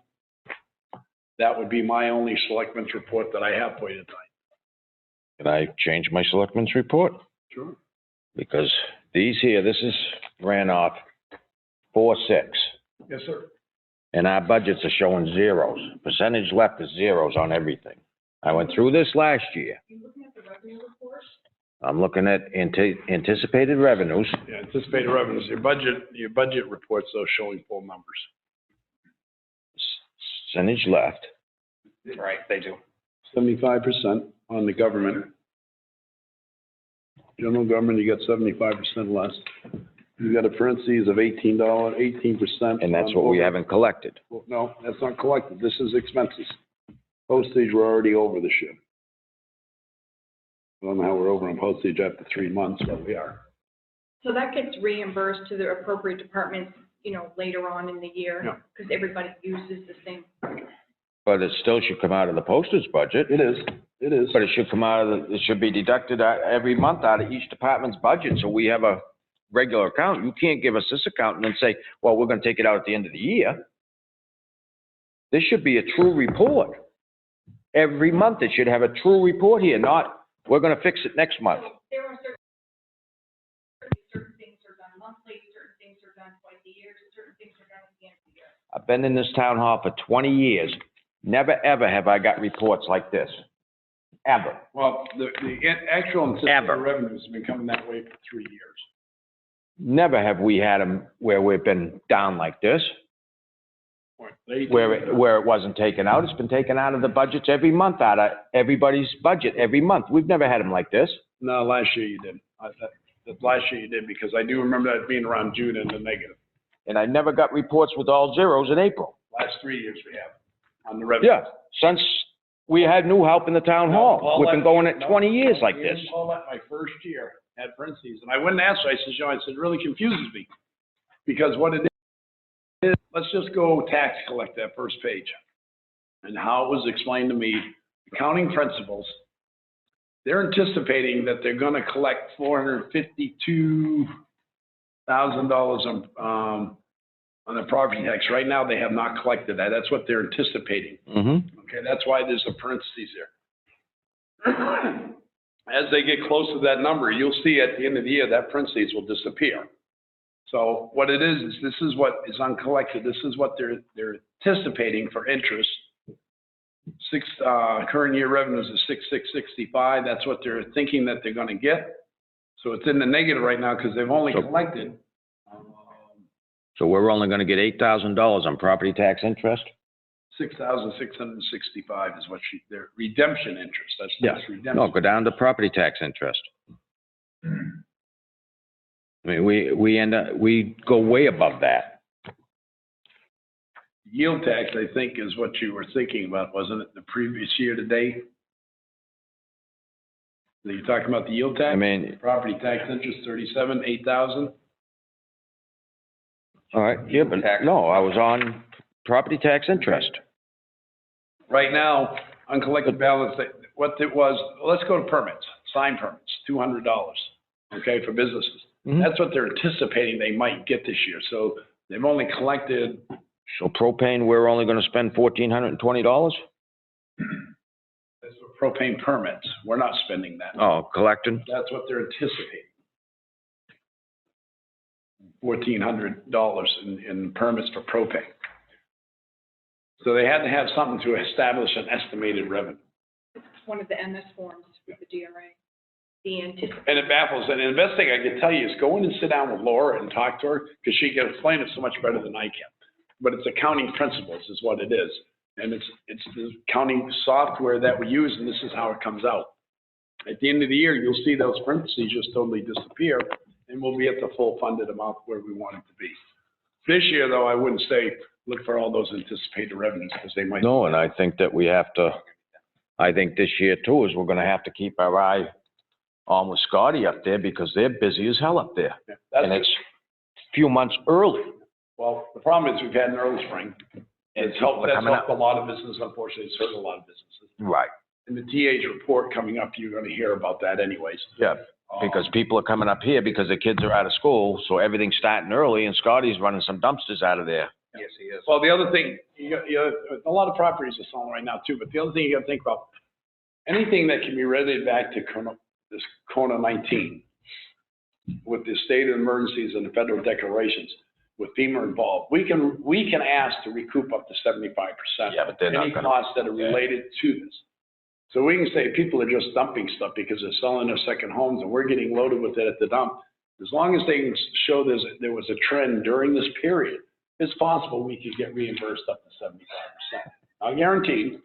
That would be my only selectmen's report that I have for you tonight. Can I change my selectmen's report? Sure. Because these here, this is ran off 4/6, Yes, sir. and our budgets are showing zeros. Percentage left is zeros on everything. I went through this last year. You looking at the revenue report? I'm looking at anticipated revenues. Yeah, anticipated revenues. Your budget reports, though, showing full numbers. Percentage left. Right, they do. 75% on the government. General government, you got 75% less. You got a parentheses of $18%. And that's what we haven't collected. Well, no, that's not collected. This is expenses. Postage, we're already over this year. I don't know how we're over on postage after 3 months, but we are. So that gets reimbursed to the appropriate departments, later on in the year, Yeah. because everybody uses the same. But it still should come out of the postage budget. It is. But it should come out of it should be deducted every month out of each department's budget, so we have a regular account. You can't give us this account and then say, well, we're gonna take it out at the end of the year. This should be a true report. Every month it should have a true report here, not, we're gonna fix it next month. So there are certain things are done monthly, certain things are done twice a year, certain things are done at the end of the year. I've been in this town hall for 20 years. Never, ever have I got reports like this. Ever. Well, the actual anticipated Ever. revenues have been coming that way for 3 years. Never have we had them where we've been down like this, They- where it wasn't taken out. It's been taken out of the budgets every month, out of everybody's budget every month. We've never had them like this. No, last year you did. Last year you did, because I do remember that being around June in the negative. And I never got reports with all zeros in April. Last 3 years we have on the revenue. Yeah, since we had new help in the town hall. We've been going at 20 years like this. Paul, my first year had parentheses, and I went and asked her, I said, it really confuses me. Because what it is, let's just go tax collect that first page. And how it was explained to me, accounting principles, they're anticipating that they're gonna collect $452,000 on the property tax. Right now, they have not collected that. That's what they're anticipating. Mm-hmm. Okay, that's why there's a parentheses there. As they get close to that number, you'll see at the end of the year, that parentheses will disappear. So what it is this is what is uncollected. This is what they're anticipating for interest. Current year revenues is 6,665. That's what they're thinking that they're gonna get. So it's in the negative right now because they've only collected. So we're only gonna get $8,000 on property tax interest? 6,665 is what their redemption interest. That's redemption. No, go down to property tax interest. I mean, we go way above that. Yield tax, I think, is what you were thinking about, wasn't it, the previous year to date? Are you talking about the yield tax? I mean, Property tax interest, 37, 8,000? all right, yeah, but no, I was on property tax interest. Right now, uncollected balance, what it was, let's go to permits, sign permits, $200, okay, for businesses. Mhm. That's what they're anticipating they might get this year. So they've only collected, So propane, we're only gonna spend $1,420? that's for propane permits. We're not spending that. Oh, collecting? That's what they're anticipating. $1,400 in permits for propane. So they had to have something to establish an estimated revenue. It's one of the MS forms with the DRA. The anticipated. And it baffles, and the best thing I can tell you is go in and sit down with Laura and talk to her, because she can explain it so much better than I can. But it's accounting principles is what it is. And it's the accounting software that we use, and this is how it comes out. At the end of the year, you'll see those parentheses just totally disappear, and we'll be at the full funded amount where we want it to be. This year, though, I wouldn't say look for all those anticipated revenues, because they might. No, and I think that we have to, I think this year too is we're gonna have to keep our eye on with Scotty up there, because they're busy as hell up there. Yeah, And it's a few months early. well, the problem is we've had an early spring. It's helped, that's helped a lot of businesses, unfortunately, it's hurt a lot of businesses. Right. And the TA's report coming up, you're gonna hear about that anyways. Yeah, because people are coming up here because their kids are out of school, so everything's starting early, and Scotty's running some dumpsters out of there. Yes, he is. Well, the other thing, a lot of properties are selling right now too, but the other thing you gotta think about, anything that can be related back to this Corona-19, with the state of emergencies and the federal declarations, with FEMA involved, we can ask to recoup up to 75%. Yeah, but they're not any gonna. costs that are related to this. So we can say people are just dumping stuff because they're selling their second homes and we're getting loaded with it at the dump. As long as they can show there was a trend during this period, it's possible we could get reimbursed up to 75%. Not guaranteed,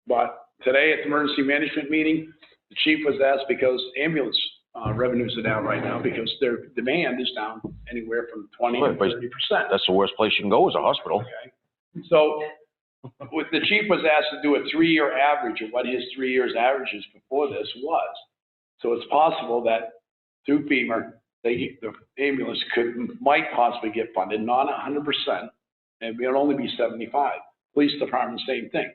but today at the emergency management meeting, the chief was asked because ambulance revenues are down right now because their demand is down anywhere from 20 to 30%. That's the worst place you can go is a hospital. Okay. So the chief was asked to do a 3-year average of what his 3 years averages before this was. So it's possible that through FEMA, the ambulance might possibly get funded, not 100%, and it'll only be 75. Police department, same thing.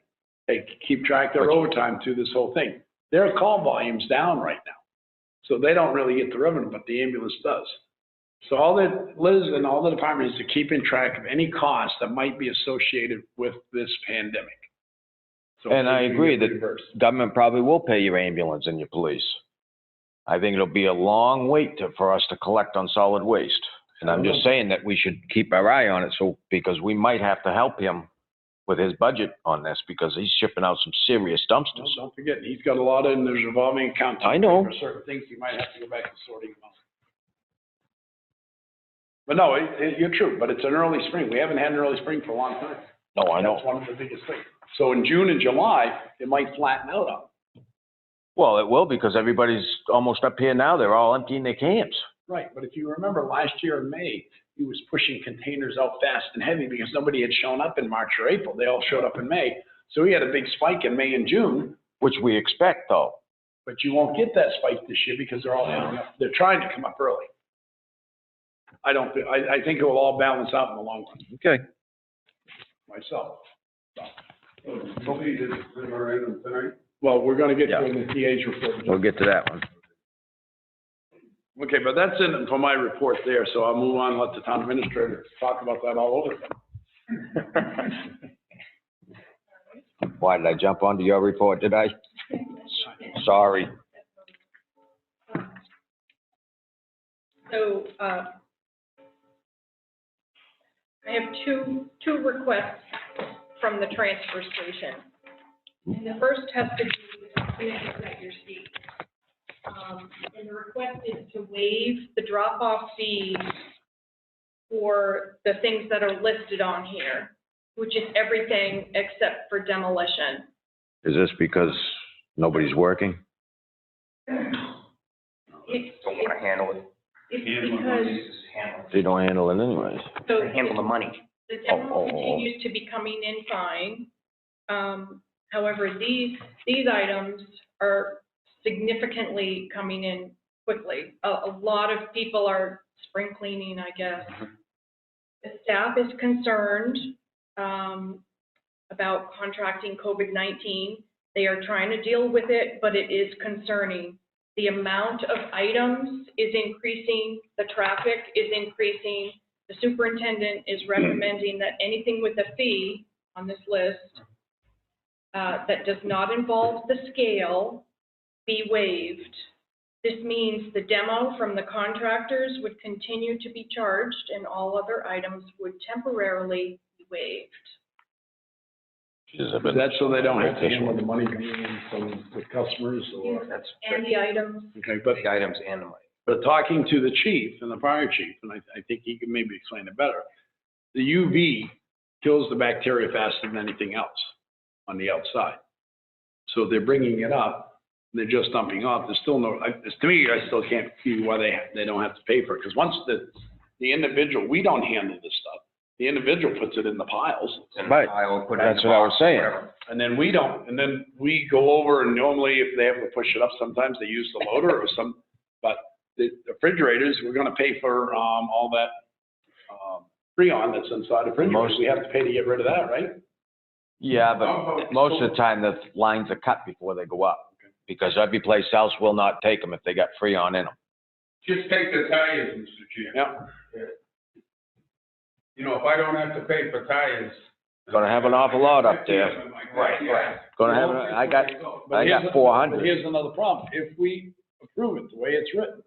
They keep track of their overtime through this whole thing. Their call volume's down right now. So they don't really get the revenue, but the ambulance does. So all that Liz and all the departments are keeping track of any costs that might be associated with this pandemic. So And I agree that reimbursed. government probably will pay your ambulance and your police. I think it'll be a long wait for us to collect on solid waste. And I'm just saying that we should keep our eye on it, so, because we might have to help him with his budget on this, because he's shipping out some serious dumpsters. Well, don't forget, he's got a lot in, there's revolving accounts. I know. For certain things, you might have to go back to sorting them out. But no, you're true, but it's an early spring. We haven't had an early spring for a long time. No, I know. That's one of the biggest things. So in June and July, it might flatten out on. Well, it will, because everybody's almost up here now. They're all emptying their camps. Right, but if you remember last year in May, he was pushing containers out fast and heavy because nobody had shown up in March or April. They all showed up in May. So he had a big spike in May and June. Which we expect, though. But you won't get that spike this year because they're all coming up. They're trying to come up early. I think it will all balance out in the long run. Okay. Myself. Nobody did our item tonight? Well, we're gonna get Yeah. to the TA's report. We'll get to that one. Okay, but that's it for my report there, so I'll move on and let the town administrator talk about that all over again. Why, did I jump onto your report, did I? Sorry. So, I have two requests from the transfer station. And the first has to do with the signatures at your seat. And the request is to waive the drop-off fee for the things that are listed on here, which is everything except for demolition. Is this because nobody's working? Don't want to handle it. It's because, They don't handle it anyways. so Handle the money. the demo Oh. continues to be coming in fine. However, these items are significantly coming in quickly. A lot of people are spring cleaning, I guess. The staff is concerned about contracting COVID-19. They are trying to deal with it, but it is concerning. The amount of items is increasing, the traffic is increasing. The superintendent is recommending that anything with a fee on this list that does not involve the scale be waived. This means the demo from the contractors would continue to be charged and all other items would temporarily be waived. That's so they don't have to handle the money coming in from the customers or? And the items. Okay, but. The items and the money. But talking to the chief and the fire chief, and I think he can maybe explain it better, the UV kills the bacteria faster than anything else on the outside. So they're bringing it up, they're just dumping off. There's still no, to me, I still can't see why they don't have to pay for it. Because once the individual, we don't handle this stuff. The individual puts it in the piles. Right, that's what I was saying. And then we don't, and then we go over and normally if they have to push it up, sometimes they use the loader or some, but the refrigerators, we're gonna pay for, all that, Freon that's inside the refrigerator. We have to pay to get rid of that, right? Yeah, but most of the time the lines are cut before they go up. Because every place else will not take them if they got Freon in them. Just take the tires, Mr. Chairman. Yeah. You know, if I don't have to pay for tires. Gonna have an awful lot up there. Right. Gonna have, I got But 400. here's another problem. If we approve it the way it's written,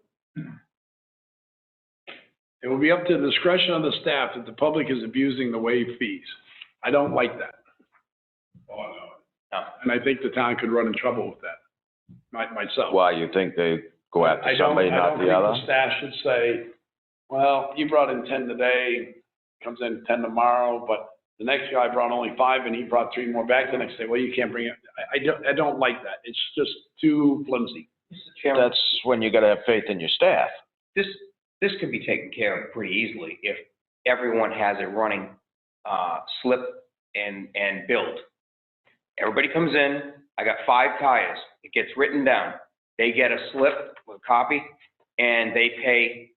it will be up to the discretion of the staff if the public is abusing the waived fees. I don't like that. Oh, no. And I think the town could run in trouble with that, myself. Why, you think they go after somebody, not the I other? don't think the staff should say, well, you brought in 10 today, comes in 10 tomorrow, but the next guy brought only 5 and he brought 3 more back the next day. Well, you can't bring it. I don't like that. It's just too flimsy. That's when you gotta have faith in your staff. This could be taken care of pretty easily if everyone has a running slip and build. Everybody comes in, I got 5 tires, it gets written down. They get a slip with a copy and they pay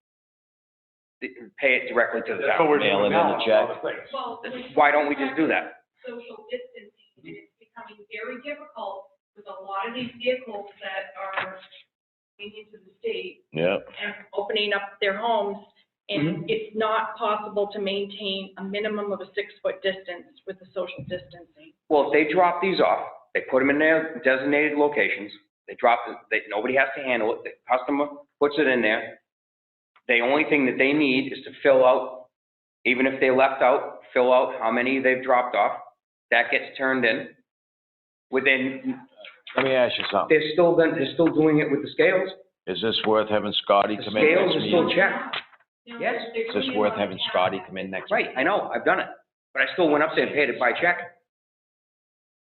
it directly to the That's what town. we're Mail doing it in now. a check. Well, Why don't we just do that? Social distancing, and it's becoming very difficult with a lot of these vehicles that are coming into the state Yep. and opening up their homes, and it's not possible to maintain a minimum of a 6-foot distance with the social distancing. Well, if they drop these off, they put them in their designated locations, they drop it, nobody has to handle it, the customer puts it in there. The only thing that they need is to fill out, even if they left out, fill out how many they've dropped off. That gets turned in. Within, Let me ask you something. they're still doing it with the scales. Is this worth having Scotty The come in scales next are still meeting? checked. Yes. Is this worth having Scotty come in next? Right, I know, I've done it. But I still went up there and paid it by check.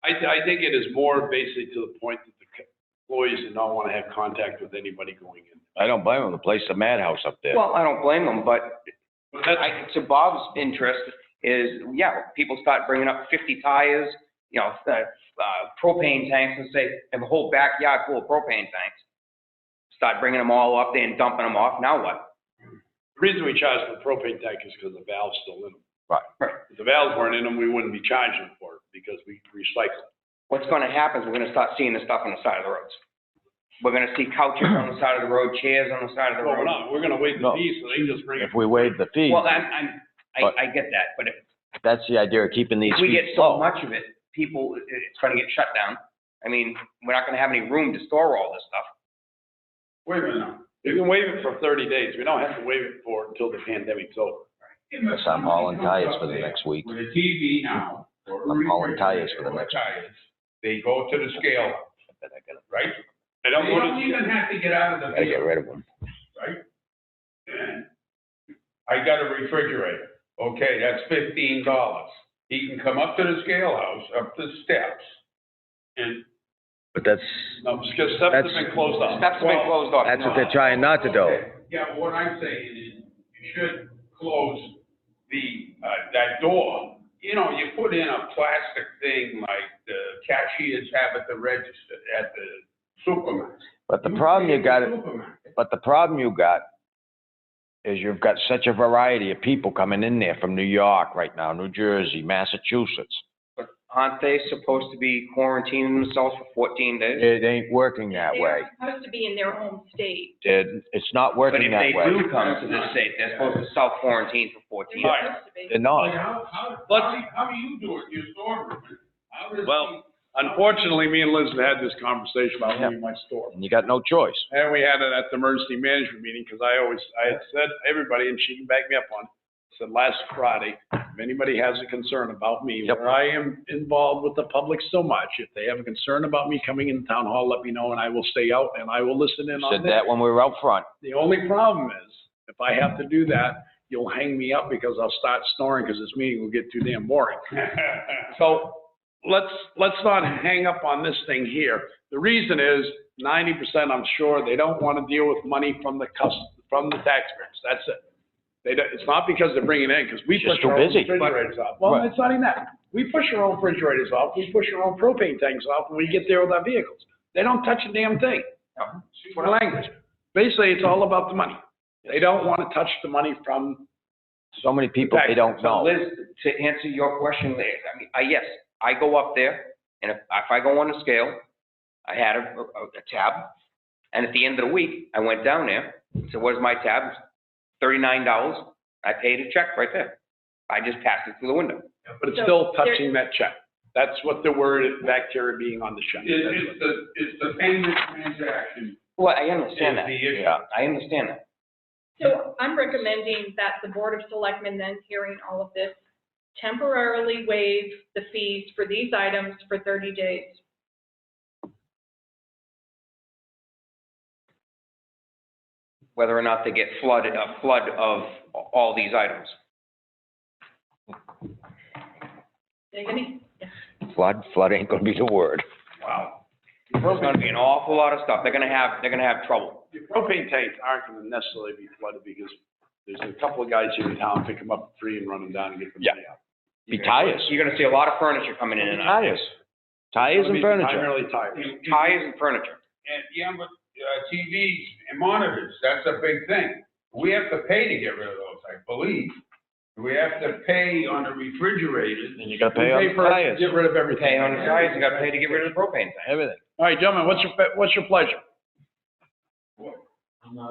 I think it is more basically to the point that the employees do not want to have contact with anybody going in. I don't blame them. The place is a madhouse up there. Well, I don't blame them, but But that's, to Bob's interest is, yeah, people start bringing up 50 tires, propane tanks and say, have a whole backyard full of propane tanks. Start bringing them all up there and dumping them off, now what? the reason we charge for the propane tank is because the valve's still in them. Right. If the valves weren't in them, we wouldn't be charging for it because we recycle. What's gonna happen is we're gonna start seeing the stuff on the side of the roads. We're gonna see couches on the side of the road, chairs on the side of the Well, we're road. not, we're gonna waive the No. fees, so they can just bring it. If we waive the fee, Well, I get that, but if that's the idea of keeping these we fees get so low. much of it, people, it's gonna get shut down. I mean, we're not gonna have any room to store all this stuff. Wait a minute now. You can waive it for 30 days. We don't have to waive it for until the pandemic's over. Guess I'm hauling tires for the next week. With a TV now. or I'm hauling tires for the or next- tires, they go to the scale, right? I They don't want don't to, even have to get out of the Gotta get vehicle, rid of them. right? And I got a refrigerator. Okay, that's $15. He can come up to the scale house, up the steps, and But that's, no, because steps have been closed off. Steps have been closed off. that's what they're trying not to do. yeah, what I'm saying is you should close that door. You know, you put in a plastic thing like the cashiers have at the register, at the supermarket. But the problem you got, Supermarket. but the problem you got is you've got such a variety of people coming in there from New York right now, New Jersey, Massachusetts. But aren't they supposed to be quarantining themselves for 14 days? It ain't working that way. They're supposed to be in their home state. It's not But working if that they way. do come to this state, they're supposed to self-quarantine for 14 They're days. supposed to be. They're not. How do you do it in your storeroom? Well, unfortunately, me and Liz had this conversation about Yeah. leaving my store. And you got no choice. And we had it at the emergency management meeting, because I had said to everybody, and she can back me up on it, said last Friday, if anybody has a concern about me, Yep. where I am involved with the public so much, if they have a concern about me coming in town hall, let me know, and I will stay out and I will listen in on Said that. that when we were out front. The only problem is, if I have to do that, you'll hang me up because I'll start snoring, because this meeting will get too damn boring. So let's not hang up on this thing here. The reason is 90%, I'm sure, they don't want to deal with money from the taxpayers. That's it. It's not because they're bringing it in, because we Just push too our own busy. refrigerators off. Well, Right. it's not even that. We push our own refrigerators off. We push our own propane tanks off when we get there with our vehicles. They don't touch a damn thing. For language. Basically, it's all about the money. They don't want to touch the money from. So many people, they don't So know. Liz, to answer your question there, I mean, yes, I go up there, and if I go on a scale, I had a tab, and at the end of the week, I went down there, so where's my tab? $39, I paid a check right there. I just passed it through the window. But it's So still touching that check. That's what the word is, bacteria being on the check. It's the payment transaction. Well, I understand that. Is the issue. Yeah. I understand that. So I'm recommending that the Board of Selectmen, then hearing all of this, temporarily waive the fees for these items for 30 days. Whether or not they get a flood of all these items. Anybody? Flood ain't gonna be the word. Wow. There's gonna be an awful lot of stuff. They're gonna have trouble. The propane tanks aren't going to necessarily be flooded, because there's a couple of guys here in town, pick them up free and run them down and get them Yeah. out. Be tires. You're gonna see a lot of furniture coming in and out. Tires. Tires and furniture. Primarily tires. Tires and furniture. And, yeah, but TVs and monitors, that's a big thing. We have to pay to get rid of those, I believe. We have to pay on the refrigerators. And you gotta We pay on pay the for, tires. get rid of everything. Pay on the tires, you gotta pay to get rid of the propane tank. Everything. All right, gentlemen, what's your pleasure?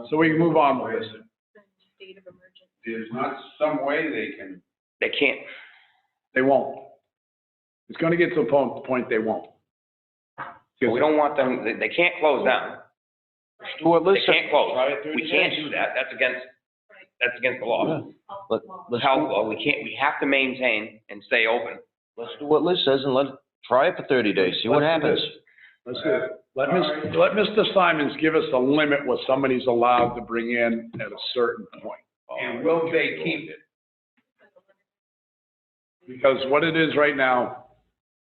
So we can move on with this. State of emergency. There's not some way they can. They can't. They won't. It's going to get to a point they won't. We don't want them, they can't close down. Do what They Liz said. can't close. Try it 30 We can't days. do that. That's against the law. Let's Health do, law, we have to maintain and stay open. let's do what Liz says and try it for 30 days, see what Let's do happens. this. Let's do it. Let Mr. Simons give us a limit what somebody's allowed to bring in at a certain point. And will they keep it? Because what it is right now,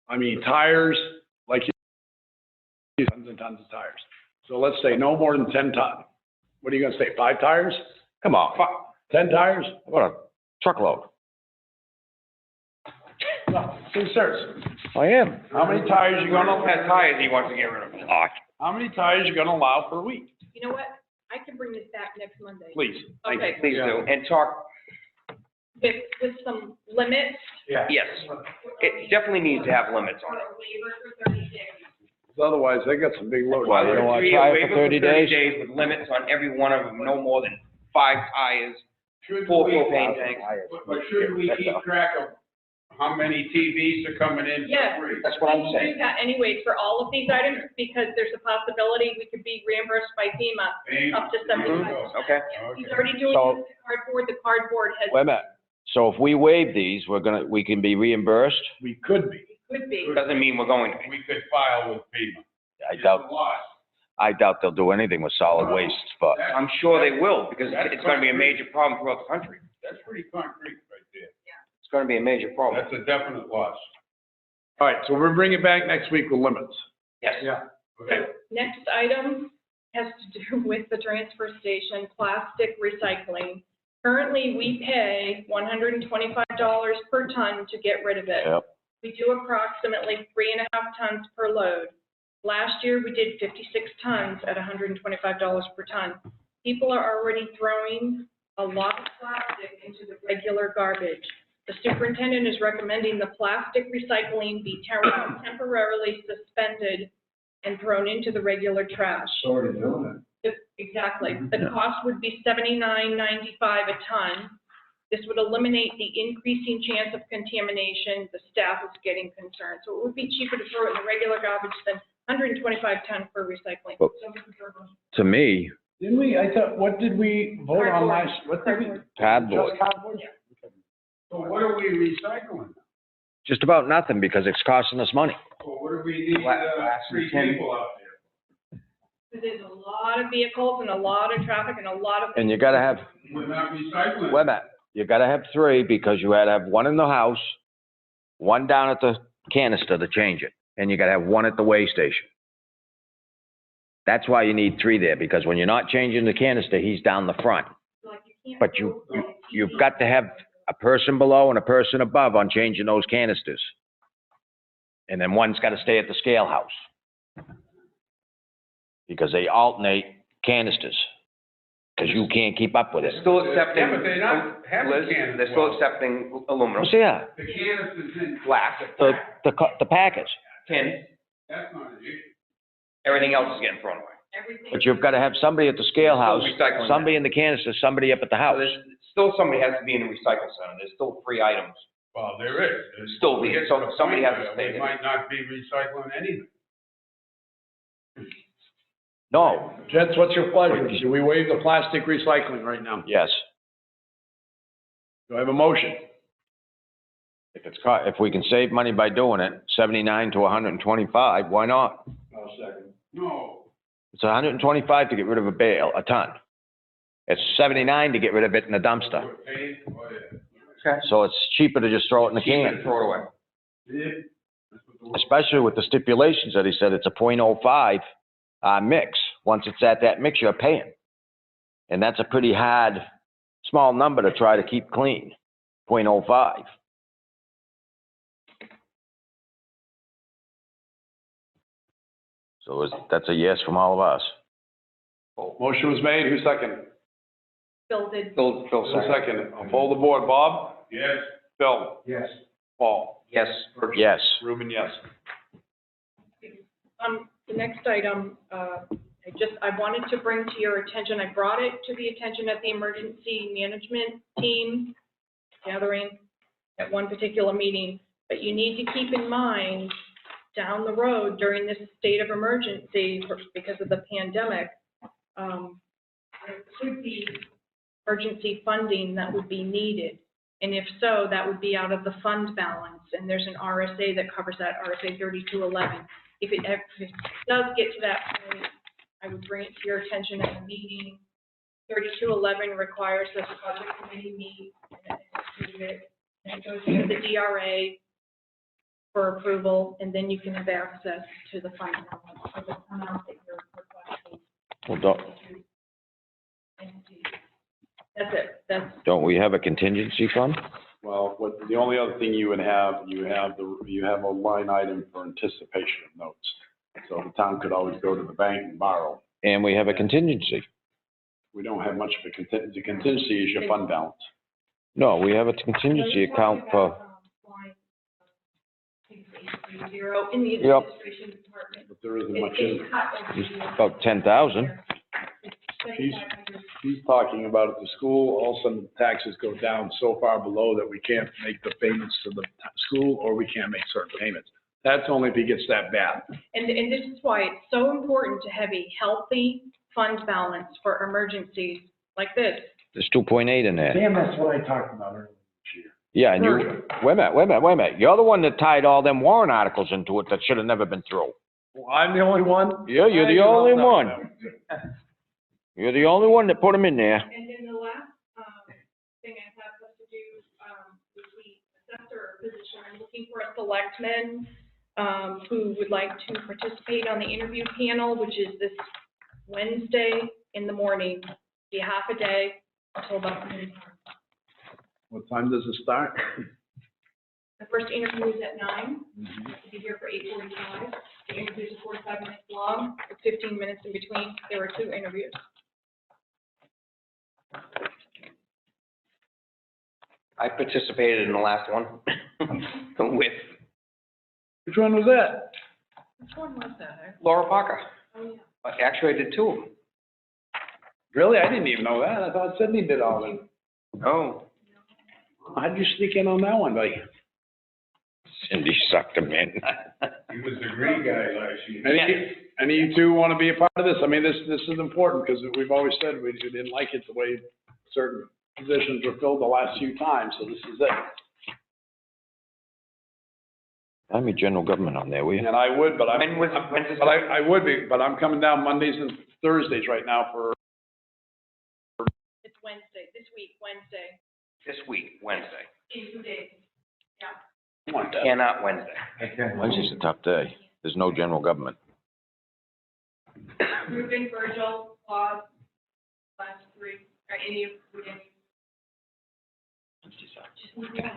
I mean, tires, like, tons and tons of tires. So let's say no more than 10 tons. What are you gonna say, 5 tires? Come on, 10 tires? what a truckload. No, be serious. I am. How many tires you gonna, Has tires he wants to get rid of. how many tires you gonna allow per week? You know what? I can bring this back next Monday. Please. Thank you. Okay, Please do, and talk, with some limits. Yeah. yes, it definitely needs to have limits on it. For a waiver for 30 days. Otherwise, they got some big loads. Well, you don't wanna try it for 30 days? With limits on every one of them, no more than 5 tires, Should 4 we- propane tanks. But shouldn't we keep track of how many TVs are coming in Yes. for free? That's what I'm We will saying. do that anyways for all of these items, because there's a possibility we could be reimbursed by FEMA up to 75%. Okay. He's already doing So- this with cardboard. The cardboard has, Wait a minute. So if we waive these, we can be reimbursed? We could be. could be. Doesn't mean we're going to be. We could file with FEMA. I It's doubt, a loss. I doubt they'll do anything with solid waste, but I'm sure they will, because it's gonna be a major problem throughout the country. That's pretty concrete right there. It's gonna be a major problem. That's a definite loss. All right, so we'll bring it back next week with limits. Yes. Okay. Next item has to do with the transfer station plastic recycling. Currently, we pay $125 per ton to get rid of it. Yep. We do approximately 3.5 tons per load. Last year, we did 56 tons at $125 per ton. People are already throwing a lot of plastic into the regular garbage. The superintendent is recommending the plastic recycling be temporarily suspended and thrown into the regular trash. Already doing Exactly. The cost would be $79.95 a ton. This would eliminate the increasing chance of contamination. The staff is getting concerned. So it would be cheaper to throw it in the regular garbage than 125 ton for recycling. But to me, Didn't we, I thought, what did we vote on last, what did we? cardboard, Just cardboard? So what are we recycling? just about nothing because it's costing us money. Well, what do we need, Glass three and tin. people out there? There's a lot of vehicles and a lot of traffic and a lot of. And you gotta have, We're not recycling. wait a minute, you gotta have three because you gotta have one in the house, one down at the canister to change it, and you gotta have one at the weigh station. That's why you need three there, because when you're not changing the canister, he's down the front. Like you can't But you've got to have a person below and a person above on changing those canisters. And then one's gotta stay at the scale house. Because they alternate canisters, because you can't keep up with it. They're still accepting, Yeah, but they're not having Liz, cans. they're still accepting aluminum, So yeah, The canisters in. glass, the packets, tin, That's not an issue. everything else is getting thrown away. everything. but you've gotta have somebody at the scale house, Still recycling somebody in the canister, somebody up at the So house. there's, still somebody has to be in the recycle center, there's still 3 items. Well, there is. There's- Still be- we get so to the somebody point has to where stay We there. might not be recycling anything. No, Jets, what's your pleasure? Should we waive the plastic recycling right now? yes, Do I have a motion? if we can save money by doing it, 79 to 125, why not? I'll second. No. It's 125 to get rid of a ton. It's 79 to get rid of it in the dumpster. We're paying for it. Okay. So it's cheaper to just throw it in the Cheaper can, to throw it away. Yeah. That's what the- especially with the stipulations that he said it's a .05 mix. Once it's at that mix, you're paying. And that's a pretty hard, small number to try to keep clean, .05. So that's a yes from all of us. Motion was made, who seconded? Bill did. Phil Who second. seconded? I'll poll the board, Bob? Yes. Bill? Yes. Paul? Yes. Yes. Ruben, yes. The next item, I wanted to bring to your attention, I brought it to the attention of the emergency management team gathering at one particular meeting, but you need to keep in mind down the road during this state of emergency because of the pandemic, there could be emergency funding that would be needed. And if so, that would be out of the fund balance. And there's an RSA that covers that, RSA 3211. If it does get to that point, I would bring it to your attention at the meeting. 3211 requires that the budget committee meet and approve it. And it goes to the DRA for approval, and then you can have access to the fund balance for the amount that you're requesting. Well, don't we have a contingency fund? Well, the only other thing you would have, you have a line item for anticipation of notes. So the town could always go to the bank and borrow. And we have a contingency. We don't have much of a contingency. Contingency is your fund balance. No, we have a contingency account for, In the Yep. administration department. But there isn't much in It's cut over the- about 10,000. He's talking about at the school, all of a sudden the taxes go down so far below that we can't make the payments to the school, or we can't make certain payments. That's only if he gets that bad. And this is why it's so important to have a healthy fund balance for emergencies like this. There's 2.8 in there. Damn, that's what I talked about earlier this year. Yeah, and you, wait a minute. You're the one that tied all them warrant articles into it that should have never been through. Well, I'm the only one? Yeah, you're the only one. You're the only one that put them in there. And then the last thing I have has to do with the assessor position. I'm looking for a selectman who would like to participate on the interview panel, which is this Wednesday in the morning. Be a half a day until about noon. What time does it start? The first interview is at 9. To be here for 8:45. The interviews are 45 minutes long, with 15 minutes in between. There are 2 interviews. I participated in the last one with Which one was that? Which one was that? Laura Parker. Oh, yeah. Actually, I did two of them. Really? I didn't even know that. I thought Sydney did all of them. Oh, How'd you sneak in on that one, buddy? Cindy sucked him in. He was the green guy last year. Any of you two want to be a part of this? I mean, this is important because we've always said we didn't like it the way certain positions were filled the last few times, so this is it. I'm a general government on there, will you? And I would, but When's I would be, but I'm coming down Mondays and Thursdays right now for, It's Wednesday, this week, Wednesday, this week, Wednesday. in 2 days. Cannot Wednesday. Wednesday's a tough day. There's no general government. Ruben, Virgil, Bob, last three, or any of you.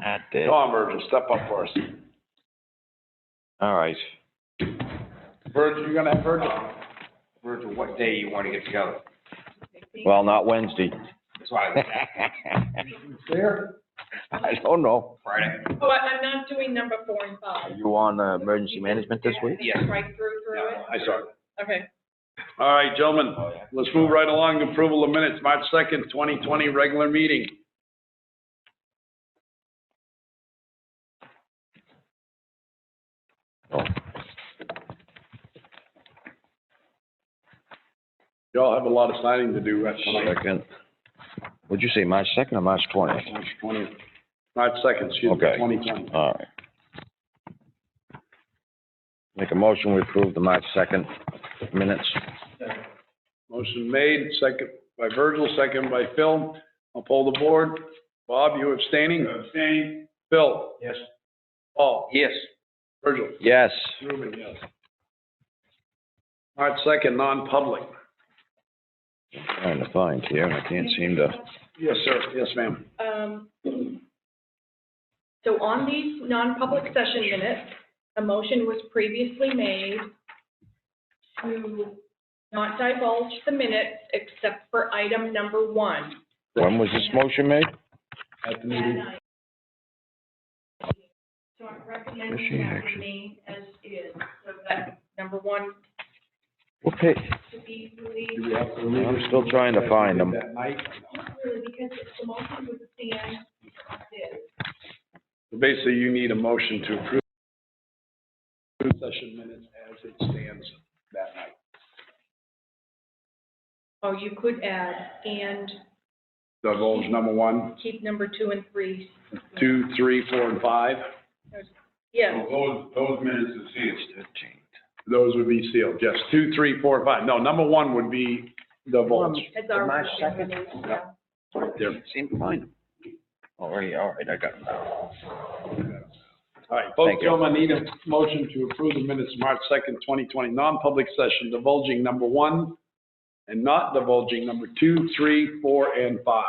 God damn. come on, Virgil, step up for us. All right. Virgil, you're gonna have Virgil? Virgil, what day you want to get together? Well, not Wednesday. That's why I There? I don't know. Friday. Oh, I'm not doing number 4 and 5. You on emergency management this week? Yes. Right through it? I saw it. Okay. All right, gentlemen, let's move right along to approval of minutes, March 2nd, 2020, regular meeting. Oh, Y'all have a lot of signing to do tonight. second. What'd you say, March 2nd or March 20th? March 20th. March 2nd, excuse me, Okay. 2020. All right. Make a motion, we approve the March 2nd minutes. Motion made, second by Virgil, second by Phil. I'll poll the board. Bob, you abstaining? Abstain. Phil? Yes. Paul? Yes. Virgil? Yes. Ruben, yes. March 2nd, non-public. Trying to find here, and I can't seem to. Yes, sir. Yes, ma'am. So on these non-public session minutes, a motion was previously made to not divulge the minutes except for item number 1. When was this motion made? At the meeting. So I'm recommending Is she that actually- remain as is, so that number 1 What page? to be released. Do we have to leave I'm it still trying to find them. that night? Not really, because the motion would stand as is. So basically, you need a motion to approve session minutes as it stands that night. Oh, you could add and Divulge number 1, keep number 2 and 3. 2, 3, 4, and 5. Yeah, Those minutes are sealed. Those would be sealed, yes. 2, 3, 4, 5. No, number 1 would be divulged. it's already March been 2nd? released, yeah. There. Seem to find them. All right, I got them now. All right, both Thank you. gentlemen need a motion to approve the minutes, March 2nd, 2020, non-public session, divulging number 1 and not divulging number 2, 3, 4, and 5.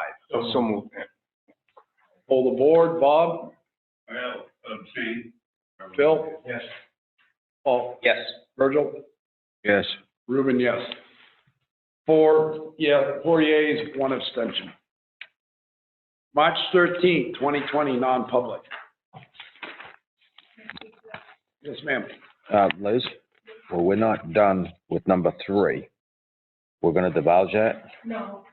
So moved. Poll the board. Bob? Well, abstain. Phil? Yes. Paul? Yes. Virgil? Yes. Ruben, yes. 4 yeas, 1 abstention. March 13th, 2020, non-public. Yes, ma'am. Liz, well, we're not done with number 3. We're gonna divulge that? No,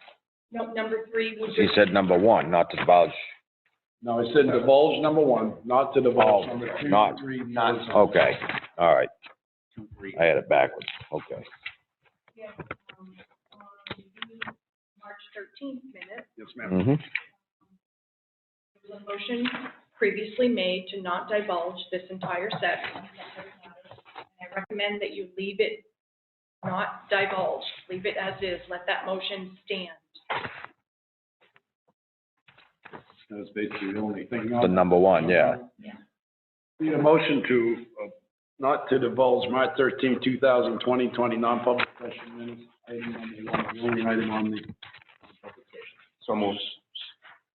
number 3 would She be, said number 1, not to divulge. No, I said divulge number 1, not to divulge Oh, number 2, not- 3, 4. not- Okay, all right. I had it backwards, okay. yeah, on the March 13th minute, Yes, ma'am. Mm-hmm. there was a motion previously made to not divulge this entire set. I recommend that you leave it not divulged, leave it as is, let that motion stand. That's basically the only thing. The number 1, yeah. Need a motion to, not to divulge March 13th, 2020, non-public session minutes, item number 1, the only item on the non-public session. So moved.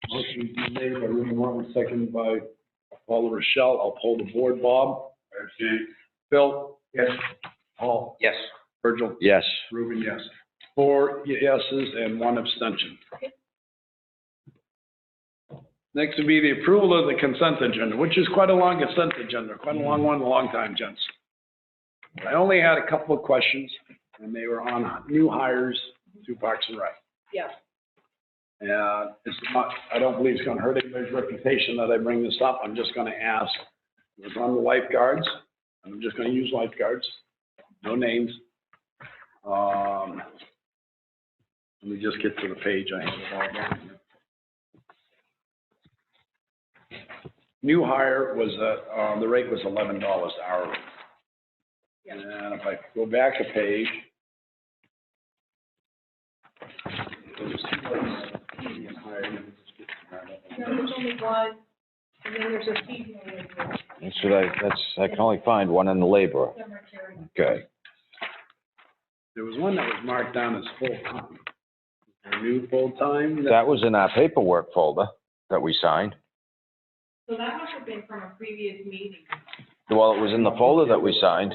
Motion made by Ruben Martin, second by Paula Rochelle. I'll poll the board. Bob? Abstain. Phil? Yes. Paul? Yes. Virgil? Yes. Ruben, yes. 4 yeses and 1 abstention. Next would be the approval of the consent agenda, which is quite a long consent agenda, quite a long one, a long time, gents. I only had a couple of questions, and they were on new hires to Parks and Rec. Yes. And it's not, I don't believe it's gonna hurt anybody's reputation that I bring this up. I'm just gonna ask. It was on the lifeguards. I'm just gonna use lifeguards. No names. Let me just get to the page. I have it all down here. New hire was, the rate was $11 hourly. Yeah. And if I go back a page. No, there's only one, and then there's a seasonal labor, I can only find one in the labor. cemetery. Okay. There was one that was marked down as full-time. A new full-time? That was in our paperwork folder that we signed. So that must have been from a previous meeting. Well, it was in the folder that we signed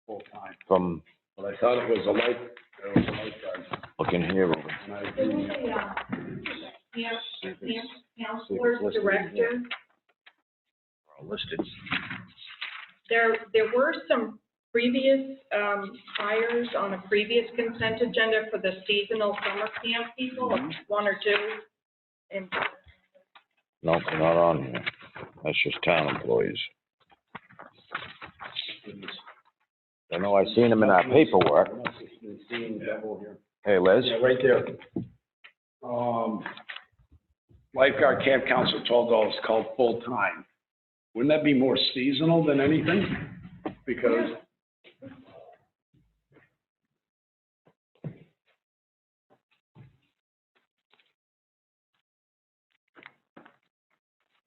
Full-time. from, But I thought it was a lifeguard. looking here, Ruben. And I There didn't- was a, See counselor, if it's listed in director. here. All listed. There were some previous, hires on a previous consent agenda for the seasonal summer camp people, one or two. And Nope, they're not on here. That's just town employees. I know I seen them in our paperwork. Hey, Liz? Yeah, right there. Lifeguard camp counselor, $12, called full-time. Wouldn't that be more seasonal than anything? Because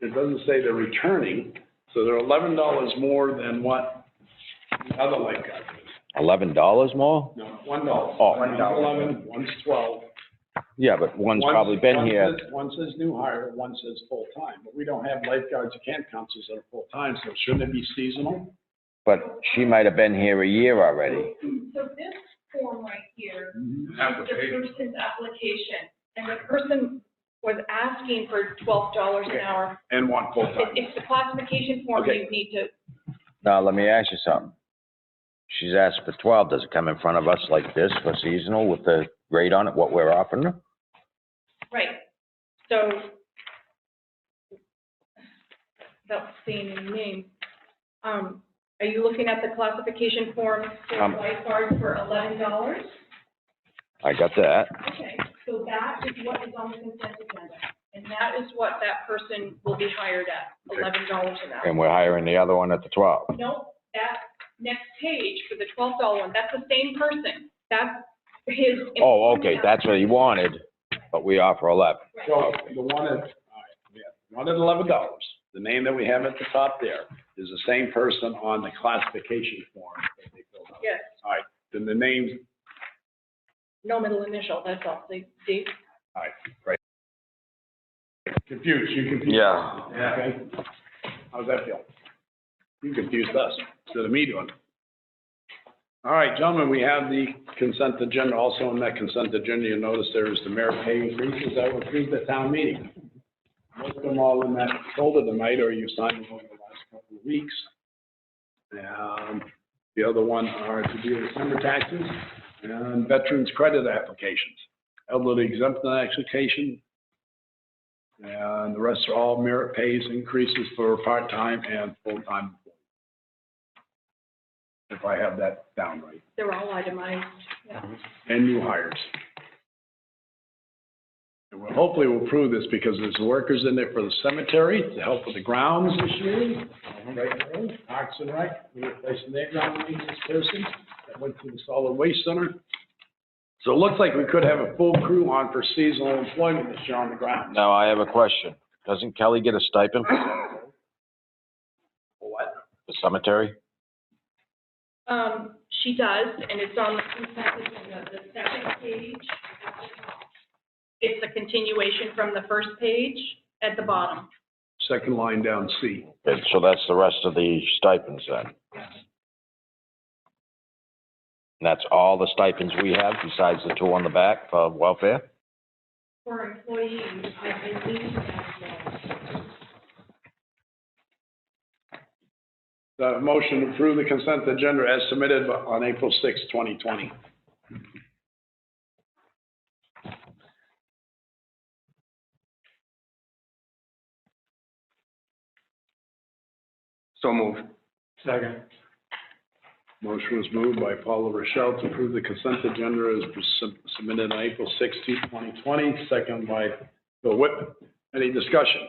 it doesn't say they're returning, so they're $11 more than what the other lifeguard is. $11 more? No, $1. Oh. One's 11, one's 12. Yeah, but one's probably been here. One says new hire, one says full-time, but we don't have lifeguards or camp counselors that are full-time, so shouldn't it be seasonal? But she might have been here a year already. so this form right here is the Application. person's application, and the person was asking for $12 an hour. And one full-time. It's the classification form Okay. you need to, Now, let me ask you something. She's asked for 12. Does it come in front of us like this for seasonal with the rate on it, what we're offering her? right, so, without saying any names, are you looking at the classification form for lifeguard for $11? I got that. Okay, so that is what is on the consent agenda, and that is what that person will be hired at, $11 an hour. And we're hiring the other one at the 12. Nope, that next page for the $12 one, that's the same person, that's his. Oh, okay, that's what he wanted, but we offer 11. So the one at, all right, yeah, one at $11, the name that we have at the top there is the same person on the classification form that they filled out. Yes, All right, then the names, no middle initial, that's all, see? all right, great. Confused, you confused. Yeah. Okay. How's that feel? You confused us instead of me doing it. All right, gentlemen, we have the consent agenda. Also on that consent agenda, you'll notice there is the merit pay increases that were approved at town meeting. Most of them all in that folder tonight, or you signed them over the last couple of weeks. The other one are to do with summer taxes and veterans credit applications. Elderly exemption application. And the rest are all merit pays increases for part-time and full-time. If I have that down right. They're all itemized, yeah. And new hires. And we'll hopefully we'll prove this because there's workers in there for the cemetery to help with the grounds this year. Right, Parks and Rec, we're replacing their ground maintenance person that went to the solid waste center. So it looks like we could have a full crew on for seasonal employment this year on the grounds. Now, I have a question. Doesn't Kelly get a stipend For what? for cemetery? She does, and it's on the consent agenda, the second page. It's a continuation from the first page at the bottom. Second line down, C. Okay, so that's the rest of the stipends then? And that's all the stipends we have besides the two on the back for welfare? For employees, I believe that, The motion to approve the consent agenda as submitted on April 6, 2020. So moved. Second. Motion was moved by Paula Rochelle to approve the consent agenda as submitted on April 6, 2020, second by Bill Whitman. Any discussion?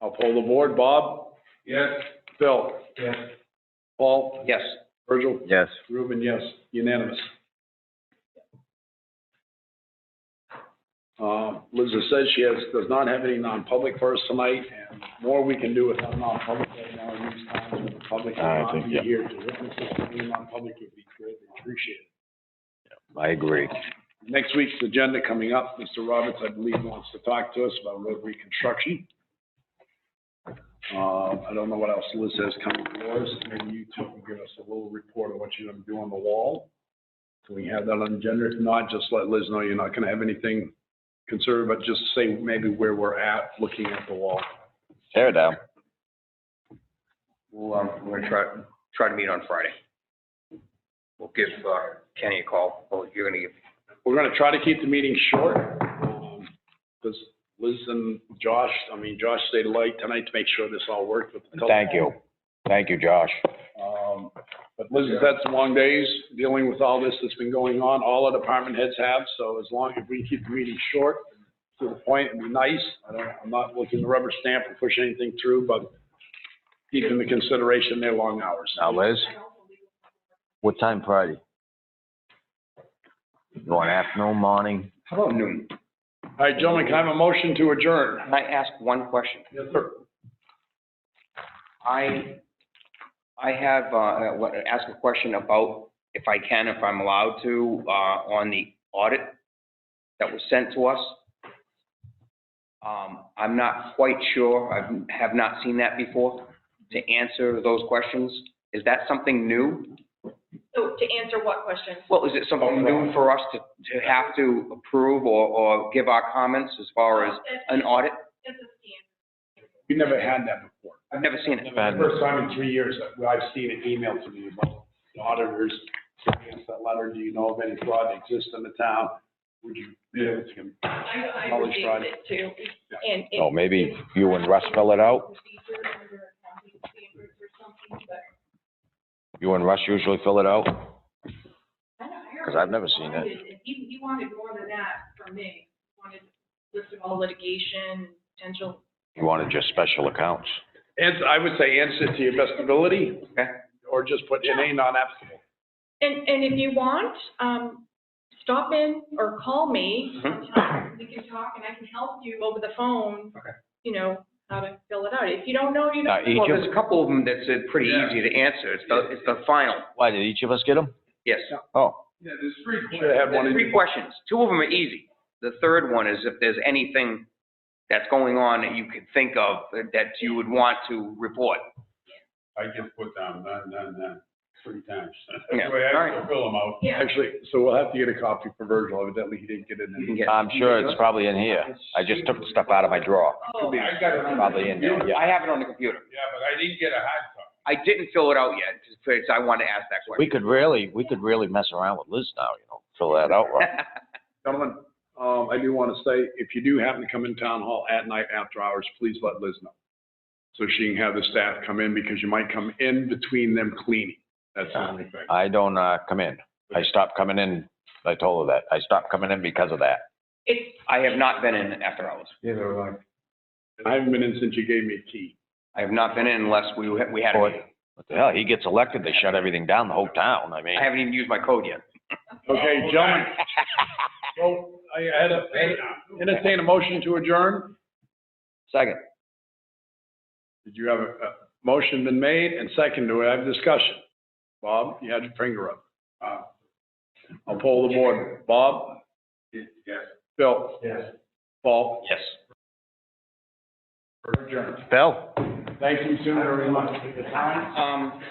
I'll poll the board. Bob? Yes. Bill? Yes. Paul? Yes. Virgil? Yes. Ruben, yes. Unanimous. Liz has said she does not have any non-public for us tonight, and the more we can do with our non-public right now in these times when the public cannot be here to witness this, any non-public would be greatly appreciated. I agree. Next week's agenda coming up, Mr. Roberts, I believe, wants to talk to us about road reconstruction. I don't know what else Liz has coming for us. Maybe you two can give us a little report of what you're gonna do on the wall. So we have that on the agenda. If not, just let Liz know you're not gonna have anything conservative, but just say maybe where we're at looking at the wall. Tear it down. We're gonna try to meet on Friday. We'll give Kenny a call. Well, you're gonna give. We're gonna try to keep the meeting short, because Liz and Josh stayed late tonight to make sure this all worked with the. Thank you. Thank you, Josh. But Liz has had some long days dealing with all this that's been going on. All our department heads have, so as long as we keep the meeting short, to the point, it'd be nice. I'm not looking to rubber stamp or push anything through, but keep into consideration their long hours. Now, Liz, what time Friday? You want afternoon, morning? How about noon? All right, gentlemen, can I have a motion to adjourn? Can I ask one question? Yes, sir. I have, ask a question about, if I'm allowed to, on the audit that was sent to us. I'm not quite sure, I have not seen that before, to answer those questions. Is that something new? So to answer what question? Well, is it something new for us to have to approve or give our comments as far as an audit? It's a standard. We never had that before. I've never seen it. The first time in 3 years that I've seen an email to me about the auditors sending us that letter. Do you know of any fraud that exists in the town? Would you be able to? I Knowledge received fraud. it too. Yeah. And Oh, maybe you and Russ fill it out? Procedure under accounting standards or something, but You and Russ usually fill it out? I don't know. 'Cause I've never seen it. He wanted more than that from me. He wanted a list of all litigation, potential. You wanted just special accounts? And I would say answer to your best ability. Okay. Or just put in a non-applicable. And if you want, stop in or call me sometime. We can talk and I can help you over the phone. Okay. You know, how to fill it out. If you don't know, you don't. Each Well, of, there's a couple of them that's pretty easy to answer. It's the final. why, did each of us get them? Yes. Oh, Yeah, there's three. Should have had one in. 3 questions. 2 of them are easy. The third one is if there's anything that's going on that you could think of that you would want to report. I just put down none, 3 times. Yeah. That's the way I All right. have to fill them out. Yeah. Actually, so we'll have to get a copy for Virgil. Evidently, he didn't get it You can in. get. I'm sure it's probably in here. I just took the stuff out of my drawer. Oh, I got it on. Probably in there, yeah. I have it on the computer. Yeah, but I didn't get a hard copy. I didn't fill it out yet, because I wanted to ask that We question. could really mess around with Liz now, fill that out, right? Gentlemen, I do want to say, if you do happen to come in town hall at night after hours, please let Liz know. So she can have the staff come in, because you might come in between them cleaning. That's the only thing. I don't, come in. I stopped coming in, I told her that. I stopped coming in because of that. It's, I have not been in after hours. Neither have I. I haven't been in since you gave me a key. I have not been in unless we had a What meeting. the hell, he gets elected, they shut everything down, the whole town, I mean. I haven't even used my code yet. Okay, gentlemen. So I had entertain a motion to adjourn. Second. Did you have a motion been made and second? Do we have discussion? Bob, you had your finger up. I'll poll the board. Bob? Yes. Bill? Yes. Paul? Yes. Adjourned. Bill? Thank you, sir, very much for your time.